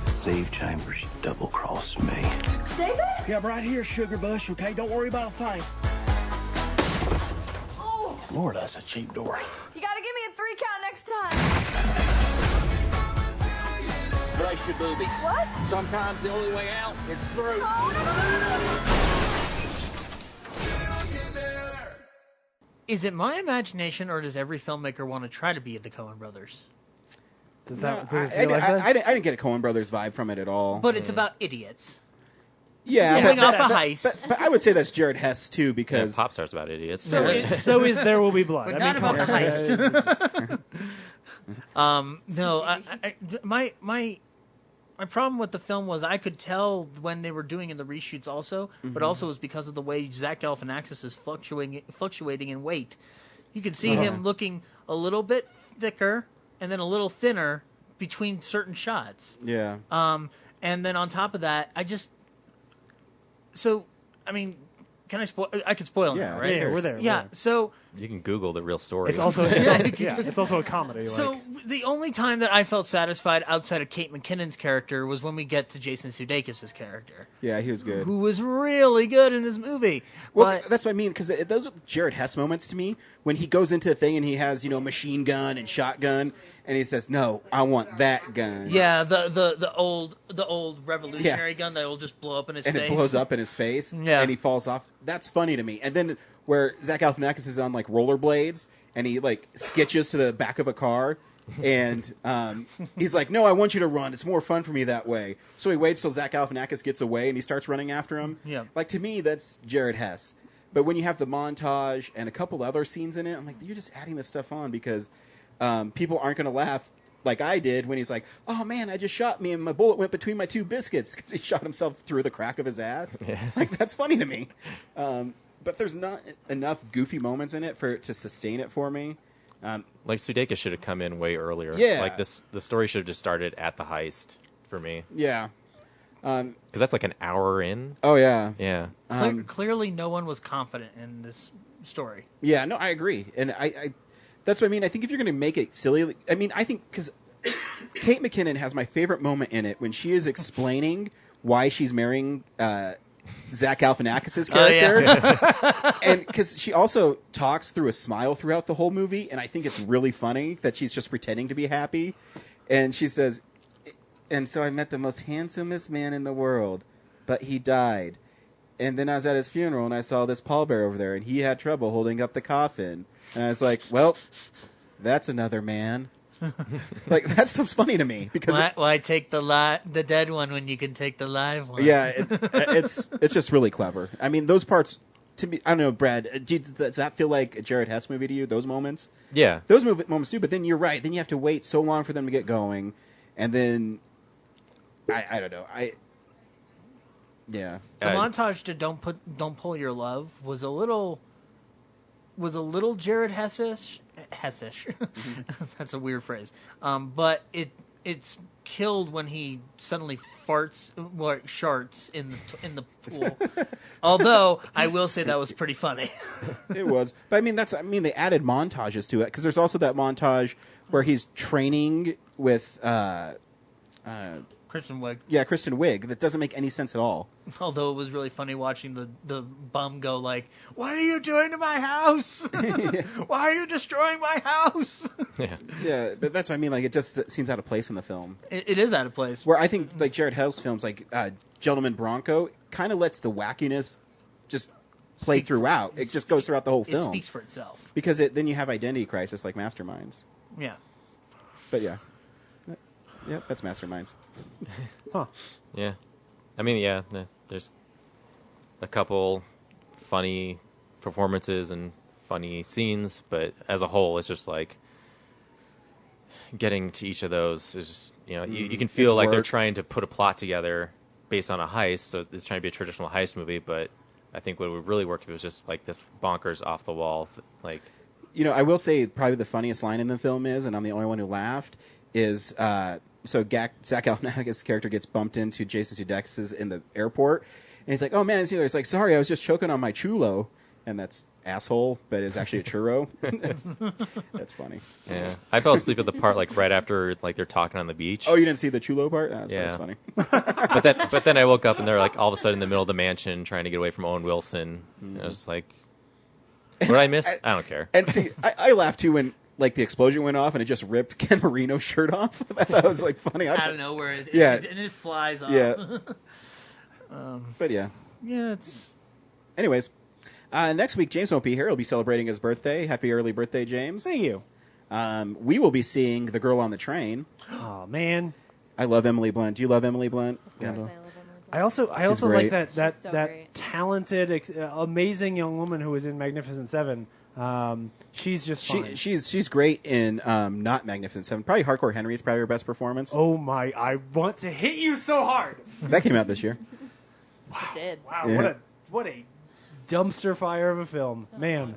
Save Chambers, you double-crossed me. David? Yeah, I'm right here, Sugar Bush, okay? Don't worry about a thing. Oh, Lord, that's a cheap door. you gotta give me a 3 count next time. Brace your boobies. What? Sometimes the only way out is through. Is it my imagination, or does every filmmaker want to try to be the Coen brothers? I didn't get a Coen Brothers vibe from it at all. But it's about idiots. Yeah, Pulling off a heist. But I would say that's Jared Hess too, because Pop Star's about idiots. So is There Will Be Blood. But not about the heist. No, my problem with the film was I could tell when they were doing in the reshoots also, but also it was because of the way Zach Galifianakis is fluctuating in weight. You can see him looking a little bit thicker and then a little thinner between certain shots. Yeah. And then on top of that, I mean, can I spoil? I could spoil now, right? Yeah, we're there. Yeah, so you can Google the real story. It's also it's also a comedy. So The only time that I felt satisfied outside of Kate McKinnon's character was when we get to Jason Sudeikis' character. Yeah, he was good. Who was really good in this movie. Well, that's what I mean, because those are Jared Hess moments to me, when he goes into the thing and he has, machine gun and shotgun, and he says, "No, I want that gun." Yeah, the old revolutionary gun that will just blow up in his face. And it blows up in his face, Yeah. and he falls off. That's funny to me. And then where Zach Galifianakis is on, like, rollerblades, and he, like, sketches to the back of a car, and he's like, "No, I want you to run. It's more fun for me that way." So he waits till Zach Galifianakis gets away, and he starts running after him. Yeah. Like, to me, that's Jared Hess. But when you have the montage and a couple other scenes in it, I'm like, you're just adding this stuff on because people aren't going to laugh like I did when he's like, "Oh, man, I just shot me, and my bullet went between my two biscuits," because he shot himself through the crack of his ass. Yeah. Like, that's funny to me. But there's not enough goofy moments in it to sustain it for me. Like, Sudeikis should have come in way earlier. Yeah. Like, the story should have just started at the heist for me. Yeah. Because that's like an hour in. Oh, yeah. Yeah. Clearly, no one was confident in this story. Yeah, no, I agree. And I that's what I mean. I think if you're going to make it silly, I mean, I think because Kate McKinnon has my favorite moment in it when she is explaining why she's marrying Zach Galifianakis' character. Yeah. And because she also talks through a smile throughout the whole movie, and I think it's really funny that she's just pretending to be happy. And she says, "And so I met the most handsomest man in the world, but he died. And then I was at his funeral, and I saw this pallbearer over there, and he had trouble holding up the coffin. And I was like, well, that's another man." Like, that stuff's funny to me because Why take the dead one when you can take the live one? yeah, it's just really clever. I mean, those parts to me. I don't know, Brad. Does that feel like a Jared Hess movie to you? Those moments? Yeah, those moments too. But then you're right. Then you have to wait so long for them to get going, and then I don't know. Yeah. The montage to "Don't Pull Your Love" was a little Jared Hessish. That's a weird phrase. But it's killed when he suddenly sharts in the pool. Although I will say that was pretty funny. It was, but I mean they added montages to it because there's also that montage where he's training with Kristen Wiig. Yeah, Kristen Wiig. That doesn't make any sense at all. Although it was really funny watching the bum go like, "What are you doing to my house? Why are you destroying my house?" Yeah, but that's what I mean. Like, it just seems out of place in the film. It is out of place. Where I think like Jared Hess films, like Gentleman Bronco, kind of lets the wackiness just play throughout. It just goes throughout the whole film. It speaks for itself. Because then you have identity crisis like Masterminds. Yeah. But yeah. Yeah, that's Masterminds. Huh. Yeah. I mean, yeah, there's a couple funny performances and funny scenes, but as a whole, it's just like getting to each of those is just, you can feel like they're trying to put a plot together based on a heist, so it's trying to be a traditional heist movie, but I think what would really work if it was just like this bonkers off the wall, like... I will say probably the funniest line in the film is, and I'm the only one who laughed, is... So Zach Galifianakis' character gets bumped into Jason Sudeikis' in the airport, and he's like, "Oh man, it's here." It's like, "Sorry, I was just choking on my chulo," and that's asshole, but it's actually a churro. That's funny. Yeah, I fell asleep at the part like right after like they're talking on the beach. Oh, you didn't see the chulo part? That's funny. but then I woke up and they're like all of a sudden in the middle of the mansion trying to get away from Owen Wilson. And I was like, "What did I miss?" I don't care. And see, I laughed too when. Like the explosion went off and it just ripped Ken Marino's shirt off. That was like funny. Out of nowhere, and it flies off. Yeah. But yeah. Yeah, it's. Anyways, next week James won't be here. He'll be celebrating his birthday. Happy early birthday, James! Thank you. We will be seeing The Girl on the Train. Oh man, I love Emily Blunt. Do you love Emily Blunt? Of course, I love Emily Blunt. I also like that so that great. talented, amazing young woman who was in Magnificent Seven. She's just fine. She's great in not Magnificent Seven. Probably Hardcore Henry is probably her best performance. Oh my! I want to hit you so hard. That came out this year. Wow. It did. Wow! Yeah. What a dumpster fire of a film, man.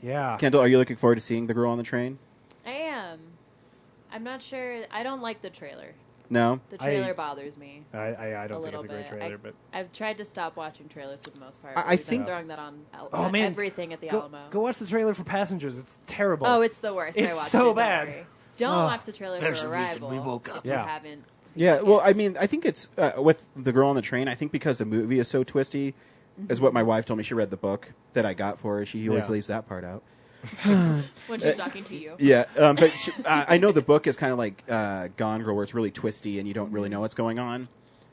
Yeah. Kendall, are you looking forward to seeing The Girl on the Train? I am. I'm not sure. I don't like the trailer. No? The trailer bothers me. I don't think little it's a great bit. trailer, but I've tried to stop watching trailers for the most part. I We've been think- throwing that on oh man, everything at the go, Alamo. Go watch the trailer for Passengers. It's terrible. Oh, it's the worst. I It's watched so it, don't bad. worry. Don't watch the trailer There's for a reason Arrival. we woke up. If you haven't seen Yeah, it well, yet. I mean, I think it's with the girl on the train. I think because the movie is so twisty, is what my wife told me. She read the book that I got for her. She always leaves that part out. when she's talking to you. Yeah, but I know the book is kind of like Gone Girl, where it's really twisty and you don't really know what's going on.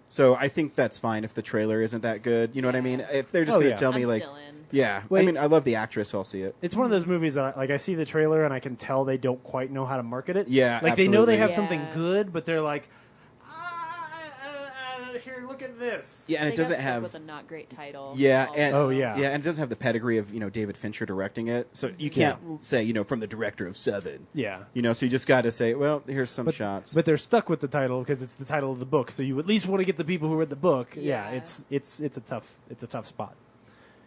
So I think that's fine if the trailer isn't that good. You know what I mean? If they're just going to tell me like, yeah, Wait. I mean, I love the actress, so I'll see it. It's one of those movies that I see the trailer and I can tell they don't quite know how to market it. Yeah, like they know they have absolutely. something good, but they're like, here, look at this. Yeah, and They it doesn't got stuck have with a not great title. Yeah, also. and yeah, and it doesn't have the pedigree of David Fincher directing it, so you can't say from the director of Seven. Yeah. So you just got to say, well, here's some shots. But they're stuck with the title because it's the title of the book. So you at least want to get the people who read the book. Yeah, Yeah. it's a tough spot.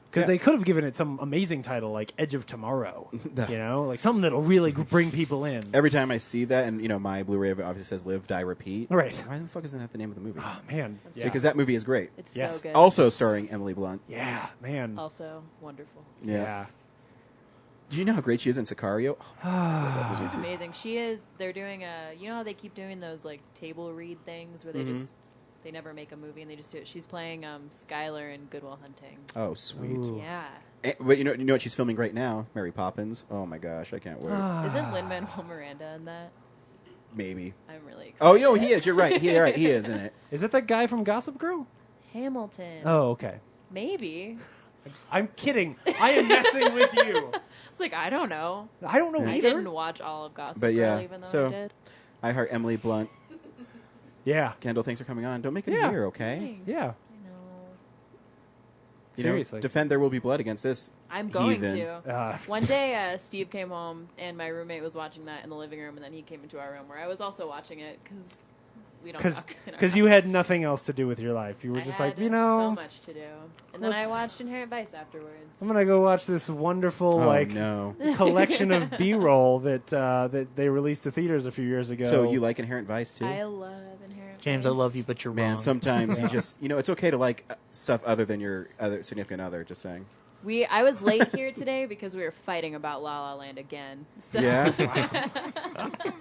Because they could have given it some amazing title like Edge of Tomorrow, like something that'll really bring people in. Every time I see that, and my Blu-ray obviously says "Live, Die, Repeat." Right. Why the fuck isn't that the name of the movie? Oh man, because that movie is great. It's so good. Also starring Emily Blunt. Yeah, man. Also wonderful. Yeah. Do you know how great she is in Sicario? She's amazing. She is. They're doing how they keep doing those like table read things where they just they never make a movie and they just do it. She's playing Skylar in Good Will Hunting. Oh, sweet. Ooh. Yeah. But you know what she's filming right now? Mary Poppins. Oh my gosh, I can't wait. Isn't Lin-Manuel Miranda in that? Maybe. I'm really excited. Oh, he is. You're right. He is in it. Is it that guy from Gossip Girl? Hamilton. Oh, okay. Maybe. I'm kidding. I am messing with you. It's like I don't know. I don't know I either. didn't watch all of Gossip But yeah, Girl, even though so I did. I heart Emily Blunt. Yeah. Kendall, thanks for coming on. Don't make it a year, okay? Thanks. Yeah. I know. Seriously. Defend There Will Be Blood against this. I'm going heathen. to. One day, Steve came home, and my roommate was watching that in the living room, and then he came into our room where I was also watching it because we don't talk. Because you had nothing else to do with your life. You were just I like, had so much to do. And then I let's- watched Inherent Vice afterwards. I'm gonna go watch this wonderful collection of B-roll that they released to theaters a few years ago. So you like Inherent Vice too? I love Inherent James, Vice. I love you, but you're Man, wrong. sometimes you just it's okay to like stuff other than your other significant other. Just saying. I was late here today because we were fighting about La La Land again. So. Yeah?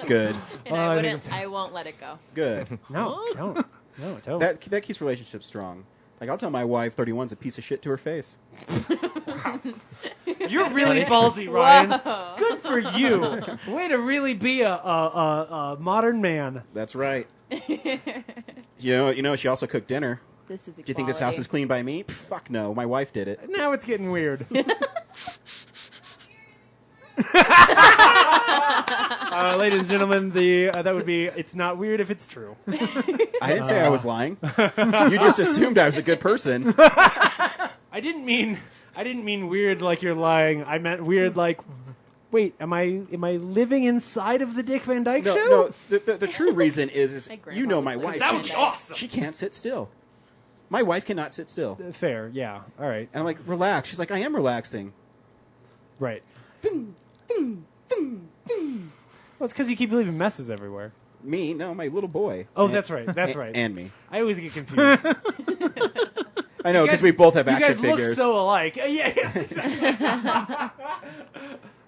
Good. And I won't let it go. Good. No, don't. No, don't. That keeps relationships strong. Like I'll tell my wife 31's a piece of shit to her face. You're really ballsy, Ryan. Whoa. Good for you. Way to really be a modern man. That's right. You know, she also cooked dinner. This is Do you think this house is clean by me? Pff, fuck no. My wife did it. Now it's getting weird. Ladies and gentlemen, that would be. It's not weird if it's true. I didn't say I was lying. You just assumed I was a good person. I didn't mean weird like you're lying. I meant weird like. Wait, am I living inside of the Dick Van Dyke show? No. The true reason is my wife. That would be awesome. She can't sit still. My wife cannot sit still. Fair, yeah. All right. And I'm like, relax. She's like, I am relaxing. Right. Well, it's because you keep leaving messes everywhere. Me? No, my little boy. Oh, that's right. That's right. And me. I always get confused. I know, because we both have action figures. You guys figures. look so alike. Yes, exactly.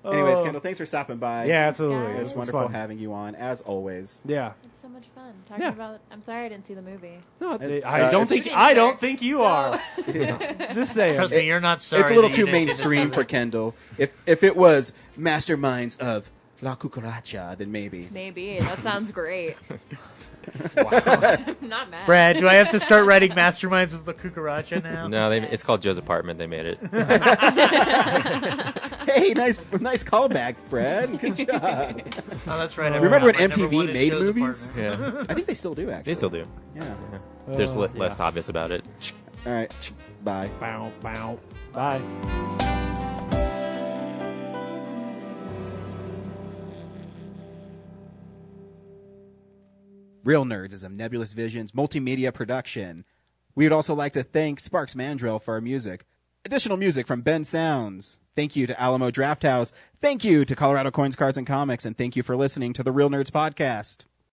Anyways, Kendall, thanks for stopping by. Yeah, absolutely. It was It's wonderful fun. having you on, as always. Yeah. It's so much fun talking about. I'm sorry I didn't see the movie. No, I don't think you are. Just saying. Trust me, you're not sorry. It's a little that you too didn't see this mainstream movie. for Kendall. If it was Masterminds of La Cucaracha, then maybe. Maybe that sounds great. Not mad. Brad, do I have to start writing Masterminds of the Cucaracha now? No, it's called Joe's Apartment. They made it. Hey, nice callback, Brad. Good job. Oh, that's right. I Remember when forgot. My number one MTV is made Joe's movies? Apartment. Yeah. I think they still do, actually. They still do. Yeah. There's less obvious about it. All right. Bye. Bow, bow. Bye. Real Nerds is a Nebulous Visions multimedia production. We would also like to thank Sparks Mandrill for our music. Additional music from Ben Sounds. Thank you to Alamo Drafthouse. Thank you to Colorado Coins, Cards, and Comics. And thank you for listening to the Real Nerds Podcast.